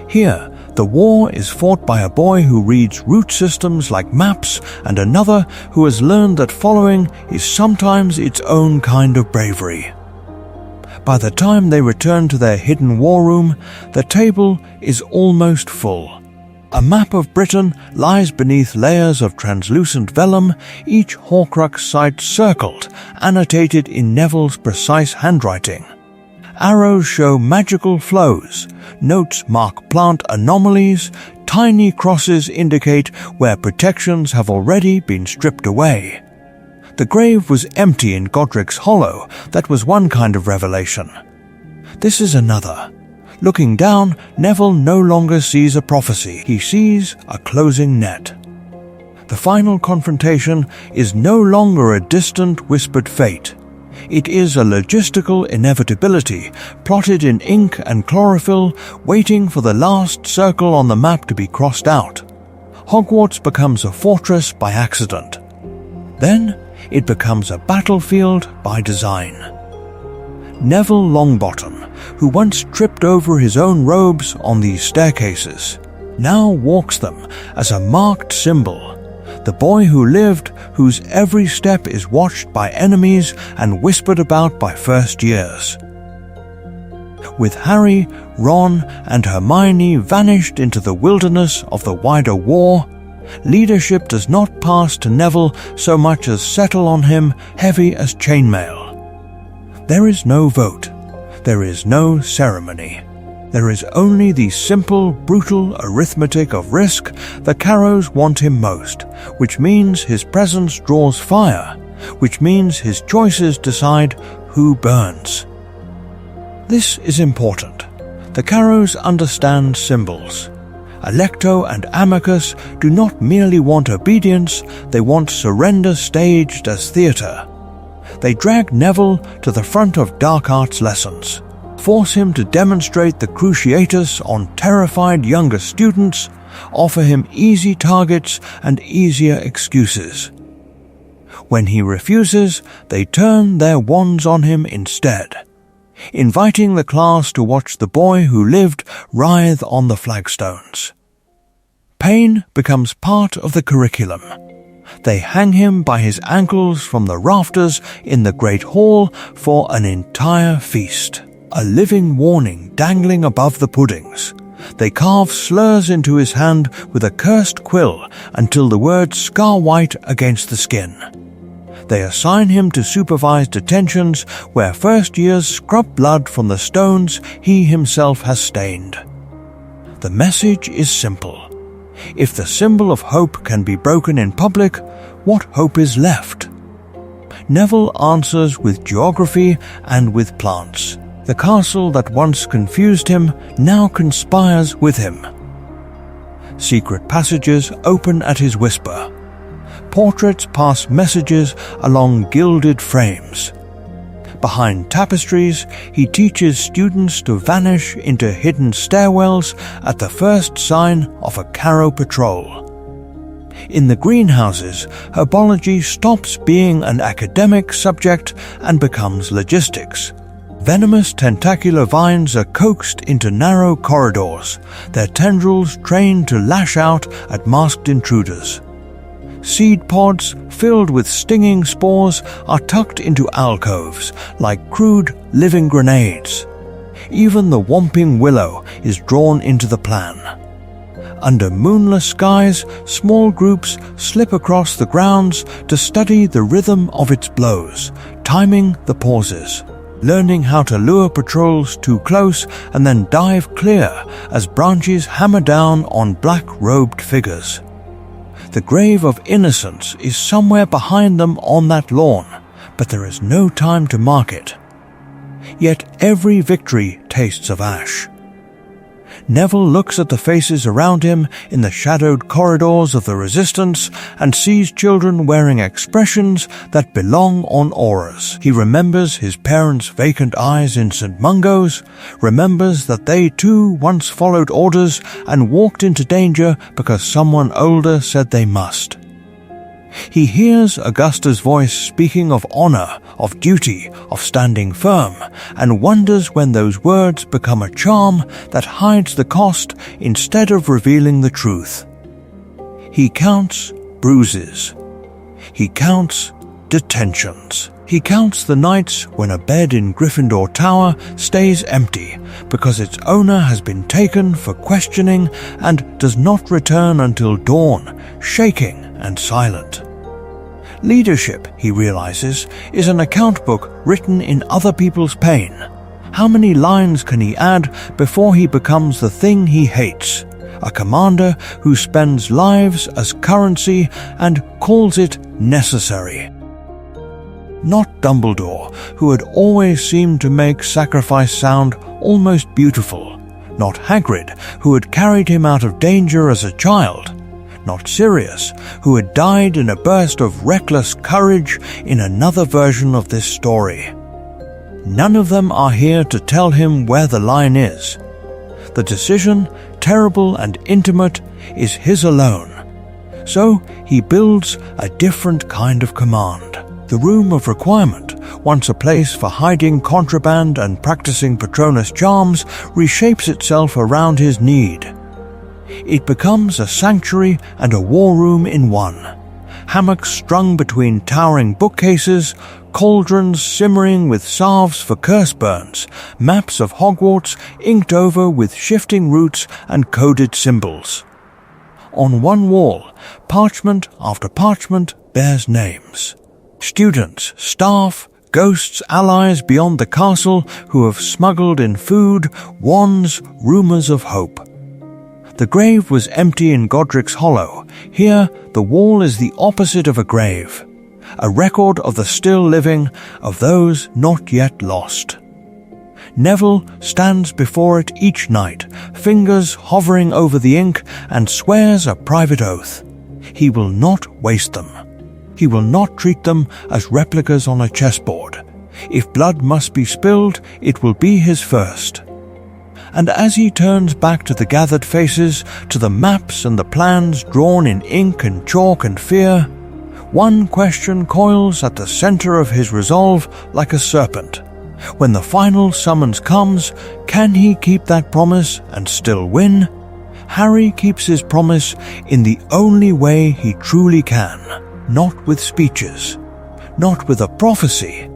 Here, the war is fought by a boy who reads root systems like maps and another who has learned that following is sometimes its own kind of bravery. By the time they return to their hidden war room, the table is almost full. A map of Britain lies beneath layers of translucent vellum, each Horcrux site circled, annotated in Neville's precise handwriting. Arrows show magical flows, notes mark plant anomalies, tiny crosses indicate where protections have already been stripped away. The grave was empty in Godric's Hollow. That was one kind of revelation. This is another. Looking down, Neville no longer sees a prophecy. He sees a closing net. The final confrontation is no longer a distant, whispered fate. It is a logistical inevitability, plotted in ink and chlorophyll, waiting for the last circle on the map to be crossed out. Hogwarts becomes a fortress by accident. Then, it becomes a battlefield by design. Neville Longbottom, who once tripped over his own robes on these staircases, now walks them as a marked symbol. The boy who lived, whose every step is watched by enemies and whispered about by first years. With Harry, Ron, and Hermione vanished into the wilderness of the wider war, leadership does not pass to Neville so much as settle on him heavy as chainmail. There is no vote. There is no ceremony. There is only the simple, brutal arithmetic of risk the Carrows want him most, which means his presence draws fire, which means his choices decide who burns. This is important. The Carrows understand symbols. Alecto and Amicus do not merely want obedience, they want surrender staged as theatre. They drag Neville to the front of dark arts lessons, force him to demonstrate the Cruciatus on terrified younger students, offer him easy targets and easier excuses. When he refuses, they turn their wands on him instead, inviting the class to watch the boy who lived writhe on the flagstones. Pain becomes part of the curriculum. They hang him by his ankles from the rafters in the Great Hall for an entire feast, a living warning dangling above the puddings. They carve slurs into his hand with a cursed quill until the words scar white against the skin. They assign him to supervised detentions where first years scrub blood from the stones he himself has stained. The message is simple. If the symbol of hope can be broken in public, what hope is left? Neville answers with geography and with plants. The castle that once confused him now conspires with him. Secret passages open at his whisper. Portraits pass messages along gilded frames. Behind tapestries, he teaches students to vanish into hidden stairwells at the first sign of a Carrow patrol. In the greenhouses, herbology stops being an academic subject and becomes logistics. Venomous tentacular vines are coaxed into narrow corridors, their tendrils trained to lash out at masked intruders. Seed pods filled with stinging spores are tucked into alcoves like crude living grenades. Even the whomping willow is drawn into the plan. Under moonless skies, small groups slip across the grounds to study the rhythm of its blows, timing the pauses, learning how to lure patrols too close and then dive clear as branches hammer down on black-robed figures. The grave of innocence is somewhere behind them on that lawn, but there is no time to mark it. Yet every victory tastes of ash. Neville looks at the faces around him in the shadowed corridors of the Resistance and sees children wearing expressions that belong on auras. He remembers his parents' vacant eyes in St. Mungo's, remembers that they too once followed orders and walked into danger because someone older said they must. He hears Augusta's voice speaking of honor, of duty, of standing firm, and wonders when those words become a charm that hides the cost instead of revealing the truth. He counts bruises. He counts detentions. He counts the nights when a bed in Gryffindor Tower stays empty because its owner has been taken for questioning and does not return until dawn, shaking and silent. Leadership, he realizes, is an account book written in other people's pain. How many lines can he add before he becomes the thing he hates? A commander who spends lives as currency and calls it necessary. Not Dumbledore, who had always seemed to make sacrifice sound almost beautiful. Not Hagrid, who had carried him out of danger as a child. Not Sirius, who had died in a burst of reckless courage in another version of this story. None of them are here to tell him where the line is. The decision, terrible and intimate, is his alone. So he builds a different kind of command. The Room of Requirement, once a place for hiding contraband and practicing Patronus charms, reshapes itself around his need. It becomes a sanctuary and a war room in one. Hammocks strung between towering bookcases, cauldrons simmering with salves for curse burns, maps of Hogwarts inked over with shifting routes and coded symbols. On one wall, parchment after parchment bears names. Students, staff, ghosts, allies beyond the castle who have smuggled in food, wands, rumours of hope. The grave was empty in Godric's Hollow. Here, the wall is the opposite of a grave. A record of the still living, of those not yet lost. Neville stands before it each night, fingers hovering over the ink, and swears a private oath. He will not waste them. He will not treat them as replicas on a chessboard. If blood must be spilled, it will be his first. And as he turns back to the gathered faces, to the maps and the plans drawn in ink and chalk and fear, one question coils at the center of his resolve like a serpent. When the final summons comes, can he keep that promise and still win? Harry keeps his promise in the only way he truly can. Not with speeches, not with a prophecy,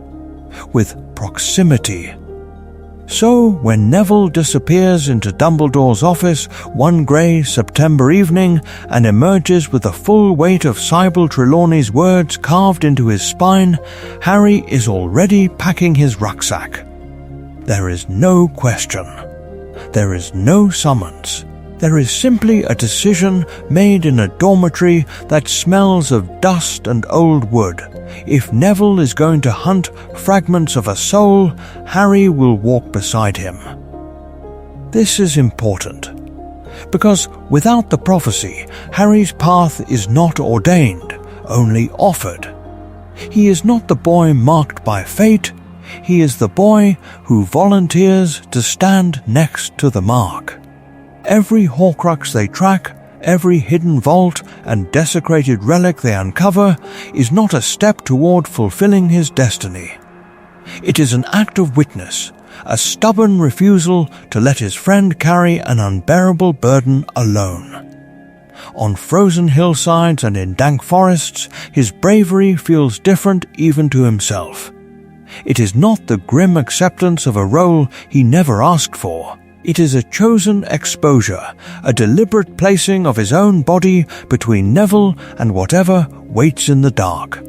with proximity. So, when Neville disappears into Dumbledore's office one grey September evening and emerges with the full weight of Sybil Trelawney's words carved into his spine, Harry is already packing his rucksack. There is no question. There is no summons. There is simply a decision made in a dormitory that smells of dust and old wood. If Neville is going to hunt fragments of a soul, Harry will walk beside him. This is important, because without the prophecy, Harry's path is not ordained, only offered. He is not the boy marked by fate, he is the boy who volunteers to stand next to the mark. Every Horcrux they track, every hidden vault and desecrated relic they uncover is not a step toward fulfilling his destiny. It is an act of witness, a stubborn refusal to let his friend carry an unbearable burden alone. On frozen hillsides and in dank forests, his bravery feels different even to himself. It is not the grim acceptance of a role he never asked for. It is a chosen exposure, a deliberate placing of his own body between Neville and whatever waits in the dark.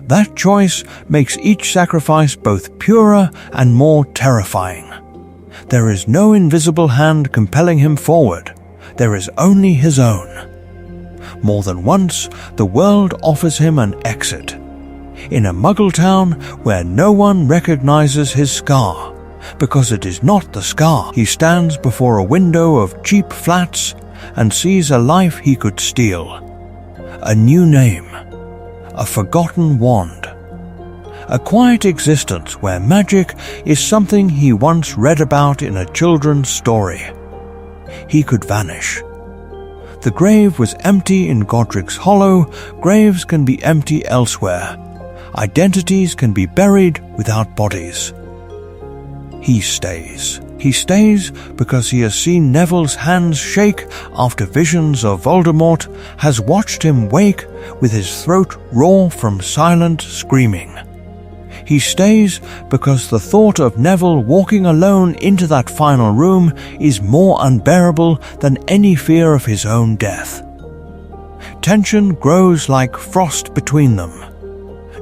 That choice makes each sacrifice both purer and more terrifying. There is no invisible hand compelling him forward. There is only his own. More than once, the world offers him an exit. In a Muggle town where no one recognizes his scar, because it is not the scar. He stands before a window of cheap flats and sees a life he could steal. A new name. A forgotten wand. A quiet existence where magic is something he once read about in a children's story. He could vanish. The grave was empty in Godric's Hollow. Graves can be empty elsewhere. Identities can be buried without bodies. He stays. He stays because he has seen Neville's hands shake after visions of Voldemort, has watched him wake with his throat raw from silent screaming. He stays because the thought of Neville walking alone into that final room is more unbearable than any fear of his own death. Tension grows like frost between them.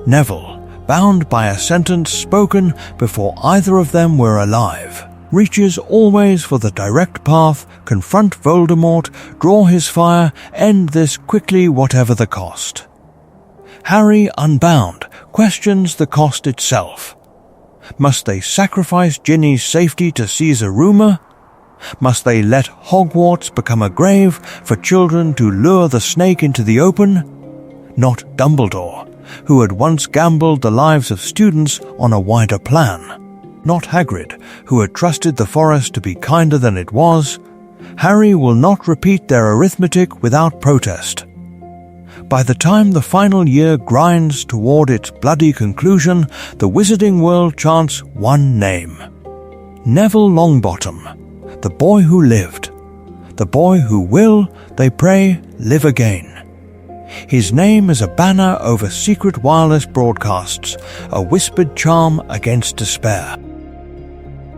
Neville, bound by a sentence spoken before either of them were alive, reaches always for the direct path, confront Voldemort, draw his fire, end this quickly whatever the cost. Harry, unbound, questions the cost itself. Must they sacrifice Ginny's safety to seize a rumour? Must they let Hogwarts become a grave for children to lure the snake into the open? Not Dumbledore, who had once gambled the lives of students on a wider plan. Not Hagrid, who had trusted the forest to be kinder than it was. Harry will not repeat their arithmetic without protest. By the time the final year grinds toward its bloody conclusion, the Wizarding World chants one name. Neville Longbottom, the boy who lived. The boy who will, they pray, live again. His name is a banner over secret wireless broadcasts, a whispered charm against despair.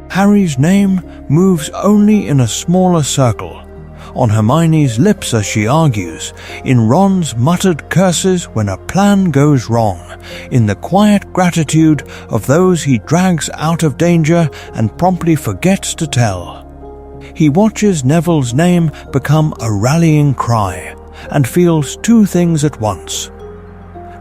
Harry's name moves only in a smaller circle, on Hermione's lips as she argues, in Ron's muttered curses when a plan goes wrong, in the quiet gratitude of those he drags out of danger and promptly forgets to tell. He watches Neville's name become a rallying cry, and feels two things at once: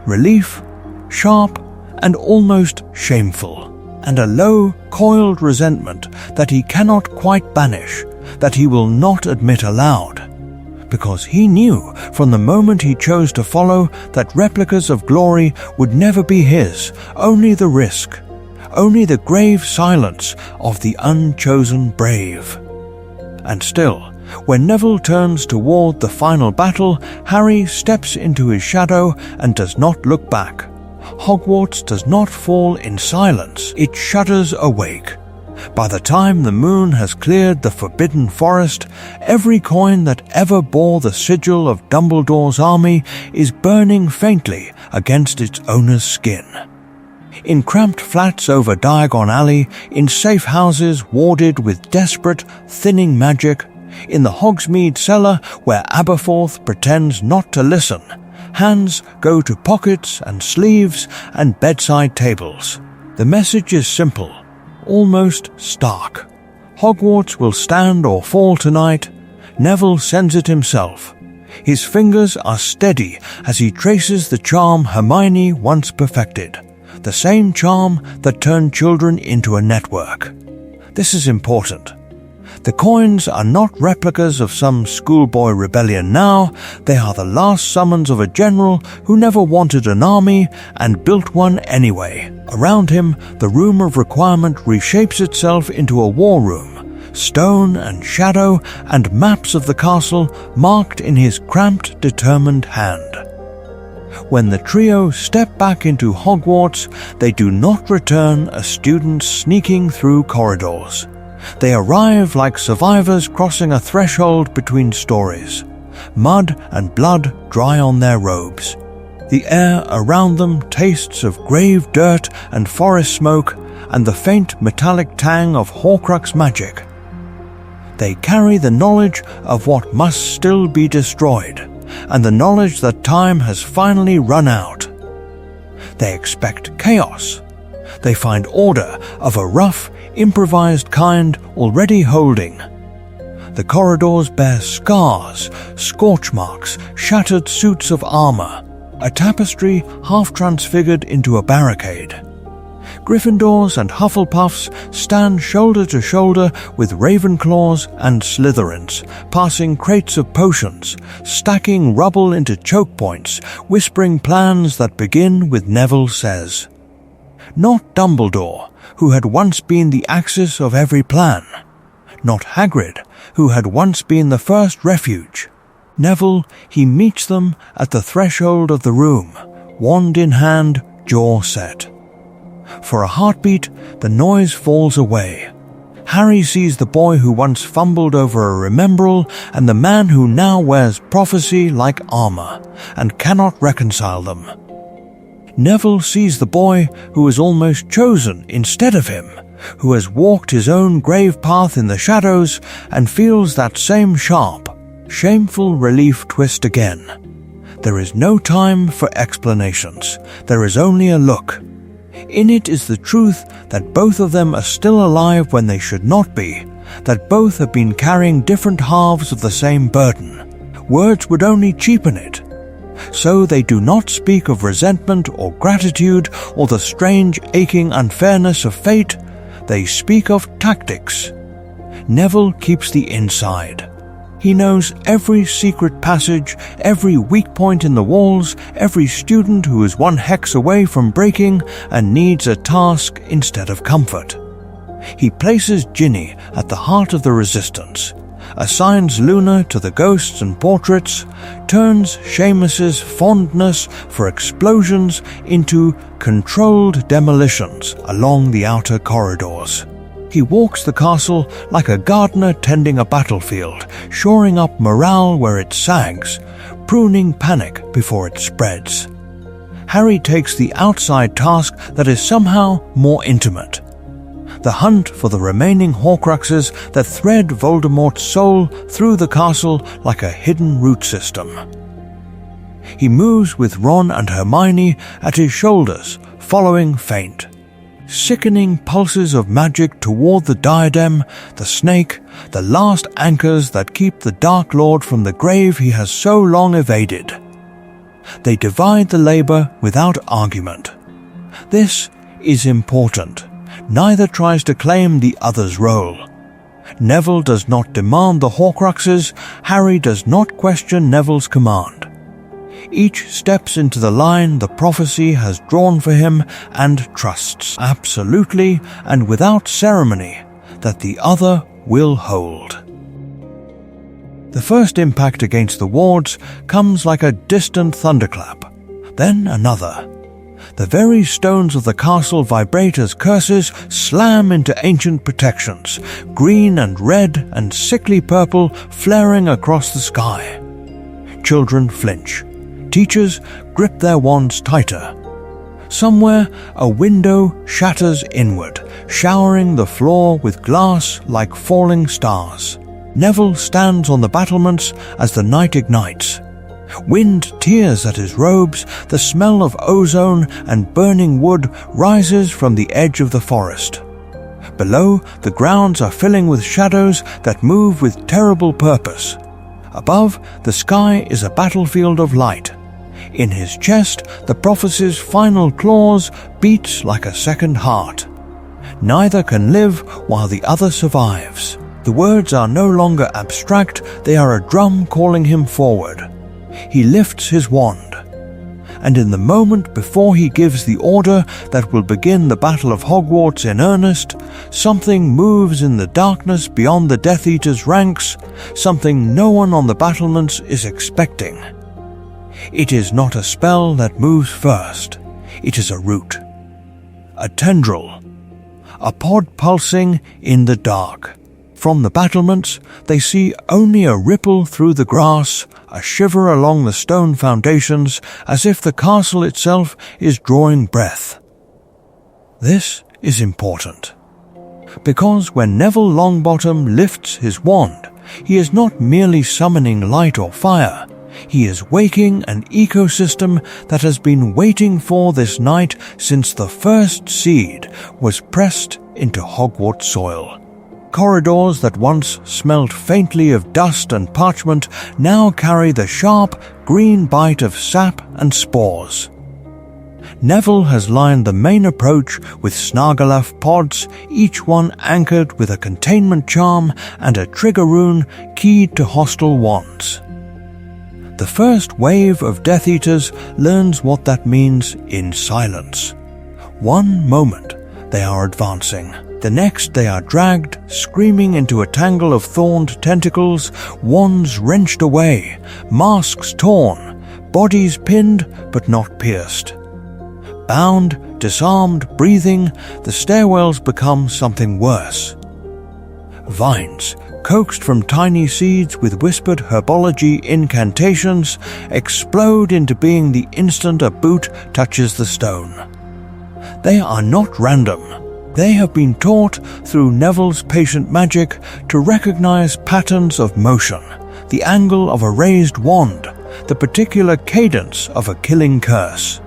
relief, sharp and almost shameful, and a low, coiled resentment that he cannot quite banish, that he will not admit aloud, because he knew from the moment he chose to follow that replicas of glory would never be his, only the risk, only the grave silence of the unchosen brave. And still, when Neville turns toward the final battle, Harry steps into his shadow and does not look back. Hogwarts does not fall in silence, it shudders awake. By the time the moon has cleared the Forbidden Forest, every coin that ever bore the sigil of Dumbledore's army is burning faintly against its owner's skin. In cramped flats over Diagon Alley, in safe houses warded with desperate, thinning magic, in the Hogsmeade cellar where Aberforth pretends not to listen, hands go to pockets and sleeves and bedside tables. The message is simple, almost stark. Hogwarts will stand or fall tonight. Neville sends it himself. His fingers are steady as he traces the charm Hermione once perfected, the same charm that turned children into a network. This is important. The coins are not replicas of some schoolboy rebellion now, they are the last summons of a general who never wanted an army and built one anyway. Around him, the room of requirement reshapes itself into a war room, stone and shadow and maps of the castle marked in his cramped, determined hand. When the trio step back into Hogwarts, they do not return as students sneaking through corridors. They arrive like survivors crossing a threshold between stories. Mud and blood dry on their robes. The air around them tastes of grave dirt and forest smoke and the faint metallic tang of Horcrux magic. They carry the knowledge of what must still be destroyed, and the knowledge that time has finally run out. They expect chaos. They find order of a rough, improvised kind already holding. The corridors bear scars, scorch marks, shattered suits of armor, a tapestry half transfigured into a barricade. Gryffindors and Hufflepuffs stand shoulder to shoulder with Ravenclaws and Slytherins, passing crates of potions, stacking rubble into choke points, whispering plans that begin with Neville says. Not Dumbledore, who had once been the axis of every plan. Not Hagrid, who had once been the first refuge. Neville, he meets them at the threshold of the room, wand in hand, jaw set. For a heartbeat, the noise falls away. Harry sees the boy who once fumbled over a remembrall and the man who now wears prophecy like armor, and cannot reconcile them. Neville sees the boy who was almost chosen instead of him, who has walked his own grave path in the shadows, and feels that same sharp, shameful relief twist again. There is no time for explanations. There is only a look. In it is the truth that both of them are still alive when they should not be, that both have been carrying different halves of the same burden. Words would only cheapen it. So they do not speak of resentment or gratitude or the strange aching unfairness of fate. They speak of tactics. Neville keeps the inside. He knows every secret passage, every weak point in the walls, every student who is one hex away from breaking and needs a task instead of comfort. He places Ginny at the heart of the resistance, assigns Luna to the ghosts and portraits, turns Seamus's fondness for explosions into controlled demolitions along the outer corridors. He walks the castle like a gardener tending a battlefield, shoring up morale where it sags, pruning panic before it spreads. Harry takes the outside task that is somehow more intimate. The hunt for the remaining Horcruxes that thread Voldemort's soul through the castle like a hidden root system. He moves with Ron and Hermione at his shoulders, following faint. Sickening pulses of magic toward the diadem, the snake, the last anchors that keep the Dark Lord from the grave he has so long evaded. They divide the labor without argument. This is important. Neither tries to claim the other's role. Neville does not demand the Horcruxes. Harry does not question Neville's command. Each steps into the line the prophecy has drawn for him and trusts absolutely and without ceremony that the other will hold. The first impact against the wards comes like a distant thunderclap, then another. The very stones of the castle vibrate as curses slam into ancient protections, green and red and sickly purple flaring across the sky. Children flinch. Teachers grip their wands tighter. Somewhere, a window shatters inward, showering the floor with glass like falling stars. Neville stands on the battlements as the night ignites. Wind tears at his robes, the smell of ozone and burning wood rises from the edge of the forest. Below, the grounds are filling with shadows that move with terrible purpose. Above, the sky is a battlefield of light. In his chest, the prophecy's final clause beats like a second heart. Neither can live while the other survives. The words are no longer abstract, they are a drum calling him forward. He lifts his wand, and in the moment before he gives the order that will begin the Battle of Hogwarts in earnest, something moves in the darkness beyond the Death Eater's ranks, something no one on the battlements is expecting. It is not a spell that moves first, it is a root, a tendril, a pod pulsing in the dark. From the battlements, they see only a ripple through the grass, a shiver along the stone foundations, as if the castle itself is drawing breath. This is important, because when Neville Longbottom lifts his wand, he is not merely summoning light or fire. He is waking an ecosystem that has been waiting for this night since the first seed was pressed into Hogwarts soil. Corridors that once smelled faintly of dust and parchment now carry the sharp, green bite of sap and spores. Neville has lined the main approach with Snargaluff pods, each one anchored with a containment charm and a trigger rune keyed to hostile wands. The first wave of Death Eaters learns what that means in silence. One moment, they are advancing. The next they are dragged, screaming into a tangle of thorned tentacles, wands wrenched away, masks torn, bodies pinned but not pierced. Bound, disarmed, breathing, the stairwells become something worse. Vines, coaxed from tiny seeds with whispered herbology incantations, explode into being the instant a boot touches the stone. They are not random. They have been taught through Neville's patient magic to recognize patterns of motion, the angle of a raised wand, the particular cadence of a killing curse.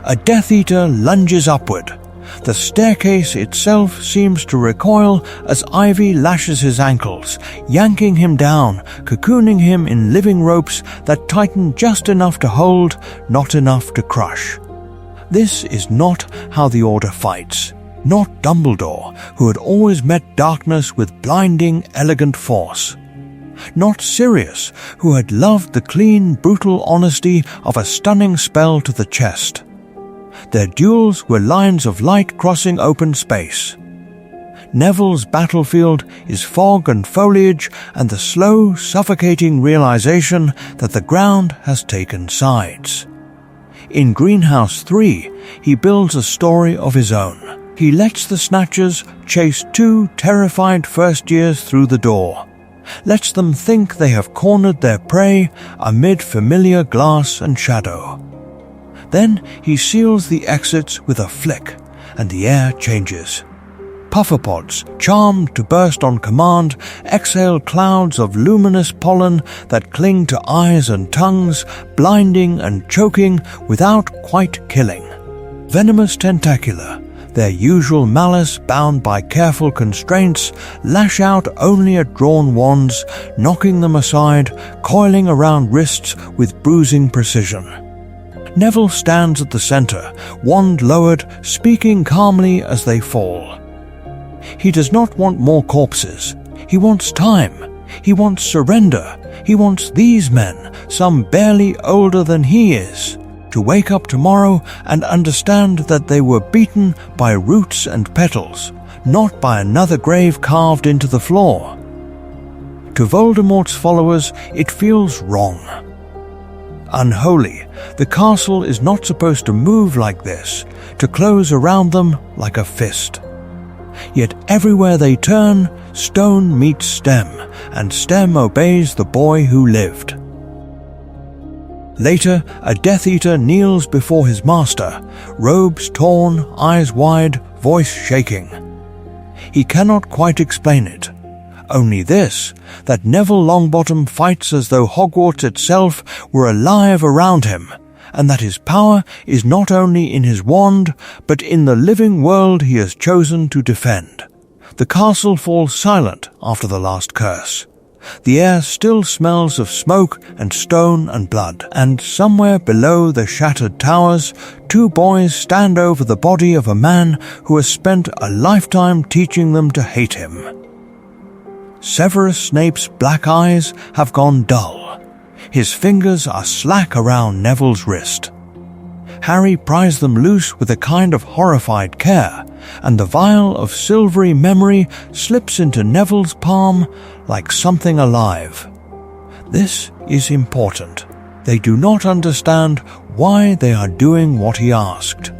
A Death Eater lunges upward. The staircase itself seems to recoil as ivy lashes his ankles, yanking him down, cocooning him in living ropes that tighten just enough to hold, not enough to crush. This is not how the Order fights. Not Dumbledore, who had always met darkness with blinding, elegant force. Not Sirius, who had loved the clean, brutal honesty of a stunning spell to the chest. Their duels were lines of light crossing open space. Neville's battlefield is fog and foliage and the slow, suffocating realization that the ground has taken sides. In Greenhouse 3, he builds a story of his own. He lets the Snatchers chase two terrified first-years through the door, lets them think they have cornered their prey amid familiar glass and shadow. Then he seals the exits with a flick, and the air changes. Pufferpods, charmed to burst on command, exhale clouds of luminous pollen that cling to eyes and tongues, blinding and choking without quite killing. Venomous tentacula, their usual malice bound by careful constraints, lash out only at drawn wands, knocking them aside, coiling around wrists with bruising precision. Neville stands at the center, wand lowered, speaking calmly as they fall. He does not want more corpses. He wants time. He wants surrender. He wants these men, some barely older than he is, to wake up tomorrow and understand that they were beaten by roots and petals, not by another grave carved into the floor. To Voldemort's followers, it feels wrong. Unholy, the castle is not supposed to move like this, to close around them like a fist. Yet everywhere they turn, stone meets stem, and stem obeys the boy who lived. Later, a Death Eater kneels before his master, robes torn, eyes wide, voice shaking. He cannot quite explain it. Only this, that Neville Longbottom fights as though Hogwarts itself were alive around him, and that his power is not only in his wand, but in the living world he has chosen to defend. The castle falls silent after the last curse. The air still smells of smoke and stone and blood, and somewhere below the shattered towers, two boys stand over the body of a man who has spent a lifetime teaching them to hate him. Severus Snape's black eyes have gone dull. His fingers are slack around Neville's wrist. Harry pries them loose with a kind of horrified care, and the vial of silvery memory slips into Neville's palm like something alive. This is important. They do not understand why they are doing what he asked.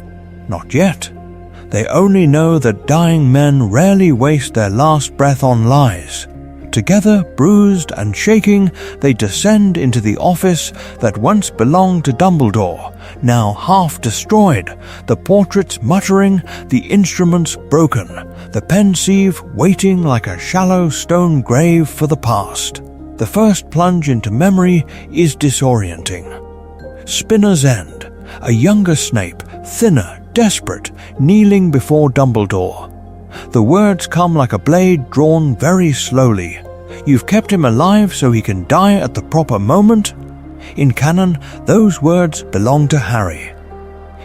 Not yet. They only know that dying men rarely waste their last breath on lies. Together, bruised and shaking, they descend into the office that once belonged to Dumbledore, now half destroyed, the portraits muttering, the instruments broken, the pensieve waiting like a shallow stone grave for the past. The first plunge into memory is disorienting. Spinner's End, a younger Snape, thinner, desperate, kneeling before Dumbledore. The words come like a blade drawn very slowly. You've kept him alive so he can die at the proper moment? In canon, those words belong to Harry.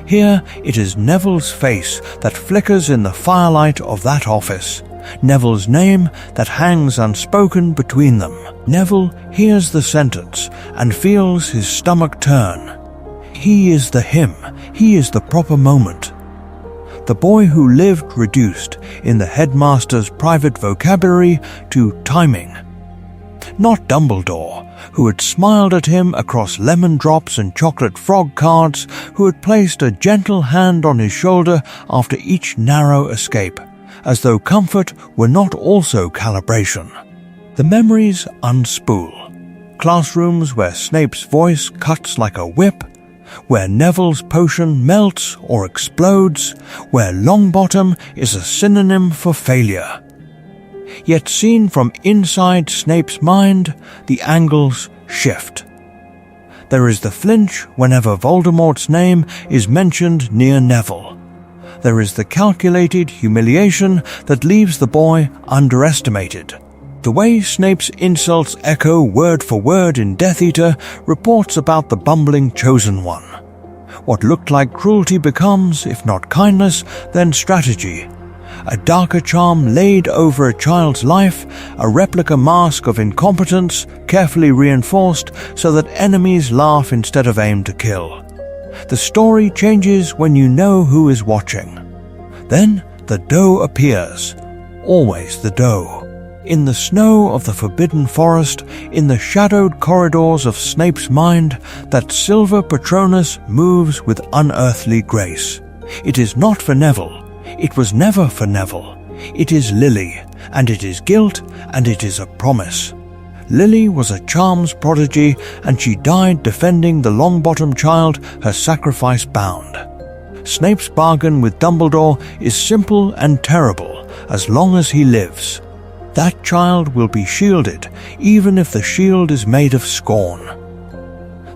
Here, it is Neville's face that flickers in the firelight of that office. Neville's name that hangs unspoken between them. Neville hears the sentence and feels his stomach turn. He is the him. He is the proper moment. The boy who lived reduced, in the headmaster's private vocabulary, to timing. Not Dumbledore, who had smiled at him across lemon drops and chocolate frog cards, who had placed a gentle hand on his shoulder after each narrow escape, as though comfort were not also calibration. The memories unspool. Classrooms where Snape's voice cuts like a whip, where Neville's potion melts or explodes, where Longbottom is a synonym for failure. Yet seen from inside Snape's mind, the angles shift. There is the flinch whenever Voldemort's name is mentioned near Neville. There is the calculated humiliation that leaves the boy underestimated. The way Snape's insults echo word for word in Death Eater reports about the bumbling Chosen One. What looked like cruelty becomes, if not kindness, then strategy. A darker charm laid over a child's life, a replica mask of incompetence carefully reinforced so that enemies laugh instead of aim to kill. The story changes when you know who is watching. Then the doe appears, always the doe. In the snow of the Forbidden Forest, in the shadowed corridors of Snape's mind, that silver Patronus moves with unearthly grace. It is not for Neville. It was never for Neville. It is Lily, and it is guilt, and it is a promise. Lily was a charms prodigy, and she died defending the Longbottom child her sacrifice bound. Snape's bargain with Dumbledore is simple and terrible as long as he lives. That child will be shielded, even if the shield is made of scorn.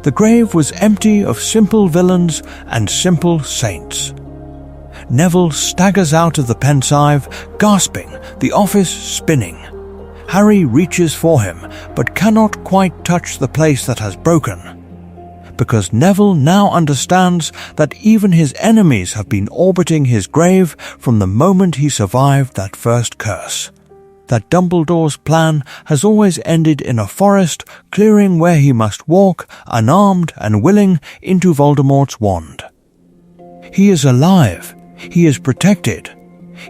The grave was empty of simple villains and simple saints. Neville staggers out of the pensive, gasping, the office spinning. Harry reaches for him, but cannot quite touch the place that has broken. Because Neville now understands that even his enemies have been orbiting his grave from the moment he survived that first curse. That Dumbledore's plan has always ended in a forest clearing where he must walk, unarmed and willing, into Voldemort's wand. He is alive. He is protected.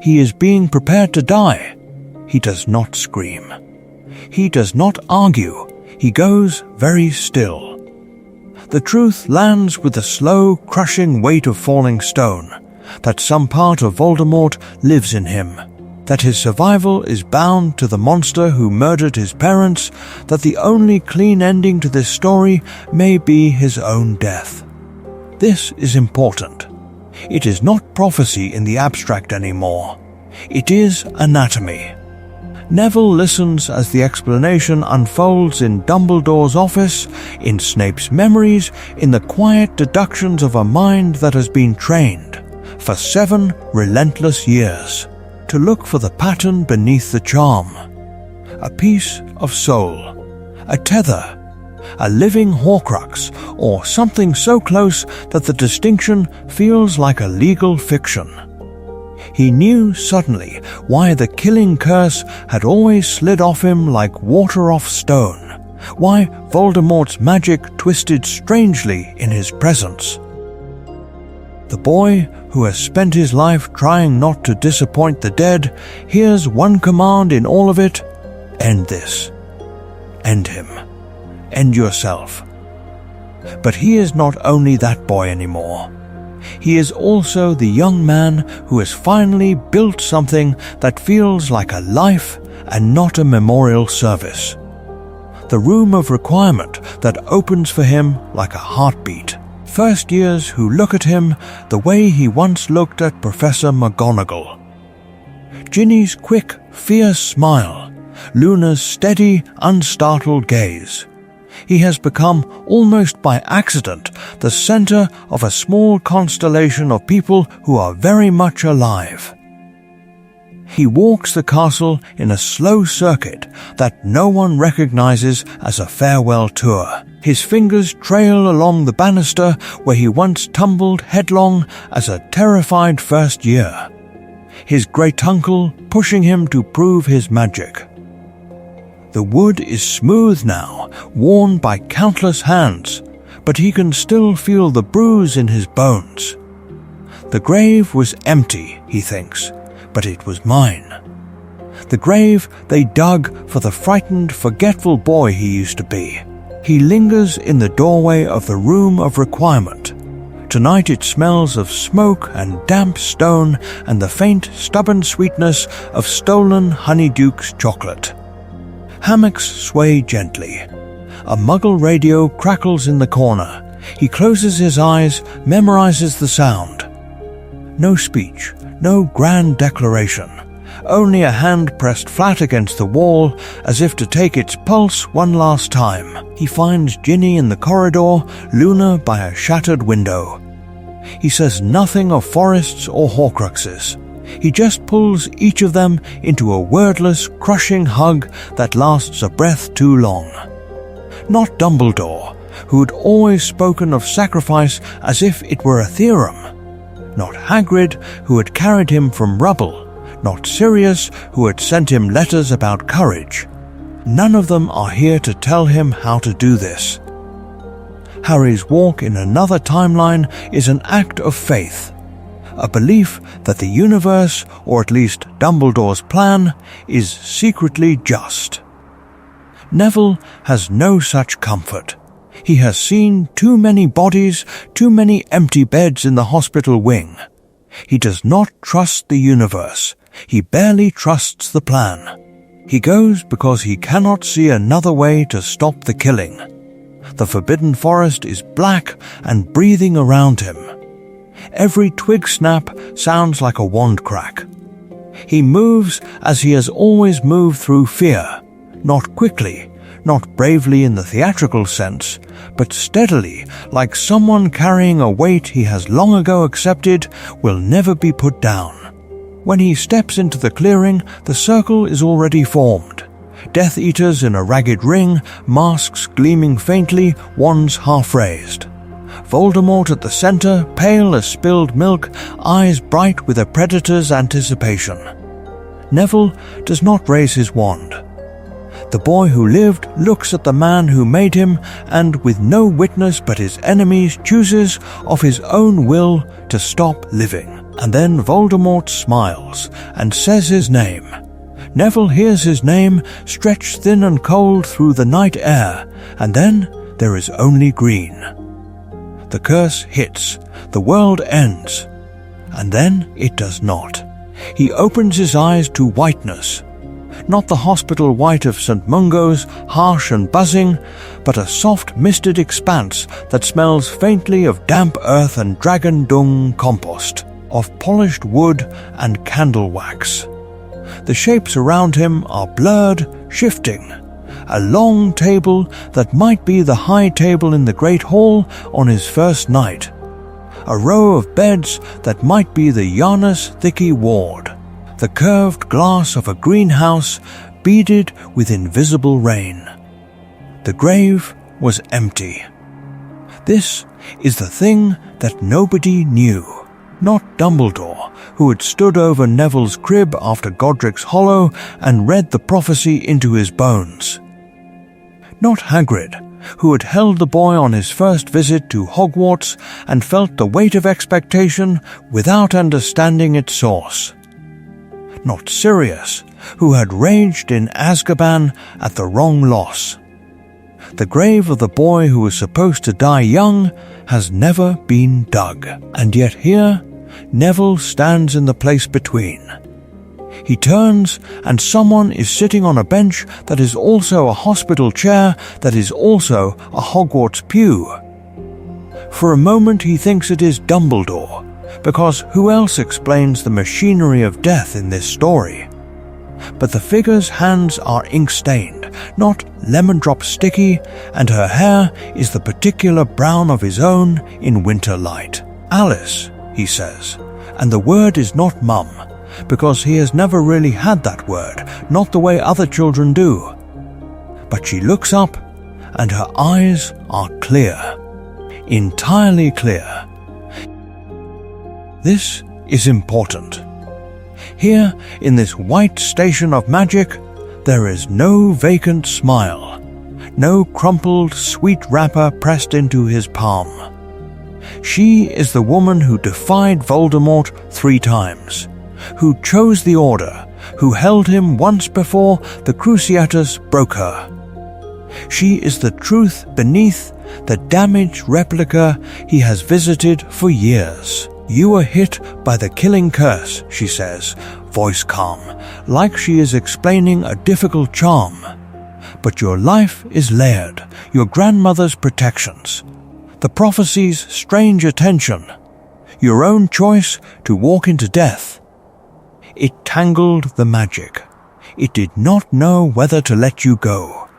He is being prepared to die. He does not scream. He does not argue. He goes very still. The truth lands with the slow, crushing weight of falling stone, that some part of Voldemort lives in him, that his survival is bound to the monster who murdered his parents, that the only clean ending to this story may be his own death. This is important. It is not prophecy in the abstract anymore. It is anatomy. Neville listens as the explanation unfolds in Dumbledore's office, in Snape's memories, in the quiet deductions of a mind that has been trained, for 7 relentless years, to look for the pattern beneath the charm. A piece of soul, a tether, a living Horcrux, or something so close that the distinction feels like a legal fiction. He knew suddenly why the killing curse had always slid off him like water off stone, why Voldemort's magic twisted strangely in his presence. The boy, who has spent his life trying not to disappoint the dead, hears one command in all of it: end this. End him. End yourself. But he is not only that boy anymore. He is also the young man who has finally built something that feels like a life and not a memorial service. The room of requirement that opens for him like a heartbeat. First years who look at him the way he once looked at Professor McGonagall. Ginny's quick, fierce smile. Luna's steady, unstartled gaze. He has become, almost by accident, the center of a small constellation of people who are very much alive. He walks the castle in a slow circuit that no one recognizes as a farewell tour. His fingers trail along the banister where he once tumbled headlong as a terrified first year. His great-uncle pushing him to prove his magic. The wood is smooth now, worn by countless hands, but he can still feel the bruise in his bones. The grave was empty, he thinks, but it was mine. The grave they dug for the frightened, forgetful boy he used to be. He lingers in the doorway of the room of requirement. Tonight it smells of smoke and damp stone and the faint, stubborn sweetness of stolen Honeydukes chocolate. Hammocks sway gently. A Muggle radio crackles in the corner. He closes his eyes, memorizes the sound. No speech, no grand declaration. Only a hand pressed flat against the wall, as if to take its pulse one last time. He finds Ginny in the corridor, Luna by a shattered window. He says nothing of forests or Horcruxes. He just pulls each of them into a wordless, crushing hug that lasts a breath too long. Not Dumbledore, who had always spoken of sacrifice as if it were a theorem. Not Hagrid, who had carried him from rubble. Not Sirius, who had sent him letters about courage. None of them are here to tell him how to do this. Harry's walk in another timeline is an act of faith, a belief that the universe, or at least Dumbledore's plan, is secretly just. Neville has no such comfort. He has seen too many bodies, too many empty beds in the hospital wing. He does not trust the universe. He barely trusts the plan. He goes because he cannot see another way to stop the killing. The Forbidden Forest is black and breathing around him. Every twig snap sounds like a wand crack. He moves as he has always moved through fear, not quickly, not bravely in the theatrical sense, but steadily, like someone carrying a weight he has long ago accepted will never be put down. When he steps into the clearing, the circle is already formed. Death Eaters in a ragged ring, masks gleaming faintly, wands half raised. Voldemort at the center, pale as spilled milk, eyes bright with a predator's anticipation. Neville does not raise his wand. The boy who lived looks at the man who made him and, with no witness but his enemies, chooses of his own will to stop living. And then Voldemort smiles and says his name. Neville hears his name stretched thin and cold through the night air, and then there is only green. The curse hits, the world ends, and then it does not. He opens his eyes to whiteness. Not the hospital white of St. Mungo's, harsh and buzzing, but a soft misted expanse that smells faintly of damp earth and dragon dung compost, of polished wood and candle wax. The shapes around him are blurred, shifting. A long table that might be the high table in the Great Hall on his first night. A row of beds that might be the Janus Thicky ward. The curved glass of a greenhouse beaded with invisible rain. The grave was empty. This is the thing that nobody knew. Not Dumbledore, who had stood over Neville's crib after Godric's Hollow and read the prophecy into his bones. Not Hagrid, who had held the boy on his first visit to Hogwarts and felt the weight of expectation without understanding its source. Not Sirius, who had raged in Azkaban at the wrong loss. The grave of the boy who was supposed to die young has never been dug, and yet here Neville stands in the place between. He turns, and someone is sitting on a bench that is also a hospital chair that is also a Hogwarts pew. For a moment he thinks it is Dumbledore, because who else explains the machinery of death in this story? But the figure's hands are ink-stained, not lemon-drop sticky, and her hair is the particular brown of his own in winter light. Alice, he says, and the word is not mum, because he has never really had that word, not the way other children do. But she looks up, and her eyes are clear, entirely clear. This is important. Here, in this white station of magic, there is no vacant smile, no crumpled sweet wrapper pressed into his palm. She is the woman who defied Voldemort 3 times, who chose the Order, who held him once before the Cruciatus broke her. She is the truth beneath the damaged replica he has visited for years. You were hit by the killing curse, she says, voice calm, like she is explaining a difficult charm. But your life is layered, your grandmother's protections, the prophecy's strange attention, your own choice to walk into death. It tangled the magic. It did not know whether to let you go.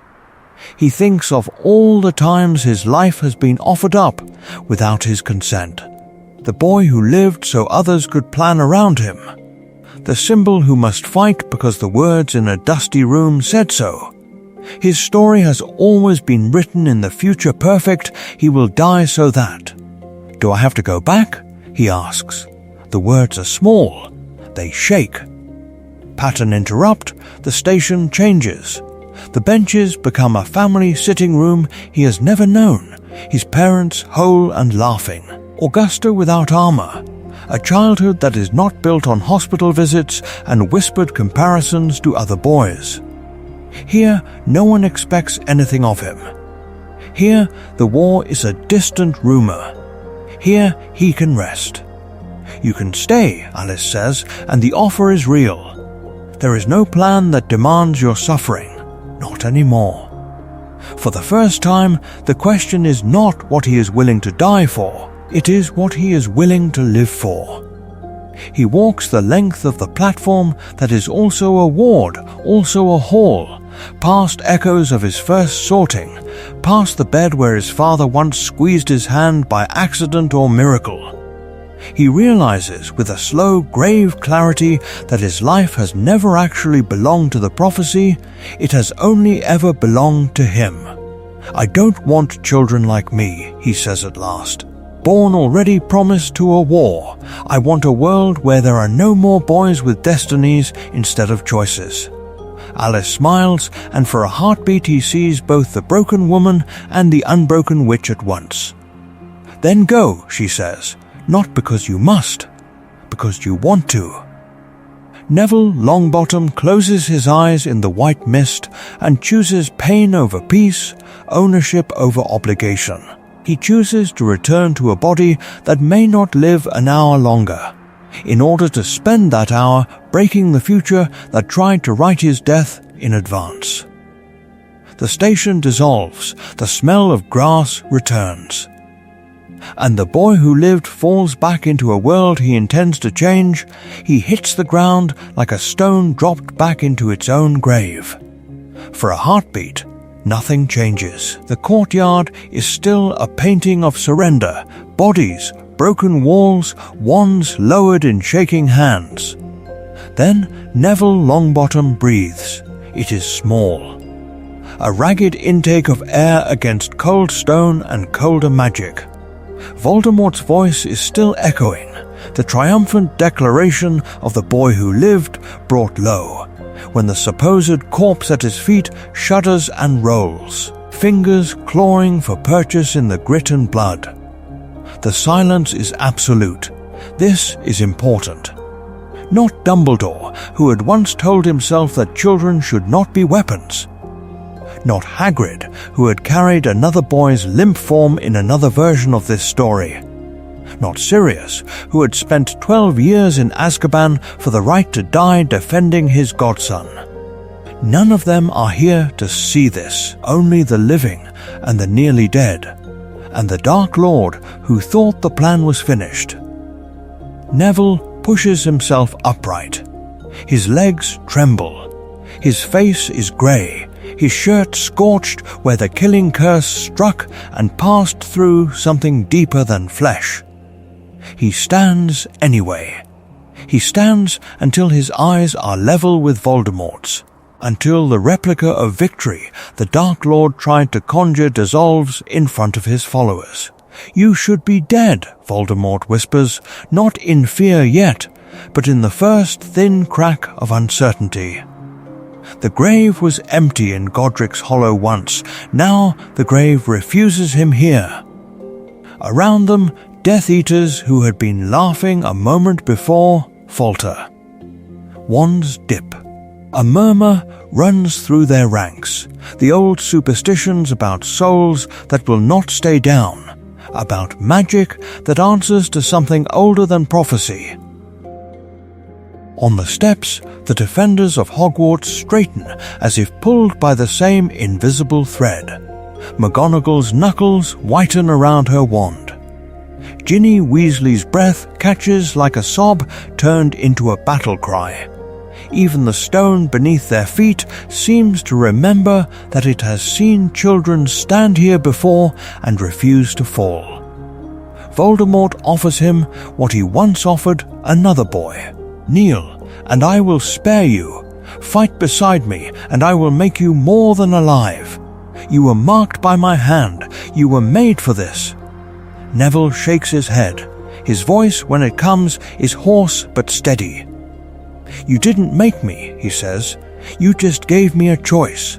He thinks of all the times his life has been offered up without his consent. The boy who lived so others could plan around him. The symbol who must fight because the words in a dusty room said so. His story has always been written in the future perfect. He will die so that. Do I have to go back? He asks. The words are small. They shake. Pattern interrupt. The station changes. The benches become a family sitting room he has never known. His parents whole and laughing. Augusta without armor. A childhood that is not built on hospital visits and whispered comparisons to other boys. Here, no one expects anything of him. Here, the war is a distant rumor. Here, he can rest. You can stay, Alice says, and the offer is real. There is no plan that demands your suffering. Not anymore. For the first time, the question is not what he is willing to die for. It is what he is willing to live for. He walks the length of the platform that is also a ward, also a hall, past echoes of his first sorting, past the bed where his father once squeezed his hand by accident or miracle. He realizes with a slow, grave clarity that his life has never actually belonged to the prophecy, it has only ever belonged to him. I don't want children like me, he says at last. Born already promised to a war. I want a world where there are no more boys with destinies instead of choices. Alice smiles, and for a heartbeat he sees both the broken woman and the unbroken witch at once. Then go, she says, not because you must, because you want to. Neville Longbottom closes his eyes in the white mist and chooses pain over peace, ownership over obligation. He chooses to return to a body that may not live an hour longer, in order to spend that hour breaking the future that tried to write his death in advance. The station dissolves, the smell of grass returns. And the boy who lived falls back into a world he intends to change. He hits the ground like a stone dropped back into its own grave. For a heartbeat, nothing changes. The courtyard is still a painting of surrender, bodies, broken walls, wands lowered in shaking hands. Then Neville Longbottom breathes. It is small. A ragged intake of air against cold stone and colder magic. Voldemort's voice is still echoing, the triumphant declaration of the boy who lived brought low, when the supposed corpse at his feet shudders and rolls, fingers clawing for purchase in the grit and blood. The silence is absolute. This is important. Not Dumbledore, who had once told himself that children should not be weapons. Not Hagrid, who had carried another boy's limp form in another version of this story. Not Sirius, who had spent 12 years in Azkaban for the right to die defending his godson. None of them are here to see this, only the living and the nearly dead, and the Dark Lord who thought the plan was finished. Neville pushes himself upright. His legs tremble. His face is grey, his shirt scorched where the killing curse struck and passed through something deeper than flesh. He stands anyway. He stands until his eyes are level with Voldemort's, until the replica of victory the Dark Lord tried to conjure dissolves in front of his followers. You should be dead, Voldemort whispers, not in fear yet, but in the first thin crack of uncertainty. The grave was empty in Godric's Hollow once. Now the grave refuses him here. Around them, Death Eaters who had been laughing a moment before falter. Wands dip. A murmur runs through their ranks. The old superstitions about souls that will not stay down. About magic that answers to something older than prophecy. On the steps, the defenders of Hogwarts straighten as if pulled by the same invisible thread. McGonagall's knuckles whiten around her wand. Ginny Weasley's breath catches like a sob turned into a battle cry. Even the stone beneath their feet seems to remember that it has seen children stand here before and refuse to fall. Voldemort offers him what he once offered another boy. "Kneel, and I will spare you. Fight beside me, and I will make you more than alive. You were marked by my hand. You were made for this." Neville shakes his head. His voice, when it comes, is hoarse but steady. "You didn't make me," he says. "You just gave me a choice.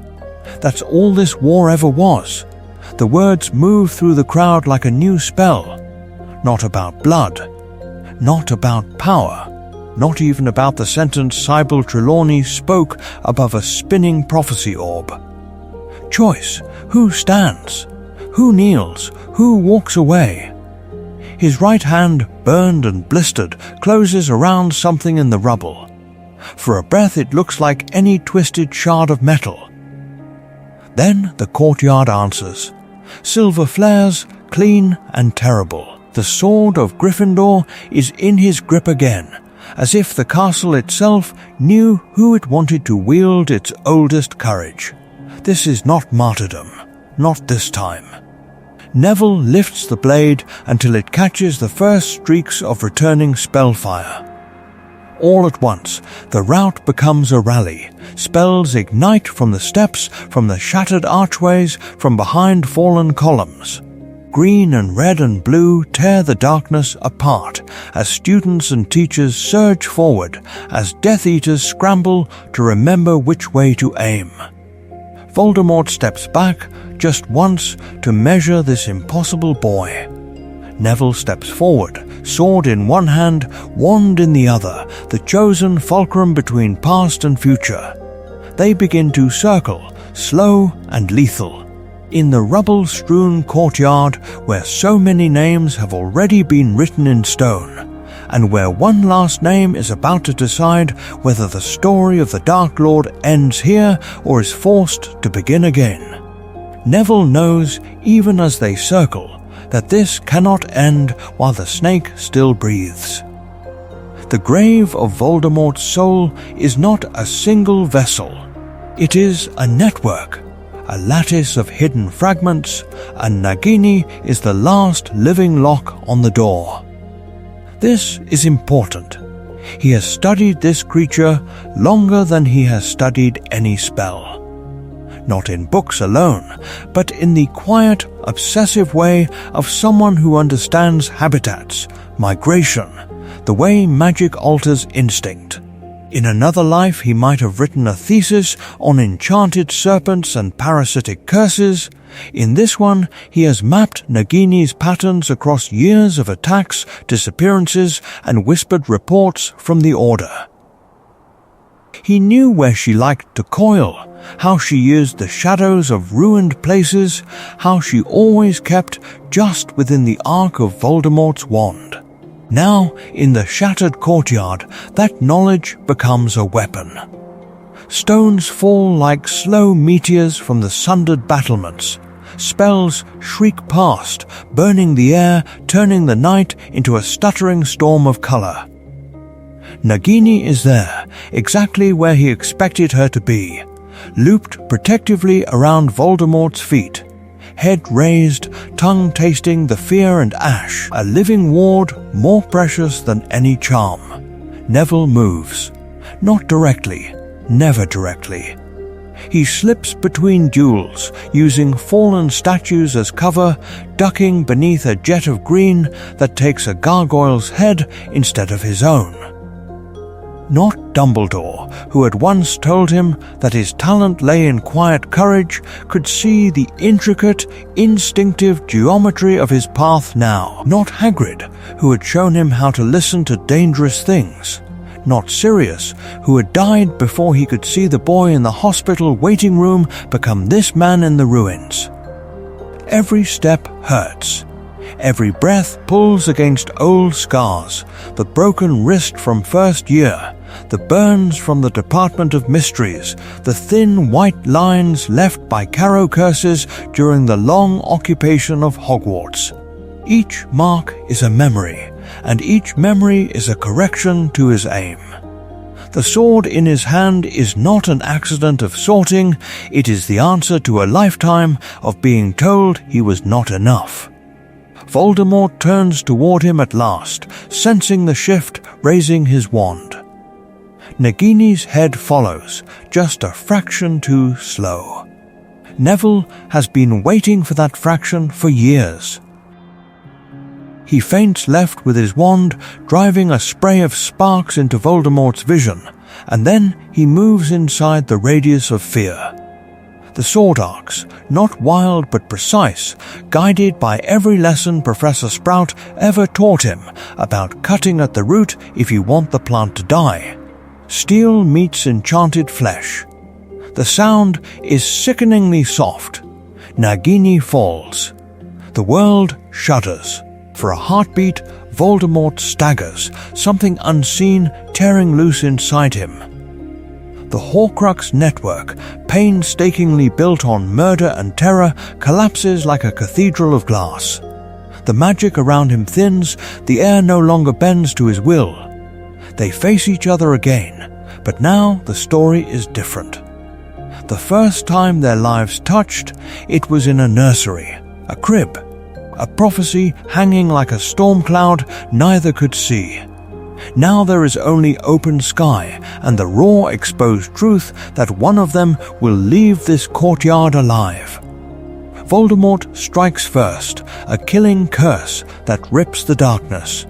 That's all this war ever was." The words move through the crowd like a new spell. Not about blood. Not about power. Not even about the sentence Sybil Trelawney spoke above a spinning prophecy orb. Choice. Who stands? Who kneels? Who walks away? His right hand, burned and blistered, closes around something in the rubble. For a breath it looks like any twisted shard of metal. Then the courtyard answers. Silver flares, clean and terrible. The sword of Gryffindor is in his grip again, as if the castle itself knew who it wanted to wield its oldest courage. This is not martyrdom. Not this time. Neville lifts the blade until it catches the first streaks of returning spellfire. All at once, the rout becomes a rally. Spells ignite from the steps, from the shattered archways, from behind fallen columns. Green and red and blue tear the darkness apart as students and teachers surge forward, as Death Eaters scramble to remember which way to aim. Voldemort steps back just once to measure this impossible boy. Neville steps forward, sword in one hand, wand in the other, the chosen fulcrum between past and future. They begin to circle, slow and lethal. In the rubble-strewn courtyard where so many names have already been written in stone, and where one last name is about to decide whether the story of the Dark Lord ends here or is forced to begin again. Neville knows, even as they circle, that this cannot end while the snake still breathes. The grave of Voldemort's soul is not a single vessel. It is a network, a lattice of hidden fragments, and Nagini is the last living lock on the door. This is important. He has studied this creature longer than he has studied any spell. Not in books alone, but in the quiet, obsessive way of someone who understands habitats, migration, the way magic alters instinct. In another life he might have written a thesis on enchanted serpents and parasitic curses. In this one he has mapped Nagini's patterns across years of attacks, disappearances, and whispered reports from the Order. He knew where she liked to coil, how she used the shadows of ruined places, how she always kept just within the arc of Voldemort's wand. Now, in the shattered courtyard, that knowledge becomes a weapon. Stones fall like slow meteors from the sundered battlements. Spells shriek past, burning the air, turning the night into a stuttering storm of color. Nagini is there, exactly where he expected her to be, looped protectively around Voldemort's feet. Head raised, tongue tasting the fear and ash, a living ward more precious than any charm. Neville moves. Not directly, never directly. He slips between duels, using fallen statues as cover, ducking beneath a jet of green that takes a gargoyle's head instead of his own. Not Dumbledore, who had once told him that his talent lay in quiet courage, could see the intricate, instinctive geometry of his path now. Not Hagrid, who had shown him how to listen to dangerous things. Not Sirius, who had died before he could see the boy in the hospital waiting room become this man in the ruins. Every step hurts. Every breath pulls against old scars, the broken wrist from first year, the burns from the Department of Mysteries, the thin white lines left by Caro curses during the long occupation of Hogwarts. Each mark is a memory, and each memory is a correction to his aim. The sword in his hand is not an accident of sorting, it is the answer to a lifetime of being told he was not enough. Voldemort turns toward him at last, sensing the shift, raising his wand. Nagini's head follows, just a fraction too slow. Neville has been waiting for that fraction for years. He feints left with his wand, driving a spray of sparks into Voldemort's vision, and then he moves inside the radius of fear. The sword arcs, not wild but precise, guided by every lesson Professor Sprout ever taught him about cutting at the root if you want the plant to die. Steel meets enchanted flesh. The sound is sickeningly soft. Nagini falls. The world shudders. For a heartbeat, Voldemort staggers, something unseen tearing loose inside him. The Horcrux network, painstakingly built on murder and terror, collapses like a cathedral of glass. The magic around him thins, the air no longer bends to his will. They face each other again, but now the story is different. The first time their lives touched, it was in a nursery, a crib. A prophecy hanging like a storm cloud neither could see. Now there is only open sky and the raw exposed truth that one of them will leave this courtyard alive. Voldemort strikes first, a killing curse that rips the darkness.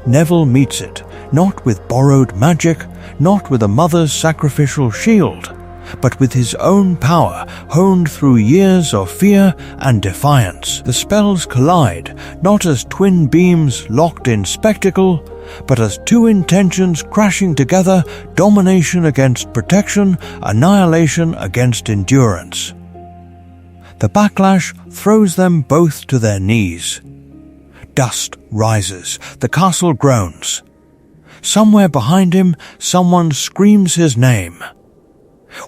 Neville meets it, not with borrowed magic, not with a mother's sacrificial shield, but with his own power honed through years of fear and defiance. The spells collide, not as twin beams locked in spectacle, but as two intentions crashing together, domination against protection, annihilation against endurance. The backlash throws them both to their knees. Dust rises, the castle groans. Somewhere behind him, someone screams his name.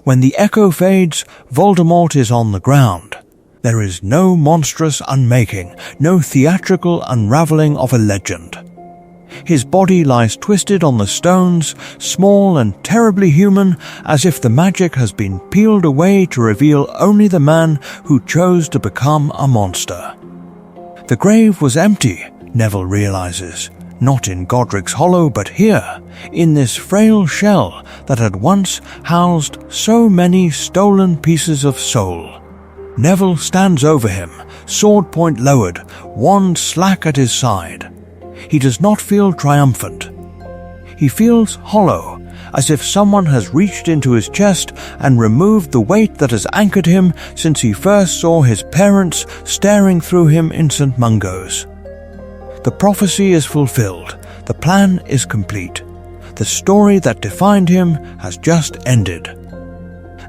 When the echo fades, Voldemort is on the ground. There is no monstrous unmaking, no theatrical unraveling of a legend. His body lies twisted on the stones, small and terribly human, as if the magic has been peeled away to reveal only the man who chose to become a monster. The grave was empty, Neville realizes. Not in Godric's Hollow, but here, in this frail shell that had once housed so many stolen pieces of soul. Neville stands over him, sword point lowered, wand slack at his side. He does not feel triumphant. He feels hollow, as if someone has reached into his chest and removed the weight that has anchored him since he first saw his parents staring through him in St. Mungo's. The prophecy is fulfilled. The plan is complete. The story that defined him has just ended.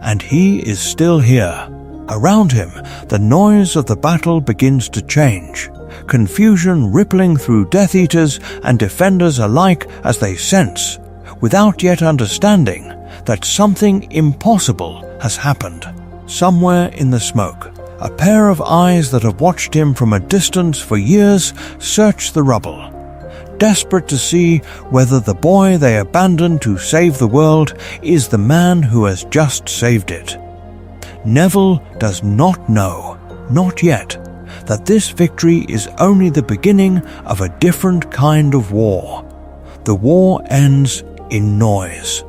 And he is still here. Around him, the noise of the battle begins to change. Confusion rippling through Death Eaters and Defenders alike as they sense, without yet understanding, that something impossible has happened. Somewhere in the smoke, a pair of eyes that have watched him from a distance for years search the rubble, desperate to see whether the boy they abandoned to save the world is the man who has just saved it. Neville does not know, not yet, that this victory is only the beginning of a different kind of war. The war ends in noise,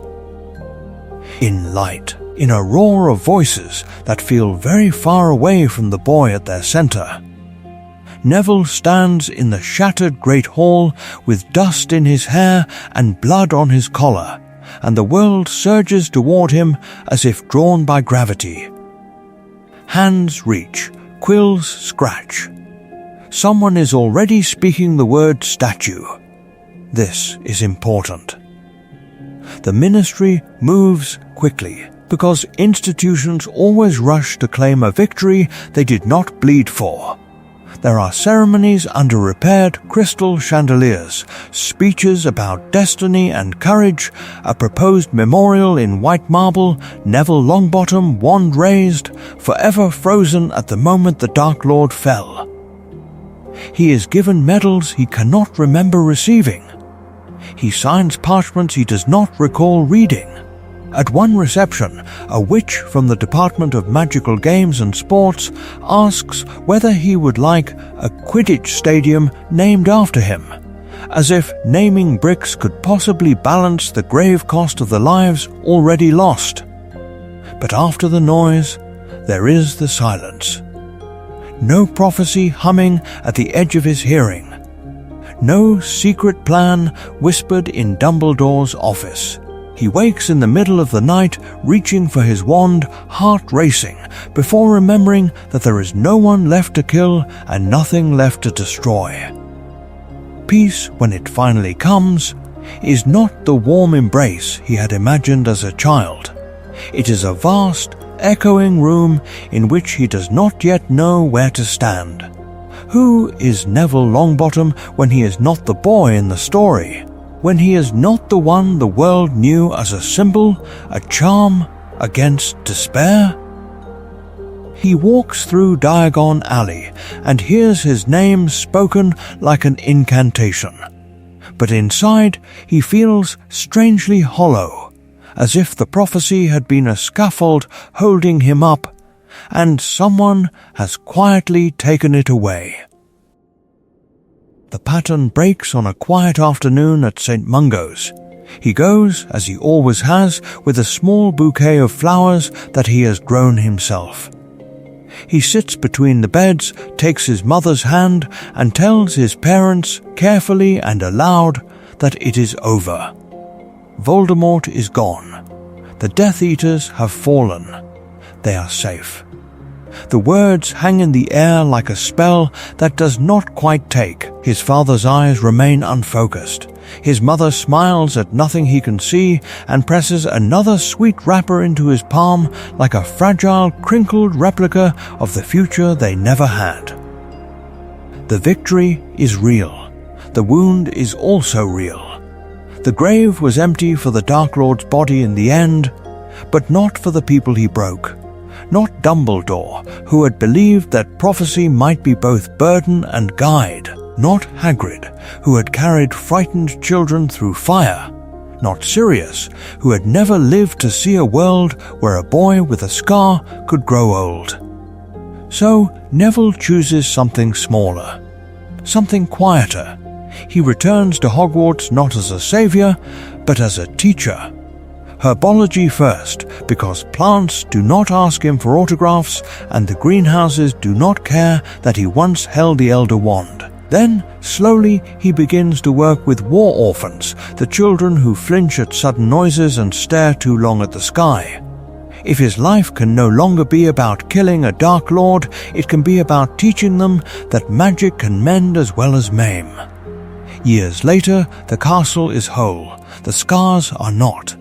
in light, in a roar of voices that feel very far away from the boy at their center. Neville stands in the shattered great hall with dust in his hair and blood on his collar, and the world surges toward him as if drawn by gravity. Hands reach, quills scratch. Someone is already speaking the word statue. This is important. The ministry moves quickly, because institutions always rush to claim a victory they did not bleed for. There are ceremonies under repaired crystal chandeliers, speeches about destiny and courage, a proposed memorial in white marble, Neville Longbottom, wand raised, forever frozen at the moment the Dark Lord fell. He is given medals he cannot remember receiving. He signs parchments he does not recall reading. At one reception, a witch from the Department of Magical Games and Sports asks whether he would like a Quidditch stadium named after him, as if naming bricks could possibly balance the grave cost of the lives already lost. But after the noise, there is the silence. No prophecy humming at the edge of his hearing. No secret plan whispered in Dumbledore's office. He wakes in the middle of the night, reaching for his wand, heart racing, before remembering that there is no one left to kill and nothing left to destroy. Peace, when it finally comes, is not the warm embrace he had imagined as a child. It is a vast, echoing room in which he does not yet know where to stand. Who is Neville Longbottom when he is not the boy in the story? When he is not the one the world knew as a symbol, a charm against despair? He walks through Diagon Alley and hears his name spoken like an incantation. But inside he feels strangely hollow, as if the prophecy had been a scaffold holding him up, and someone has quietly taken it away. The pattern breaks on a quiet afternoon at St. Mungo's. He goes, as he always has, with a small bouquet of flowers that he has grown himself. He sits between the beds, takes his mother's hand, and tells his parents, carefully and aloud, that it is over. Voldemort is gone. The Death Eaters have fallen. They are safe. The words hang in the air like a spell that does not quite take. His father's eyes remain unfocused. His mother smiles at nothing he can see and presses another sweet wrapper into his palm like a fragile, crinkled replica of the future they never had. The victory is real. The wound is also real. The grave was empty for the Dark Lord's body in the end, but not for the people he broke. Not Dumbledore, who had believed that prophecy might be both burden and guide. Not Hagrid, who had carried frightened children through fire. Not Sirius, who had never lived to see a world where a boy with a scar could grow old. So Neville chooses something smaller, something quieter. He returns to Hogwarts not as a savior, but as a teacher. Herbology first, because plants do not ask him for autographs and the greenhouses do not care that he once held the Elder Wand. Then, slowly, he begins to work with war orphans, the children who flinch at sudden noises and stare too long at the sky. If his life can no longer be about killing a Dark Lord, it can be about teaching them that magic can mend as well as maim. Years later, the castle is whole. The scars are not.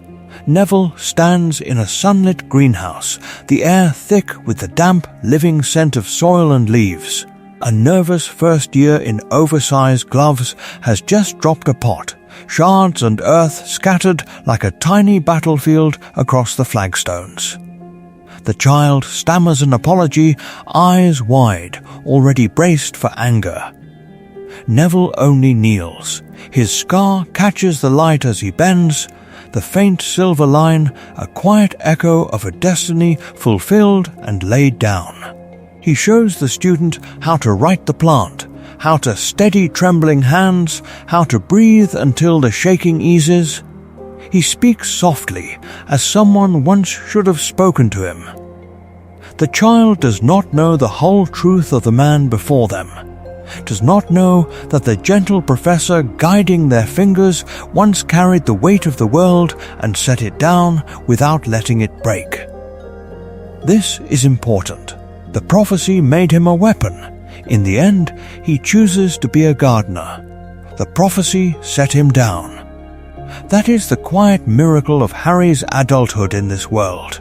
Neville stands in a sunlit greenhouse, the air thick with the damp, living scent of soil and leaves. A nervous first year in oversized gloves has just dropped a pot, shards and earth scattered like a tiny battlefield across the flagstones. The child stammers an apology, eyes wide, already braced for anger. Neville only kneels. His scar catches the light as he bends, the faint silver line, a quiet echo of a destiny fulfilled and laid down. He shows the student how to right the plant, how to steady trembling hands, how to breathe until the shaking eases. He speaks softly, as someone once should have spoken to him. The child does not know the whole truth of the man before them, does not know that the gentle professor guiding their fingers once carried the weight of the world and set it down without letting it break. This is important. The prophecy made him a weapon. In the end, he chooses to be a gardener. The prophecy set him down. That is the quiet miracle of Harry's adulthood in this world.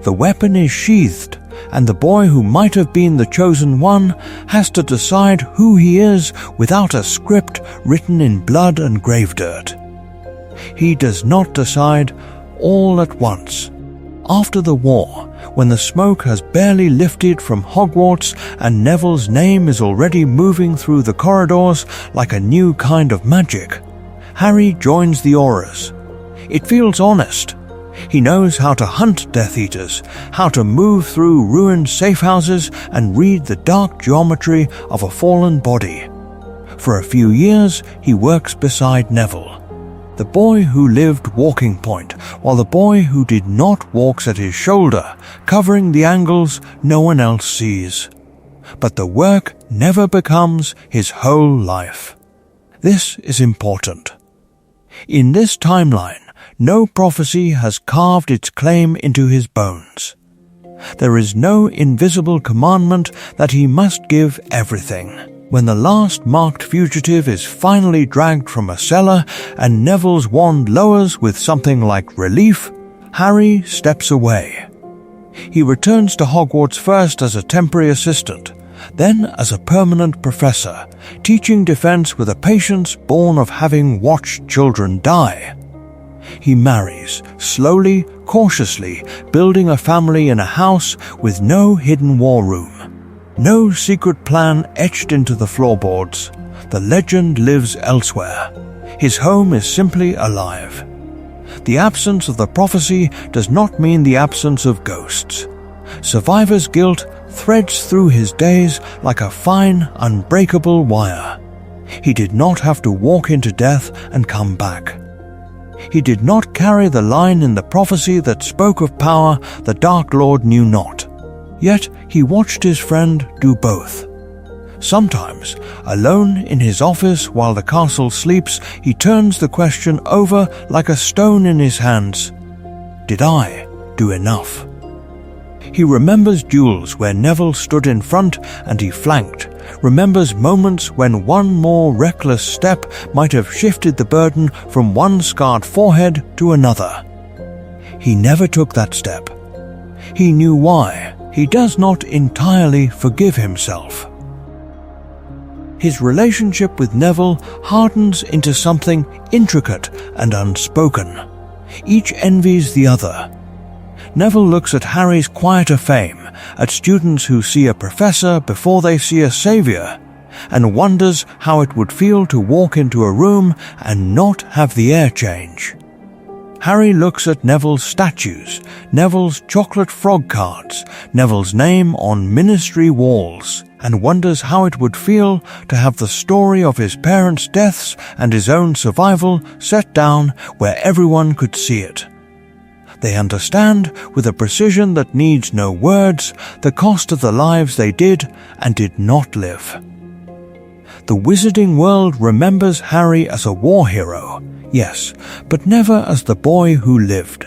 The weapon is sheathed, and the boy who might have been the chosen one has to decide who he is without a script written in blood and grave dirt. He does not decide all at once. After the war, when the smoke has barely lifted from Hogwarts and Neville's name is already moving through the corridors like a new kind of magic, Harry joins the Aurors. It feels honest. He knows how to hunt Death Eaters, how to move through ruined safehouses and read the dark geometry of a fallen body. For a few years, he works beside Neville, the boy who lived walking point, while the boy who did not walks at his shoulder, covering the angles no one else sees. But the work never becomes his whole life. This is important. In this timeline, no prophecy has carved its claim into his bones. There is no invisible commandment that he must give everything. When the last marked fugitive is finally dragged from a cellar and Neville's wand lowers with something like relief, Harry steps away. He returns to Hogwarts first as a temporary assistant, then as a permanent professor, teaching defense with a patience born of having watched children die. He marries, slowly, cautiously, building a family in a house with no hidden war room. No secret plan etched into the floorboards. The legend lives elsewhere. His home is simply alive. The absence of the prophecy does not mean the absence of ghosts. Survivor's guilt threads through his days like a fine, unbreakable wire. He did not have to walk into death and come back. He did not carry the line in the prophecy that spoke of power the Dark Lord knew not. Yet he watched his friend do both. Sometimes, alone in his office while the castle sleeps, he turns the question over like a stone in his hands. Did I do enough? He remembers duels where Neville stood in front and he flanked, remembers moments when one more reckless step might have shifted the burden from one scarred forehead to another. He never took that step. He knew why. He does not entirely forgive himself. His relationship with Neville hardens into something intricate and unspoken. Each envies the other. Neville looks at Harry's quieter fame, at students who see a professor before they see a savior, and wonders how it would feel to walk into a room and not have the air change. Harry looks at Neville's statues, Neville's chocolate frog cards, Neville's name on ministry walls, and wonders how it would feel to have the story of his parents' deaths and his own survival set down where everyone could see it. They understand, with a precision that needs no words, the cost of the lives they did and did not live. The wizarding world remembers Harry as a war hero, yes, but never as the boy who lived.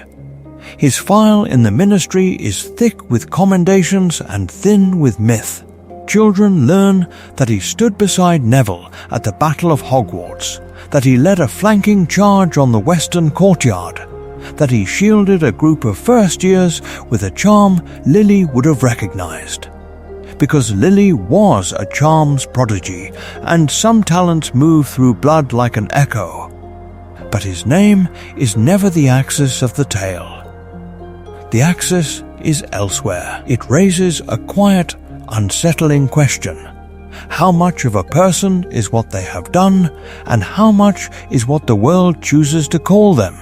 His file in the ministry is thick with commendations and thin with myth. Children learn that he stood beside Neville at the Battle of Hogwarts, that he led a flanking charge on the western courtyard, that he shielded a group of first years with a charm Lily would have recognized. Because Lily was a charms prodigy, and some talents move through blood like an echo. But his name is never the axis of the tale. The axis is elsewhere. It raises a quiet, unsettling question. How much of a person is what they have done, and how much is what the world chooses to call them?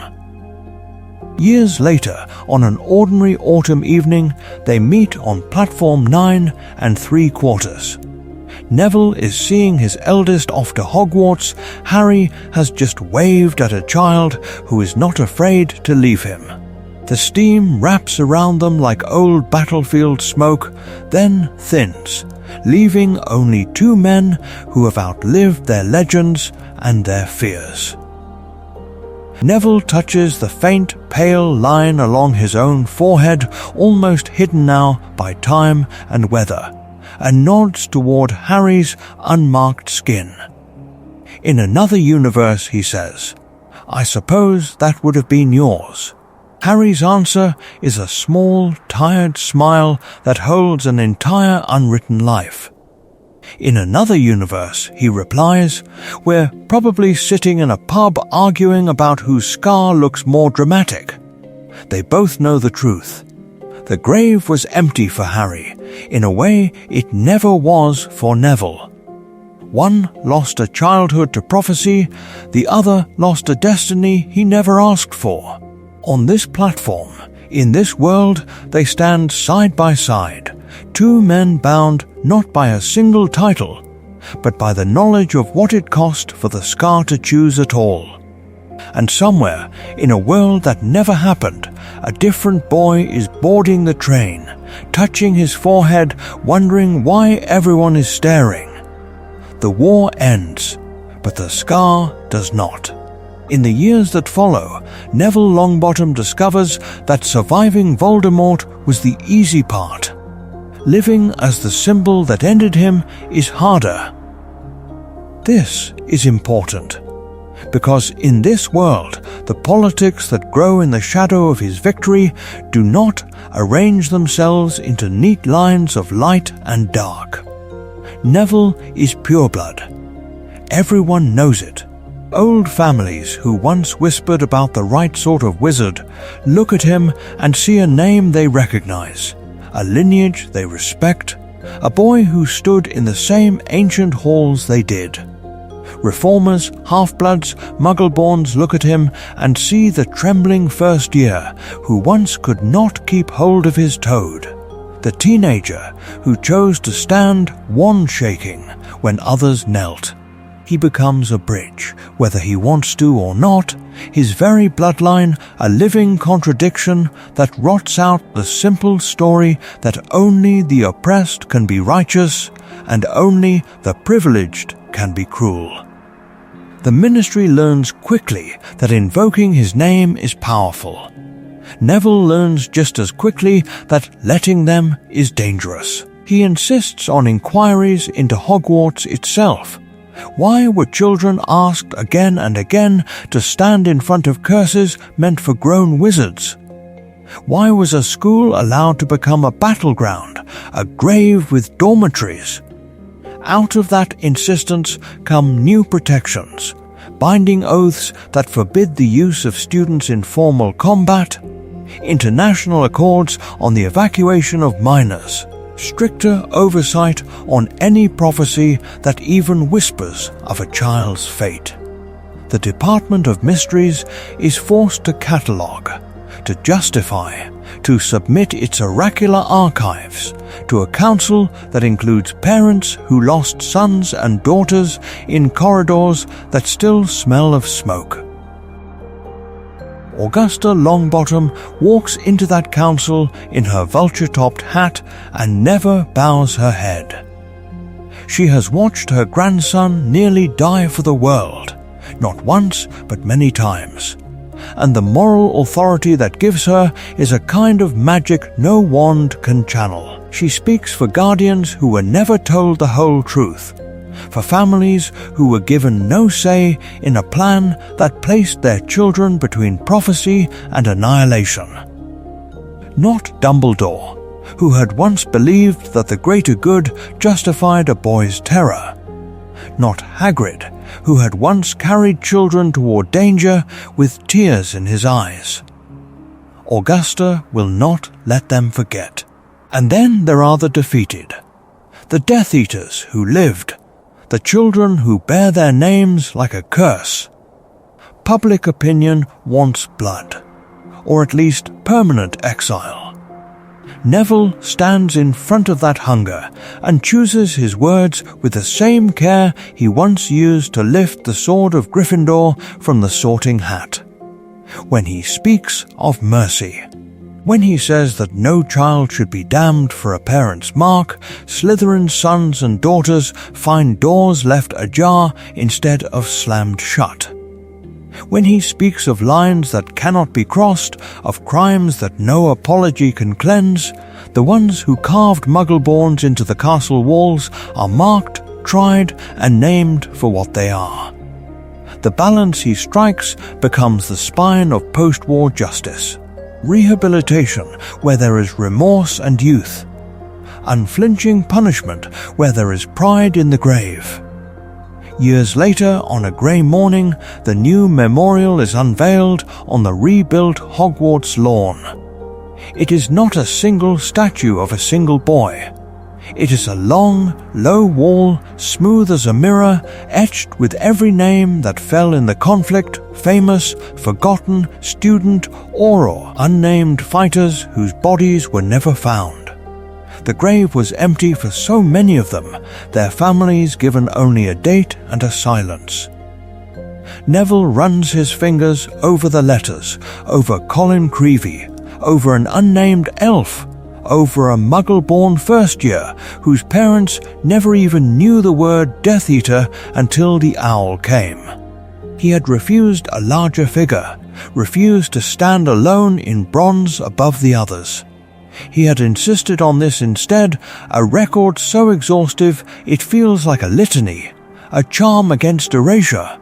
Years later, on an ordinary autumn evening, they meet on platform 9 3/4. Neville is seeing his eldest off to Hogwarts. Harry has just waved at a child who is not afraid to leave him. The steam wraps around them like old battlefield smoke, then thins, leaving only two men who have outlived their legends and their fears. Neville touches the faint, pale line along his own forehead, almost hidden now by time and weather, and nods toward Harry's unmarked skin. In another universe, he says, I suppose that would have been yours. Harry's answer is a small, tired smile that holds an entire unwritten life. In another universe, he replies, "We're probably sitting in a pub arguing about whose scar looks more dramatic." They both know the truth. The grave was empty for Harry, in a way it never was for Neville. One lost a childhood to prophecy, the other lost a destiny he never asked for. On this platform, in this world, they stand side by side, two men bound not by a single title, but by the knowledge of what it cost for the scar to choose at all. And somewhere, in a world that never happened, a different boy is boarding the train, touching his forehead, wondering why everyone is staring. The war ends, but the scar does not. In the years that follow, Neville Longbottom discovers that surviving Voldemort was the easy part. Living as the symbol that ended him is harder. This is important, because in this world, the politics that grow in the shadow of his victory do not arrange themselves into neat lines of light and dark. Neville is pureblood. Everyone knows it. Old families who once whispered about the right sort of wizard look at him and see a name they recognize, a lineage they respect, a boy who stood in the same ancient halls they did. Reformers, half-bloods, muggle-borns look at him and see the trembling first year who once could not keep hold of his toad, the teenager who chose to stand wand-shaking when others knelt. He becomes a bridge, whether he wants to or not, his very bloodline a living contradiction that rots out the simple story that only the oppressed can be righteous and only the privileged can be cruel. The Ministry learns quickly that invoking his name is powerful. Neville learns just as quickly that letting them is dangerous. He insists on inquiries into Hogwarts itself. Why were children asked again and again to stand in front of curses meant for grown wizards? Why was a school allowed to become a battleground, a grave with dormitories? Out of that insistence come new protections, binding oaths that forbid the use of students in formal combat, international accords on the evacuation of minors, stricter oversight on any prophecy that even whispers of a child's fate. The Department of Mysteries is forced to catalogue, to justify, to submit its oracular archives to a council that includes parents who lost sons and daughters in corridors that still smell of smoke. Augusta Longbottom walks into that council in her vulture-topped hat and never bows her head. She has watched her grandson nearly die for the world, not once but many times, and the moral authority that gives her is a kind of magic no wand can channel. She speaks for guardians who were never told the whole truth, for families who were given no say in a plan that placed their children between prophecy and annihilation. Not Dumbledore, who had once believed that the greater good justified a boy's terror. Not Hagrid, who had once carried children toward danger with tears in his eyes. Augusta will not let them forget. And then there are the defeated, the Death Eaters who lived, the children who bear their names like a curse. Public opinion wants blood, or at least permanent exile. Neville stands in front of that hunger and chooses his words with the same care he once used to lift the sword of Gryffindor from the sorting hat. When he speaks of mercy, when he says that no child should be damned for a parent's mark, Slytherin's sons and daughters find doors left ajar instead of slammed shut. When he speaks of lines that cannot be crossed, of crimes that no apology can cleanse, the ones who carved Muggleborns into the castle walls are marked, tried, and named for what they are. The balance he strikes becomes the spine of post-war justice. rehabilitation where there is remorse and youth, unflinching punishment where there is pride in the grave. Years later, on a grey morning, the new memorial is unveiled on the rebuilt Hogwarts lawn. It is not a single statue of a single boy. It is a long, low wall, smooth as a mirror, etched with every name that fell in the conflict, famous, forgotten, student, or unnamed fighters whose bodies were never found. The grave was empty for so many of them, their families given only a date and a silence. Neville runs his fingers over the letters, over Colin Creevey, over an unnamed elf, over a muggle-born first year whose parents never even knew the word Death Eater until the owl came. He had refused a larger figure, refused to stand alone in bronze above the others. He had insisted on this instead, a record so exhaustive it feels like a litany, a charm against erasure.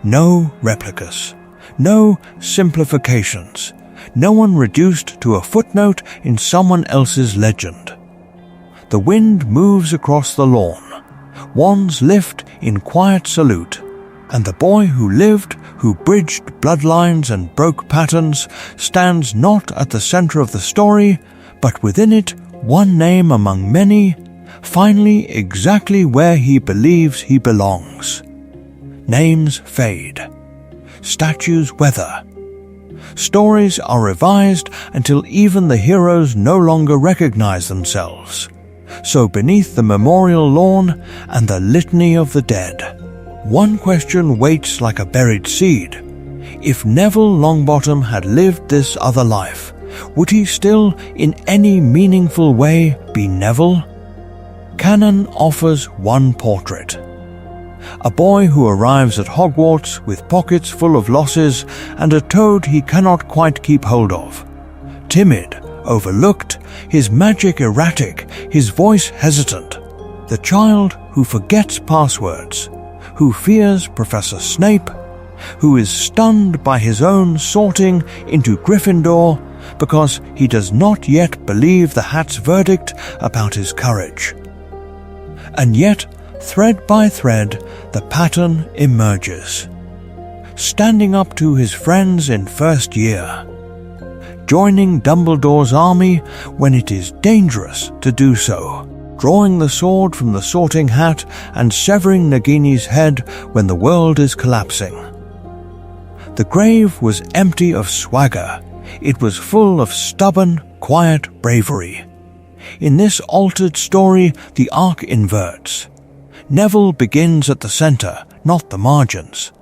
No replicas, no simplifications, no one reduced to a footnote in someone else's legend. The wind moves across the lawn, wands lift in quiet salute, and the boy who lived, who bridged bloodlines and broke patterns, stands not at the center of the story, but within it, one name among many, finally exactly where he believes he belongs. Names fade. Statues weather. Stories are revised until even the heroes no longer recognize themselves. So beneath the memorial lawn and the litany of the dead, one question waits like a buried seed. If Neville Longbottom had lived this other life, would he still, in any meaningful way, be Neville? Canon offers one portrait. A boy who arrives at Hogwarts with pockets full of losses and a toad he cannot quite keep hold of. Timid, overlooked, his magic erratic, his voice hesitant. The child who forgets passwords, who fears Professor Snape, who is stunned by his own sorting into Gryffindor because he does not yet believe the Hat's verdict about his courage. And yet, thread by thread, the pattern emerges. Standing up to his friends in first year. Joining Dumbledore's army when it is dangerous to do so. Drawing the sword from the sorting hat and severing Nagini's head when the world is collapsing. The grave was empty of swagger. It was full of stubborn, quiet bravery. In this altered story, the arc inverts. Neville begins at the center, not the margins.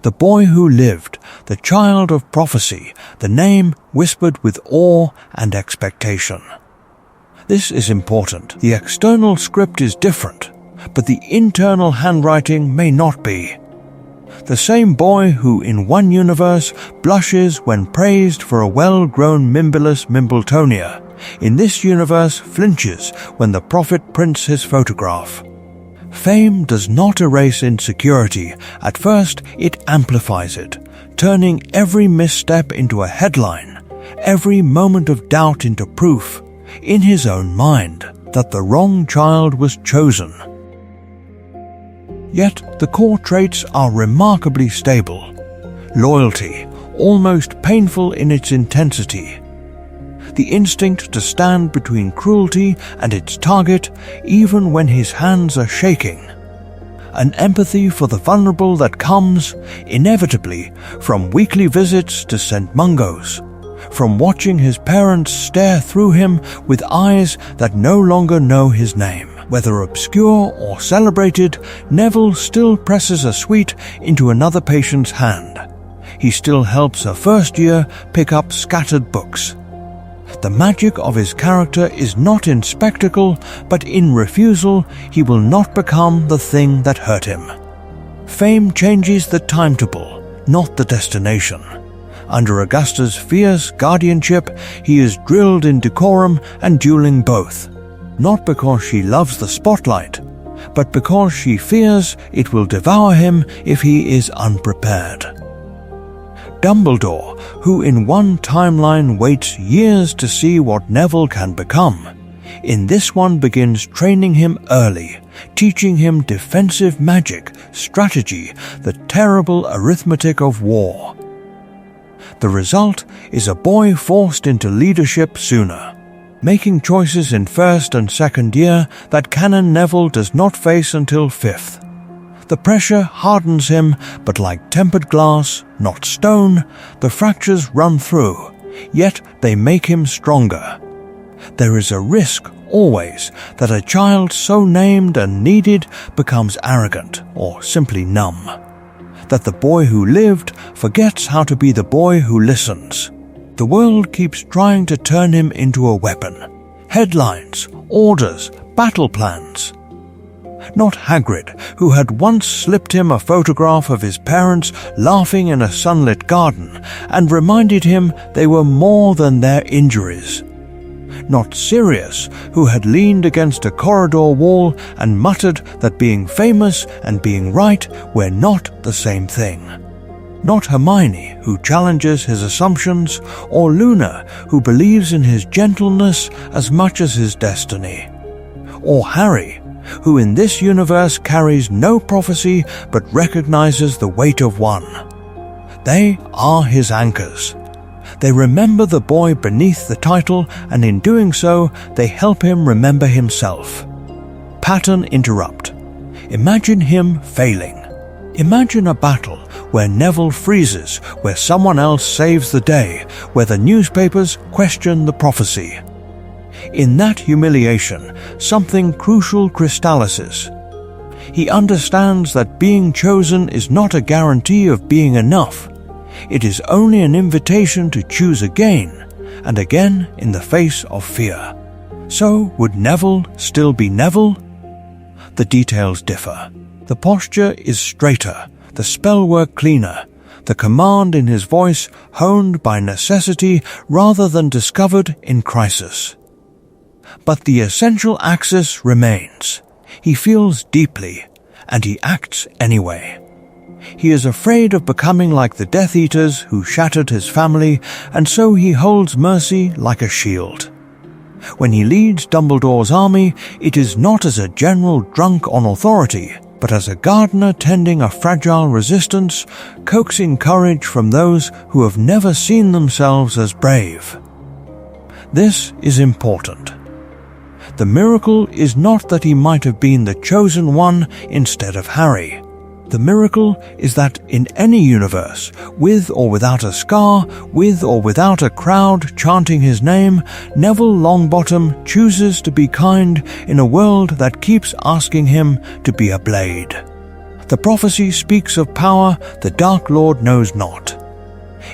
The boy who lived, the child of prophecy, the name whispered with awe and expectation. This is important. The external script is different, but the internal handwriting may not be. The same boy who in one universe blushes when praised for a well-grown Mimulus Mimbletonia, in this universe flinches when the prophet prints his photograph. Fame does not erase insecurity. At first, it amplifies it, turning every misstep into a headline, every moment of doubt into proof, in his own mind, that the wrong child was chosen. Yet the core traits are remarkably stable. Loyalty, almost painful in its intensity. The instinct to stand between cruelty and its target even when his hands are shaking. An empathy for the vulnerable that comes, inevitably, from weekly visits to St. Mungo's, from watching his parents stare through him with eyes that no longer know his name. Whether obscure or celebrated, Neville still presses a sweet into another patient's hand. He still helps a first year pick up scattered books. The magic of his character is not in spectacle, but in refusal. He will not become the thing that hurt him. Fame changes the timetable, not the destination. Under Augusta's fierce guardianship, he is drilled in decorum and dueling both. Not because she loves the spotlight, but because she fears it will devour him if he is unprepared. Dumbledore, who in one timeline waits years to see what Neville can become, in this one begins training him early, teaching him defensive magic, strategy, the terrible arithmetic of war. The result is a boy forced into leadership sooner, making choices in first and second year that Canon Neville does not face until fifth. The pressure hardens him, but like tempered glass, not stone, the fractures run through, yet they make him stronger. There is a risk, always, that a child so named and needed becomes arrogant or simply numb. That the boy who lived forgets how to be the boy who listens. The world keeps trying to turn him into a weapon. Headlines, orders, battle plans. Not Hagrid, who had once slipped him a photograph of his parents laughing in a sunlit garden and reminded him they were more than their injuries. Not Sirius, who had leaned against a corridor wall and muttered that being famous and being right were not the same thing. Not Hermione, who challenges his assumptions, or Luna, who believes in his gentleness as much as his destiny. Or Harry, who in this universe carries no prophecy but recognizes the weight of one. They are his anchors. They remember the boy beneath the title, and in doing so, they help him remember himself. Pattern interrupt. Imagine him failing. Imagine a battle where Neville freezes, where someone else saves the day, where the newspapers question the prophecy. In that humiliation, something crucial crystallizes. He understands that being chosen is not a guarantee of being enough. It is only an invitation to choose again, and again in the face of fear. So, would Neville still be Neville? The details differ. The posture is straighter, the spellwork cleaner, the command in his voice honed by necessity rather than discovered in crisis. But the essential axis remains. He feels deeply, and he acts anyway. He is afraid of becoming like the Death Eaters who shattered his family, and so he holds mercy like a shield. When he leads Dumbledore's army, it is not as a general drunk on authority, but as a gardener tending a fragile resistance, coaxing courage from those who have never seen themselves as brave. This is important. The miracle is not that he might have been the chosen one instead of Harry. The miracle is that in any universe, with or without a scar, with or without a crowd chanting his name, Neville Longbottom chooses to be kind in a world that keeps asking him to be a blade. The prophecy speaks of power the Dark Lord knows not.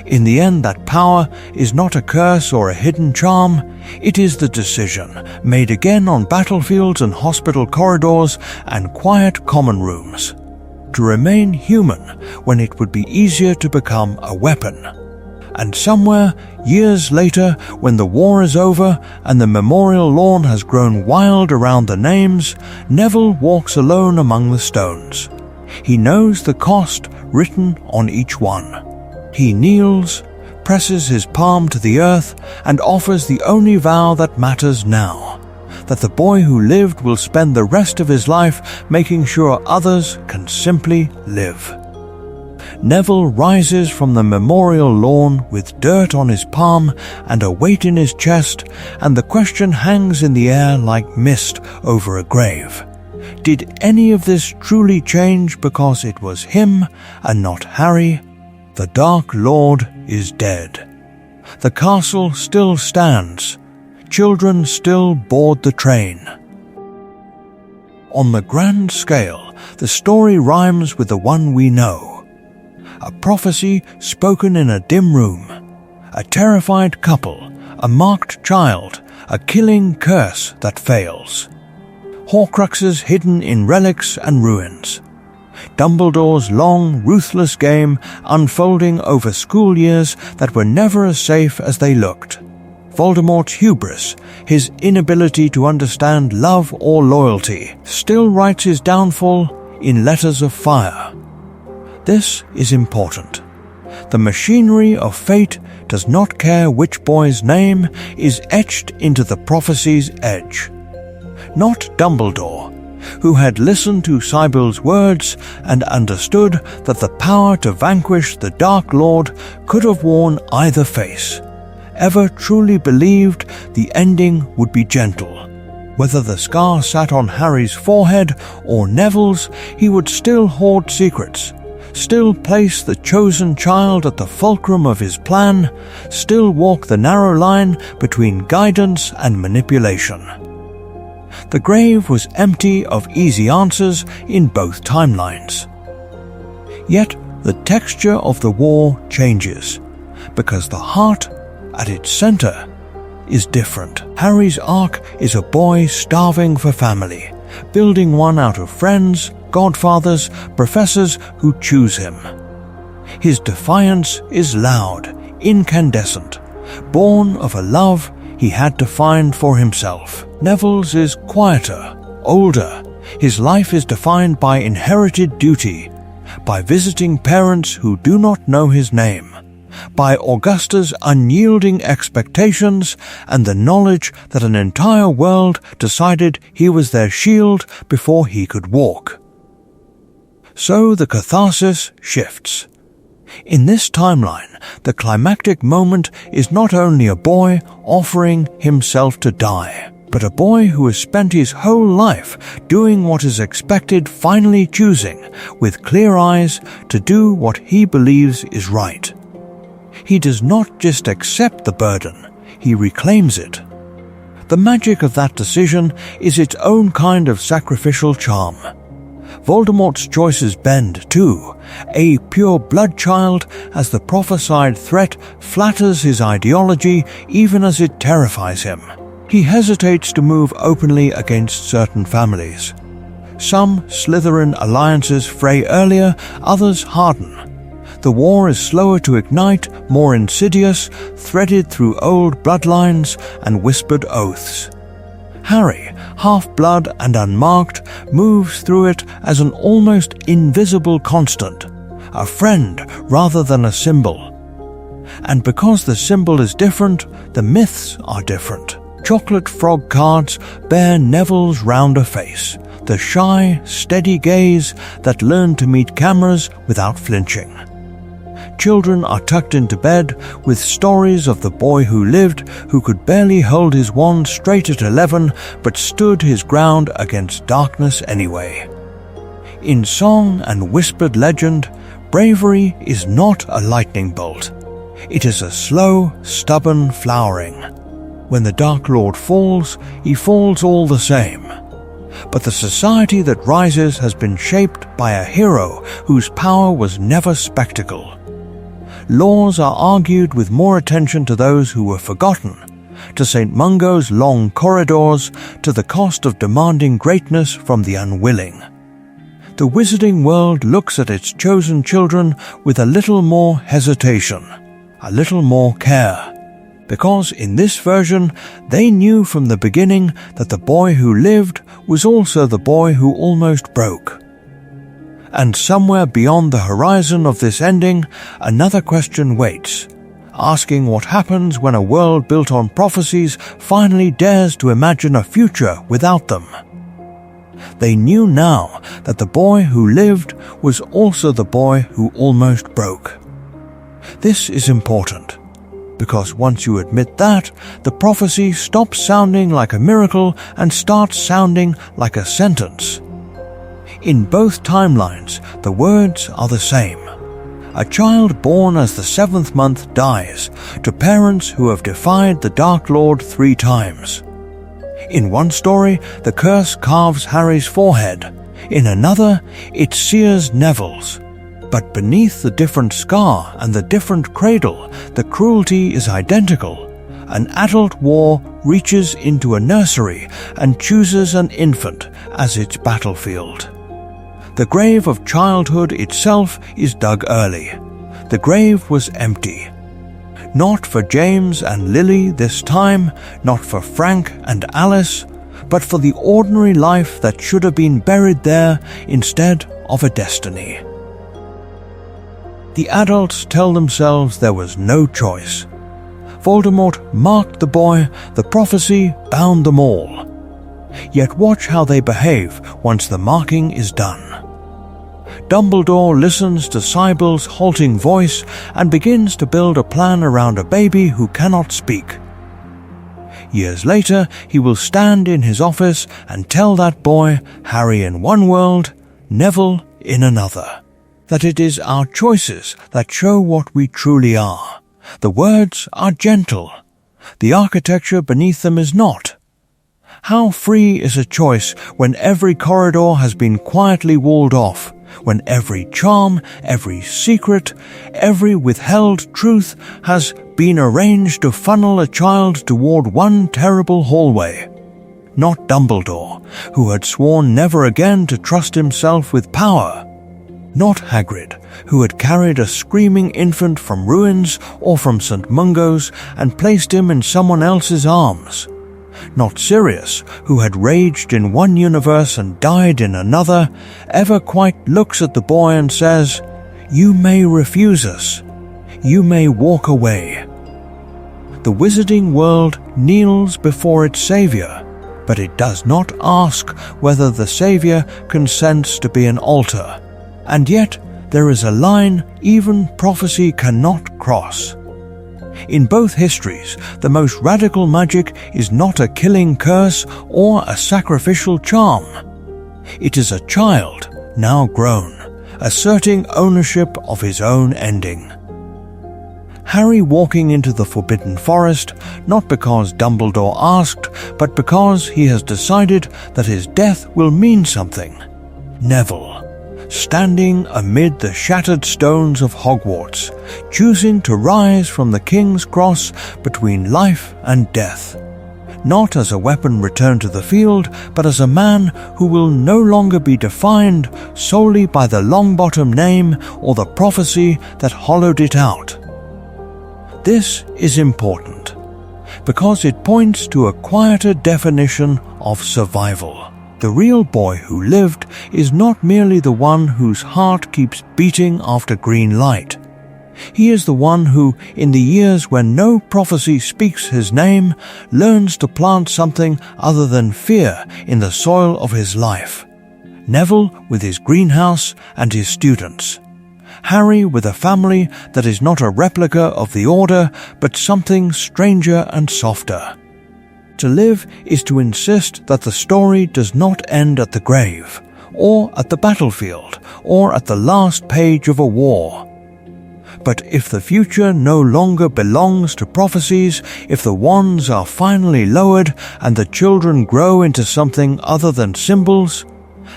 In the end, that power is not a curse or a hidden charm. It is the decision, made again on battlefields and hospital corridors and quiet common rooms, to remain human when it would be easier to become a weapon. And somewhere, years later, when the war is over and the memorial lawn has grown wild around the names, Neville walks alone among the stones. He knows the cost written on each one. He kneels, presses his palm to the earth, and offers the only vow that matters now, that the boy who lived will spend the rest of his life making sure others can simply live. Neville rises from the memorial lawn with dirt on his palm and a weight in his chest, and the question hangs in the air like mist over a grave. Did any of this truly change because it was him and not Harry? The Dark Lord is dead. The castle still stands. Children still board the train. On the grand scale, the story rhymes with the one we know. A prophecy spoken in a dim room. A terrified couple, a marked child, a killing curse that fails. Horcruxes hidden in relics and ruins. Dumbledore's long, ruthless game unfolding over school years that were never as safe as they looked. Voldemort's hubris, his inability to understand love or loyalty, still writes his downfall in letters of fire. This is important. The machinery of fate does not care which boy's name is etched into the prophecy's edge. Not Dumbledore, who had listened to Sibyl's words and understood that the power to vanquish the Dark Lord could have worn either face, ever truly believed the ending would be gentle. Whether the scar sat on Harry's forehead or Neville's, he would still hoard secrets, still place the chosen child at the fulcrum of his plan, still walk the narrow line between guidance and manipulation. The grave was empty of easy answers in both timelines. Yet the texture of the war changes, because the heart, at its center, is different. Harry's arc is a boy starving for family, building one out of friends, godfathers, professors who choose him. His defiance is loud, incandescent, born of a love he had to find for himself. Neville's is quieter, older. His life is defined by inherited duty, by visiting parents who do not know his name, by Augusta's unyielding expectations and the knowledge that an entire world decided he was their shield before he could walk. So the catharsis shifts. In this timeline, the climactic moment is not only a boy offering himself to die, but a boy who has spent his whole life doing what is expected, finally choosing, with clear eyes, to do what he believes is right. He does not just accept the burden, he reclaims it. The magic of that decision is its own kind of sacrificial charm. Voldemort's choices bend, too. A pure blood child, as the prophesied threat flatters his ideology even as it terrifies him. He hesitates to move openly against certain families. Some Slytherin alliances fray earlier, others harden. The war is slower to ignite, more insidious, threaded through old bloodlines and whispered oaths. Harry, half-blood and unmarked, moves through it as an almost invisible constant, a friend rather than a symbol. And because the symbol is different, the myths are different. Chocolate frog cards bear Neville's rounder face, the shy, steady gaze that learned to meet cameras without flinching. Children are tucked into bed with stories of the boy who lived, who could barely hold his wand straight at 11, but stood his ground against darkness anyway. In song and whispered legend, bravery is not a lightning bolt. It is a slow, stubborn flowering. When the Dark Lord falls, he falls all the same. But the society that rises has been shaped by a hero whose power was never spectacle. Laws are argued with more attention to those who were forgotten, to St. Mungo's long corridors, to the cost of demanding greatness from the unwilling. The wizarding world looks at its chosen children with a little more hesitation, a little more care, because in this version they knew from the beginning that the boy who lived was also the boy who almost broke. And somewhere beyond the horizon of this ending, another question waits, asking what happens when a world built on prophecies finally dares to imagine a future without them. They knew now that the boy who lived was also the boy who almost broke. This is important, because once you admit that, the prophecy stops sounding like a miracle and starts sounding like a sentence. In both timelines, the words are the same. A child born as the 7th month dies to parents who have defied the Dark Lord 3 times. In one story, the curse carves Harry's forehead. In another, it sears Neville's. But beneath the different scar and the different cradle, the cruelty is identical. An adult war reaches into a nursery and chooses an infant as its battlefield. The grave of childhood itself is dug early. The grave was empty. Not for James and Lily this time, not for Frank and Alice, but for the ordinary life that should have been buried there instead of a destiny. The adults tell themselves there was no choice. Voldemort marked the boy, the prophecy bound them all. Yet watch how they behave once the marking is done. Dumbledore listens to Sybil's halting voice and begins to build a plan around a baby who cannot speak. Years later, he will stand in his office and tell that boy, Harry in one world, Neville in another, that it is our choices that show what we truly are. The words are gentle. The architecture beneath them is not. How free is a choice when every corridor has been quietly walled off, when every charm, every secret, every withheld truth has been arranged to funnel a child toward one terrible hallway. Not Dumbledore, who had sworn never again to trust himself with power. Not Hagrid, who had carried a screaming infant from ruins or from St. Mungo's and placed him in someone else's arms. Not Sirius, who had raged in one universe and died in another, ever quite looks at the boy and says, "You may refuse us. You may walk away." The wizarding world kneels before its savior, but it does not ask whether the savior consents to be an altar. And yet there is a line even prophecy cannot cross. In both histories, the most radical magic is not a killing curse or a sacrificial charm. It is a child, now grown, asserting ownership of his own ending. Harry walking into the Forbidden Forest, not because Dumbledore asked, but because he has decided that his death will mean something. Neville, standing amid the shattered stones of Hogwarts, choosing to rise from the King's Cross between life and death, not as a weapon returned to the field, but as a man who will no longer be defined solely by the Longbottom name or the prophecy that hollowed it out. This is important, because it points to a quieter definition of survival. The real boy who lived is not merely the one whose heart keeps beating after green light. He is the one who, in the years when no prophecy speaks his name, learns to plant something other than fear in the soil of his life. Neville with his greenhouse and his students. Harry with a family that is not a replica of the Order, but something stranger and softer. To live is to insist that the story does not end at the grave, or at the battlefield, or at the last page of a war. But if the future no longer belongs to prophecies, if the wands are finally lowered and the children grow into something other than symbols,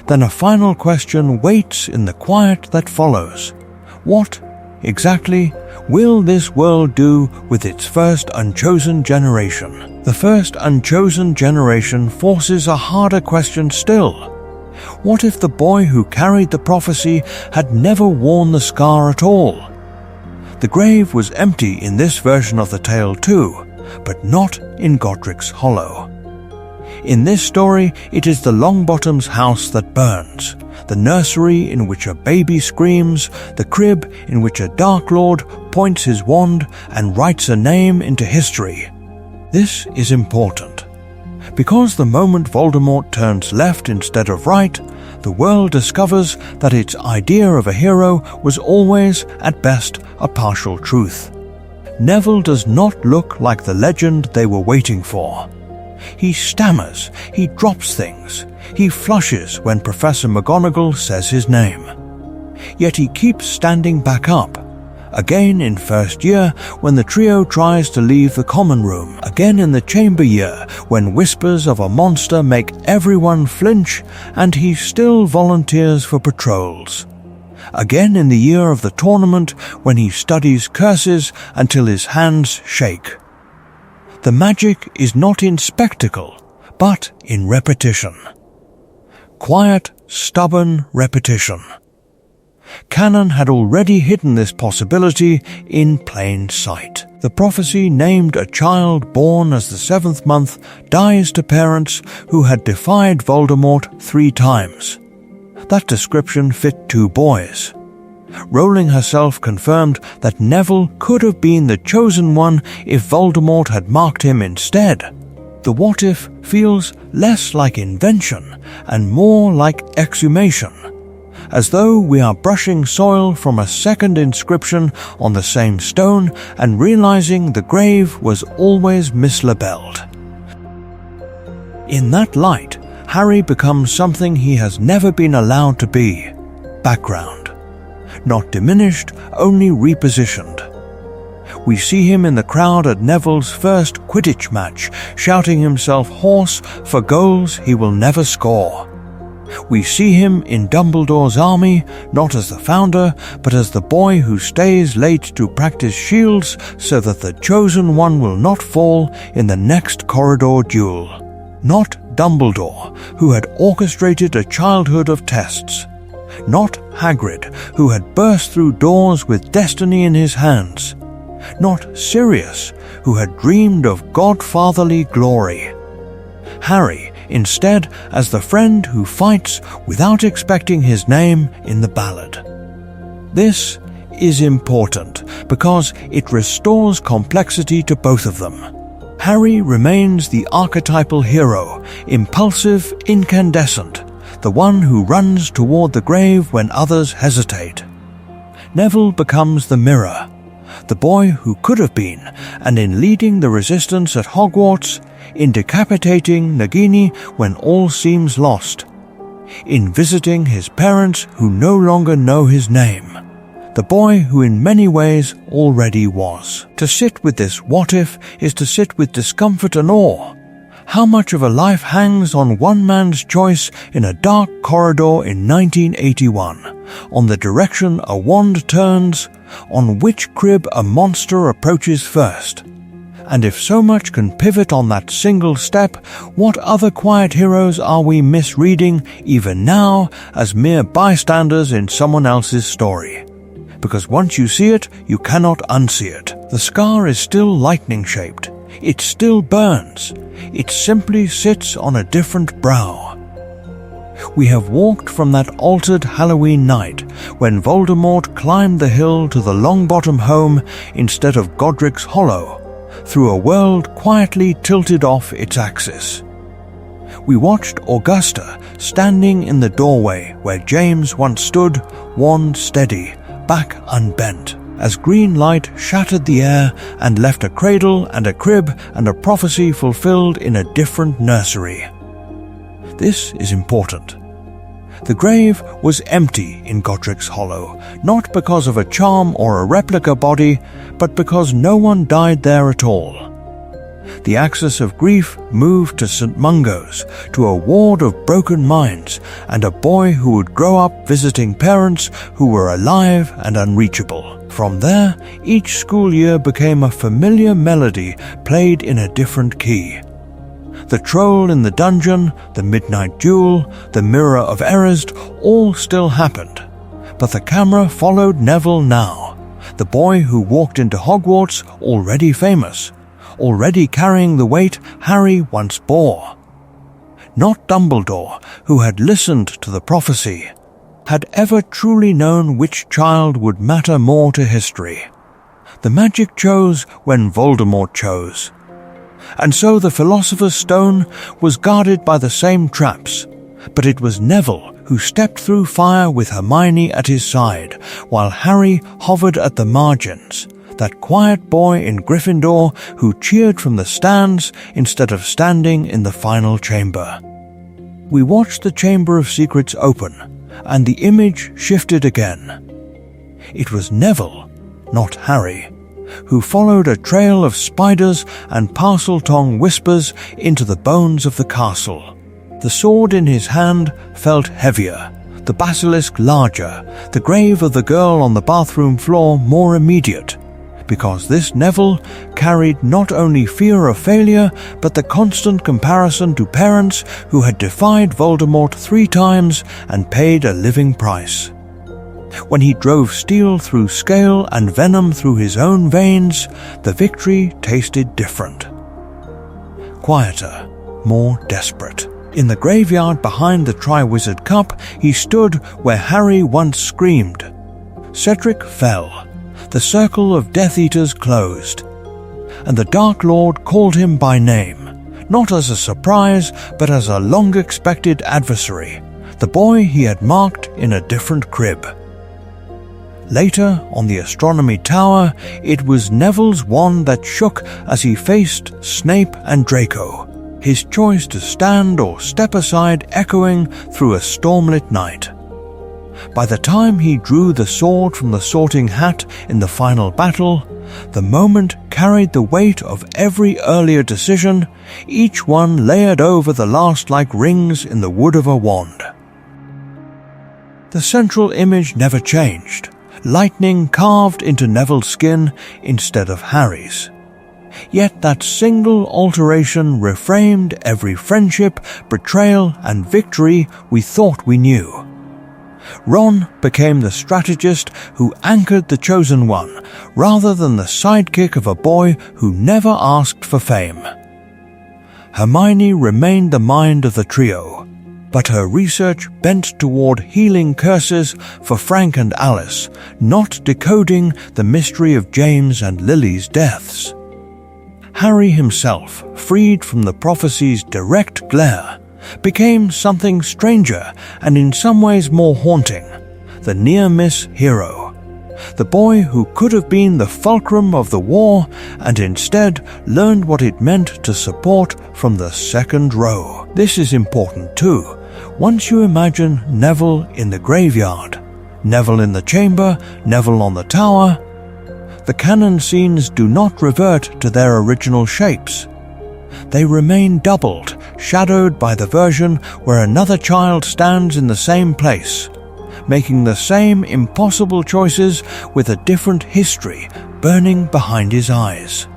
then a final question waits in the quiet that follows. What, exactly, will this world do with its first unchosen generation? The first unchosen generation forces a harder question still. What if the boy who carried the prophecy had never worn the scar at all? The grave was empty in this version of the tale too, but not in Godric's Hollow. In this story, it is the Longbottom's house that burns, the nursery in which a baby screams, the crib in which a Dark Lord points his wand and writes a name into history. This is important, because the moment Voldemort turns left instead of right, the world discovers that its idea of a hero was always, at best, a partial truth. Neville does not look like the legend they were waiting for. He stammers, he drops things, he flushes when Professor McGonagall says his name. Yet he keeps standing back up. Again in first year, when the trio tries to leave the common room. Again in the chamber year, when whispers of a monster make everyone flinch, and he still volunteers for patrols. Again in the year of the tournament, when he studies curses until his hands shake. The magic is not in spectacle, but in repetition. Quiet, stubborn repetition. Canon had already hidden this possibility in plain sight. The prophecy named a child born as the 7th month dies to parents who had defied Voldemort 3 times. That description fit 2 boys. Rowling herself confirmed that Neville could have been the chosen one if Voldemort had marked him instead. The what-if feels less like invention and more like exhumation, as though we are brushing soil from a second inscription on the same stone and realizing the grave was always mislabeled. In that light, Harry becomes something he has never been allowed to be: background. Not diminished, only repositioned. We see him in the crowd at Neville's first Quidditch match, shouting himself hoarse for goals he will never score. We see him in Dumbledore's army, not as the founder, but as the boy who stays late to practice shields so that the chosen one will not fall in the next corridor duel. Not Dumbledore, who had orchestrated a childhood of tests. Not Hagrid, who had burst through doors with destiny in his hands. Not Sirius, who had dreamed of godfatherly glory. Harry, instead, as the friend who fights without expecting his name in the ballad. This is important because it restores complexity to both of them. Harry remains the archetypal hero, impulsive, incandescent, the one who runs toward the grave when others hesitate. Neville becomes the mirror, the boy who could have been, and in leading the resistance at Hogwarts, in decapitating Nagini when all seems lost, in visiting his parents who no longer know his name, the boy who in many ways already was. To sit with this what-if is to sit with discomfort and awe. How much of a life hangs on one man's choice in a dark corridor in 1981, on the direction a wand turns, on which crib a monster approaches first? And if so much can pivot on that single step, what other quiet heroes are we misreading even now as mere bystanders in someone else's story? Because once you see it, you cannot unsee it. The scar is still lightning-shaped. It still burns. It simply sits on a different brow. We have walked from that altered Halloween night when Voldemort climbed the hill to the Longbottom home instead of Godric's Hollow, through a world quietly tilted off its axis. We watched Augusta standing in the doorway where James once stood, wand steady, back unbent, as green light shattered the air and left a cradle and a crib and a prophecy fulfilled in a different nursery. This is important. The grave was empty in Godric's Hollow, not because of a charm or a replica body, but because no one died there at all. The axis of grief moved to St. Mungo's, to a ward of broken minds, and a boy who would grow up visiting parents who were alive and unreachable. From there, each school year became a familiar melody played in a different key. The troll in the dungeon, the midnight duel, the mirror of Erised, all still happened. But the camera followed Neville now, the boy who walked into Hogwarts already famous, already carrying the weight Harry once bore. Not Dumbledore, who had listened to the prophecy, had ever truly known which child would matter more to history. The magic chose when Voldemort chose. And so the Philosopher's Stone was guarded by the same traps, but it was Neville who stepped through fire with Hermione at his side, while Harry hovered at the margins, that quiet boy in Gryffindor who cheered from the stands instead of standing in the final chamber. We watched the Chamber of Secrets open, and the image shifted again. It was Neville, not Harry, who followed a trail of spiders and Parseltongue whispers into the bones of the castle. The sword in his hand felt heavier, the basilisk larger, the grave of the girl on the bathroom floor more immediate, because this Neville carried not only fear of failure, but the constant comparison to parents who had defied Voldemort 3 times and paid a living price. When he drove steel through scale and venom through his own veins, the victory tasted different. Quieter, more desperate. In the graveyard behind the Triwizard Cup, he stood where Harry once screamed, Cedric fell, the circle of Death Eaters closed, and the Dark Lord called him by name, not as a surprise but as a long-expected adversary, the boy he had marked in a different crib. Later, on the Astronomy Tower, it was Neville's wand that shook as he faced Snape and Draco, his choice to stand or step aside echoing through a stormlit night. By the time he drew the sword from the Sorting Hat in the final battle, the moment carried the weight of every earlier decision, each one layered over the last like rings in the wood of a wand. The central image never changed, lightning carved into Neville's skin instead of Harry's. Yet that single alteration reframed every friendship, betrayal, and victory we thought we knew. Ron became the strategist who anchored the Chosen One, rather than the sidekick of a boy who never asked for fame. Hermione remained the mind of the trio, but her research bent toward healing curses for Frank and Alice, not decoding the mystery of James and Lily's deaths. Harry himself, freed from the prophecy's direct glare, became something stranger and in some ways more haunting, the near-miss hero, the boy who could have been the fulcrum of the war and instead learned what it meant to support from the second row. This is important too. Once you imagine Neville in the graveyard, Neville in the chamber, Neville on the tower, the canon scenes do not revert to their original shapes. They remain doubled, shadowed by the version where another child stands in the same place, making the same impossible choices with a different history burning behind his eyes.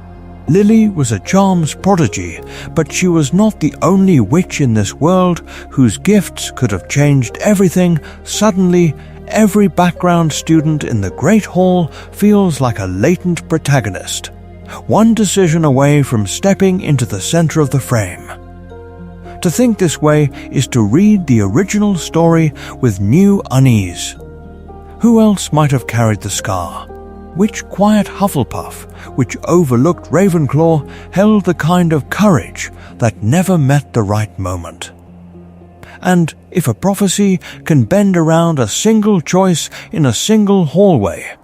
Lily was a charms prodigy, but she was not the only witch in this world whose gifts could have changed everything. Suddenly, every background student in the Great Hall feels like a latent protagonist, one decision away from stepping into the center of the frame. To think this way is to read the original story with new unease. Who else might have carried the scar? Which quiet Hufflepuff, which overlooked Ravenclaw, held the kind of courage that never met the right moment? And if a prophecy can bend around a single choice in a single hallway,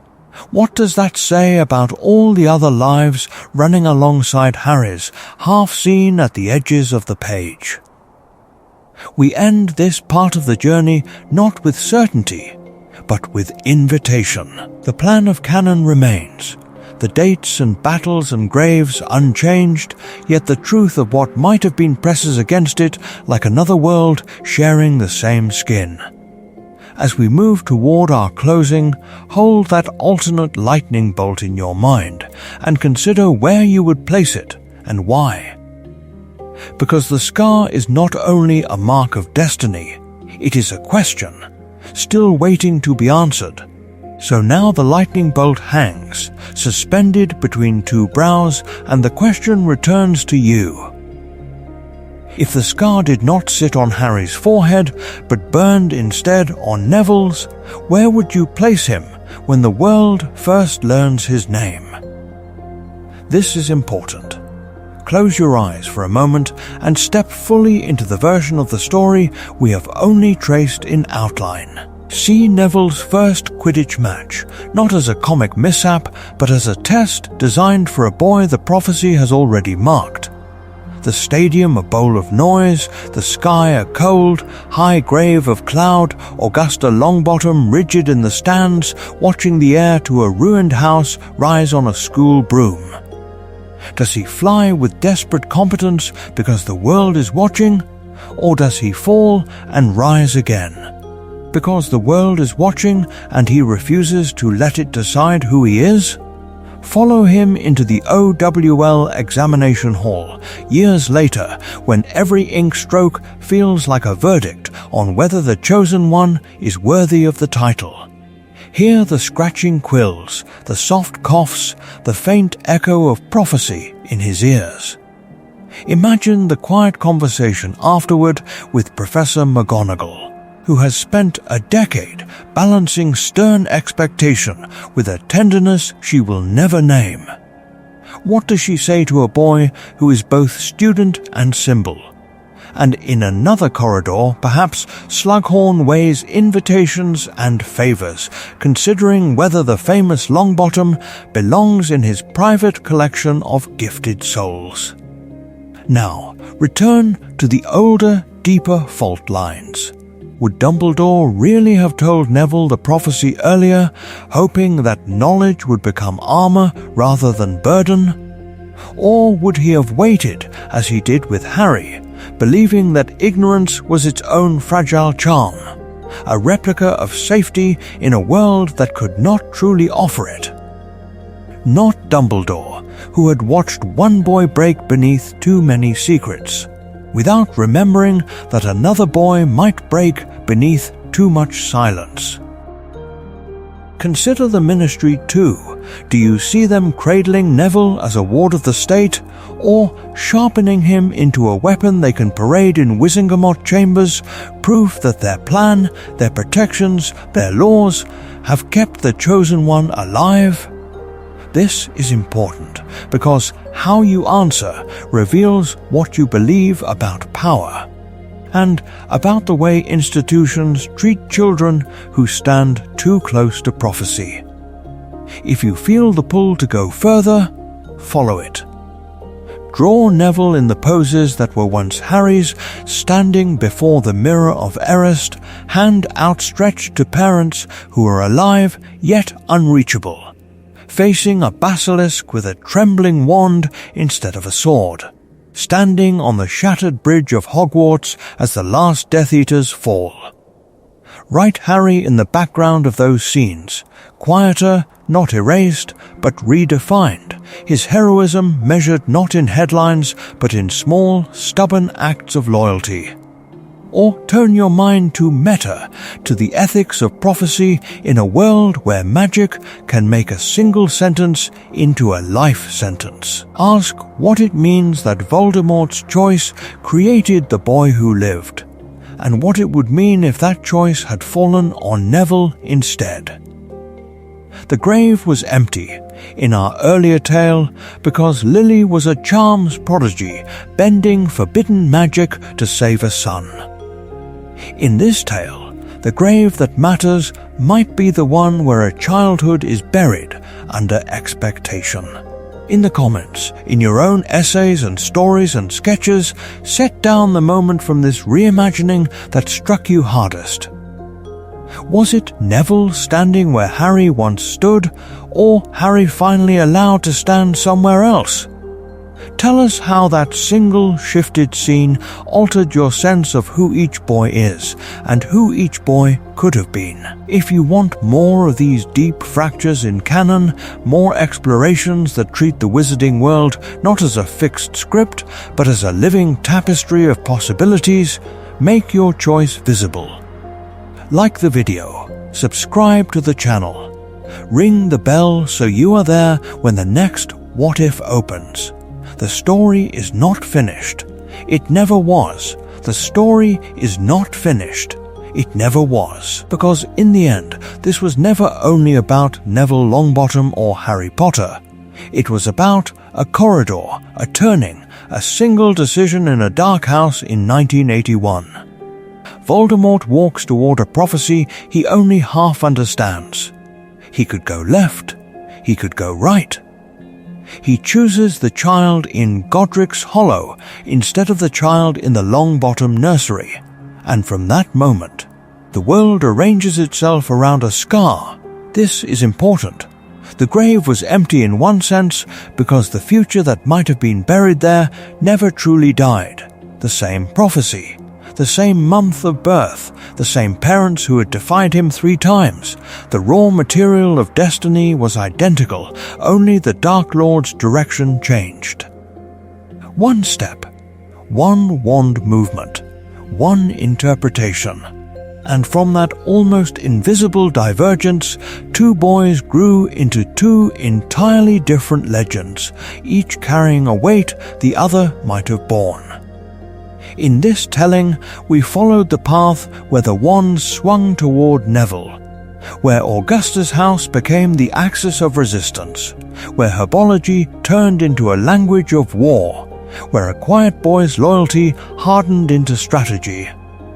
what does that say about all the other lives running alongside Harry's, half seen at the edges of the page? We end this part of the journey not with certainty, but with invitation. The plan of canon remains, the dates and battles and graves unchanged, yet the truth of what might have been presses against it like another world sharing the same skin. As we move toward our closing, hold that alternate lightning bolt in your mind and consider where you would place it and why. Because the scar is not only a mark of destiny, it is a question, still waiting to be answered. So now the lightning bolt hangs, suspended between two brows, and the question returns to you. If the scar did not sit on Harry's forehead, but burned instead on Neville's, where would you place him when the world first learns his name? This is important. Close your eyes for a moment and step fully into the version of the story we have only traced in outline. See Neville's first Quidditch match, not as a comic mishap, but as a test designed for a boy the prophecy has already marked. The stadium a bowl of noise, the sky a cold, high grave of cloud, Augusta Longbottom rigid in the stands, watching the heir to a ruined house rise on a school broom. Does he fly with desperate competence because the world is watching, or does he fall and rise again? Because the world is watching and he refuses to let it decide who he is? Follow him into the OWL examination hall years later when every ink stroke feels like a verdict on whether the Chosen One is worthy of the title. Hear the scratching quills, the soft coughs, the faint echo of prophecy in his ears. Imagine the quiet conversation afterward with Professor McGonagall. who has spent a decade balancing stern expectation with a tenderness she will never name. What does she say to a boy who is both student and symbol? And in another corridor, perhaps, Slughorn weighs invitations and favours, considering whether the famous Longbottom belongs in his private collection of gifted souls. Now, return to the older, deeper fault lines. Would Dumbledore really have told Neville the prophecy earlier, hoping that knowledge would become armour rather than burden? Or would he have waited, as he did with Harry, believing that ignorance was its own fragile charm, a replica of safety in a world that could not truly offer it? Not Dumbledore, who had watched one boy break beneath too many secrets, without remembering that another boy might break beneath too much silence. Consider the Ministry too. Do you see them cradling Neville as a ward of the state, or sharpening him into a weapon they can parade in Wizengamot chambers, proof that their plan, their protections, their laws have kept the Chosen One alive? This is important, because how you answer reveals what you believe about power, and about the way institutions treat children who stand too close to prophecy. If you feel the pull to go further, follow it. Draw Neville in the poses that were once Harry's, standing before the mirror of Erist, hand outstretched to parents who are alive yet unreachable, facing a basilisk with a trembling wand instead of a sword, standing on the shattered bridge of Hogwarts as the last Death Eaters fall. Write Harry in the background of those scenes, quieter, not erased, but redefined, his heroism measured not in headlines, but in small, stubborn acts of loyalty. Or turn your mind to meta, to the ethics of prophecy in a world where magic can make a single sentence into a life sentence. Ask what it means that Voldemort's choice created the boy who lived, and what it would mean if that choice had fallen on Neville instead. The grave was empty in our earlier tale because Lily was a charms prodigy bending forbidden magic to save a son. In this tale, the grave that matters might be the one where a childhood is buried under expectation. In the comments, in your own essays and stories and sketches, set down the moment from this reimagining that struck you hardest. Was it Neville standing where Harry once stood, or Harry finally allowed to stand somewhere else? Tell us how that single shifted scene altered your sense of who each boy is, and who each boy could have been. If you want more of these deep fractures in canon, more explorations that treat the wizarding world not as a fixed script, but as a living tapestry of possibilities, make your choice visible. Like the video, subscribe to the channel, ring the bell so you are there when the next What If opens. The story is not finished. It never was. The story is not finished. It never was. Because in the end, this was never only about Neville Longbottom or Harry Potter. It was about a corridor, a turning, a single decision in a dark house in 1981. Voldemort walks toward a prophecy he only half understands. He could go left. He could go right. He chooses the child in Godric's Hollow instead of the child in the Longbottom nursery, and from that moment, the world arranges itself around a scar. This is important. The grave was empty in one sense because the future that might have been buried there never truly died. The same prophecy, the same month of birth, the same parents who had defied him 3 times. The raw material of destiny was identical, only the Dark Lord's direction changed. One step, one wand movement, one interpretation. And from that almost invisible divergence, 2 boys grew into 2 entirely different legends, each carrying a weight the other might have borne. In this telling, we followed the path where the wand swung toward Neville, where Augusta's house became the axis of resistance, where herbology turned into a language of war, where a quiet boy's loyalty hardened into strategy.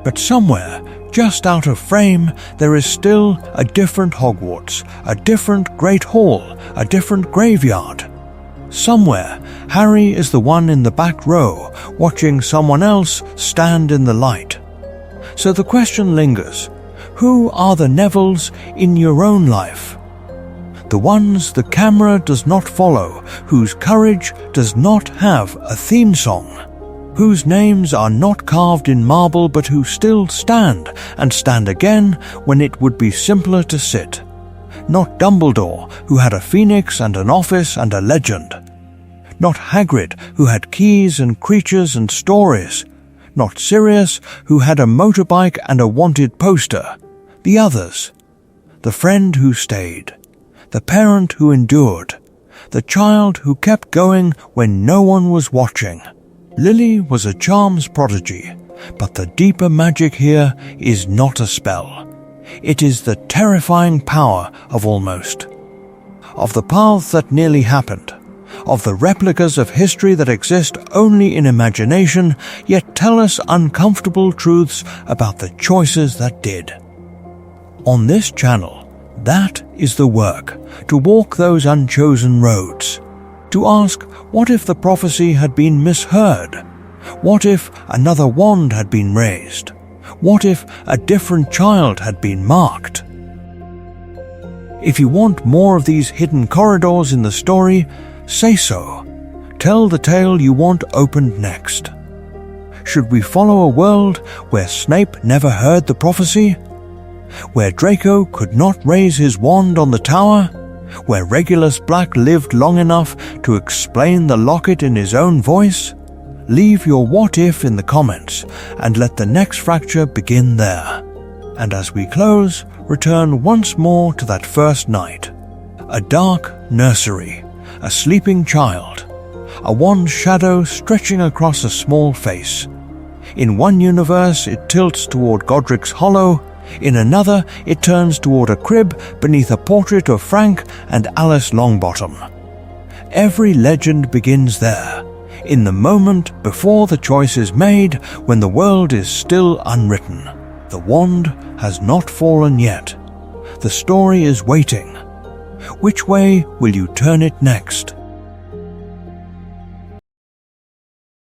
But somewhere, just out of frame, there is still a different Hogwarts, a different Great Hall, a different graveyard. Somewhere, Harry is the one in the back row, watching someone else stand in the light. So the question lingers, who are the Nevilles in your own life? The ones the camera does not follow, whose courage does not have a theme song, whose names are not carved in marble but who still stand and stand again when it would be simpler to sit. Not Dumbledore, who had a phoenix and an office and a legend. Not Hagrid, who had keys and creatures and stories. Not Sirius, who had a motorbike and a wanted poster. The others. The friend who stayed. The parent who endured. The child who kept going when no one was watching. Lily was a charms prodigy, but the deeper magic here is not a spell. It is the terrifying power of almost. Of the paths that nearly happened. Of the replicas of history that exist only in imagination, yet tell us uncomfortable truths about the choices that did. On this channel, that is the work, to walk those unchosen roads. To ask, what if the prophecy had been misheard? What if another wand had been raised? What if a different child had been marked? If you want more of these hidden corridors in the story, say so. Tell the tale you want opened next. Should we follow a world where Snape never heard the prophecy? Where Draco could not raise his wand on the tower? Where Regulus Black lived long enough to explain the locket in his own voice? Leave your what if in the comments and let the next fracture begin there. And as we close, return once more to that first night. A dark nursery, a sleeping child, a wand shadow stretching across a small face. In one universe it tilts toward Godric's Hollow, in another it turns toward a crib beneath a portrait of Frank and Alice Longbottom. Every legend begins there, in the moment before the choice is made, when the world is still unwritten. The wand has not fallen yet. The story is waiting. Which way will you turn it next?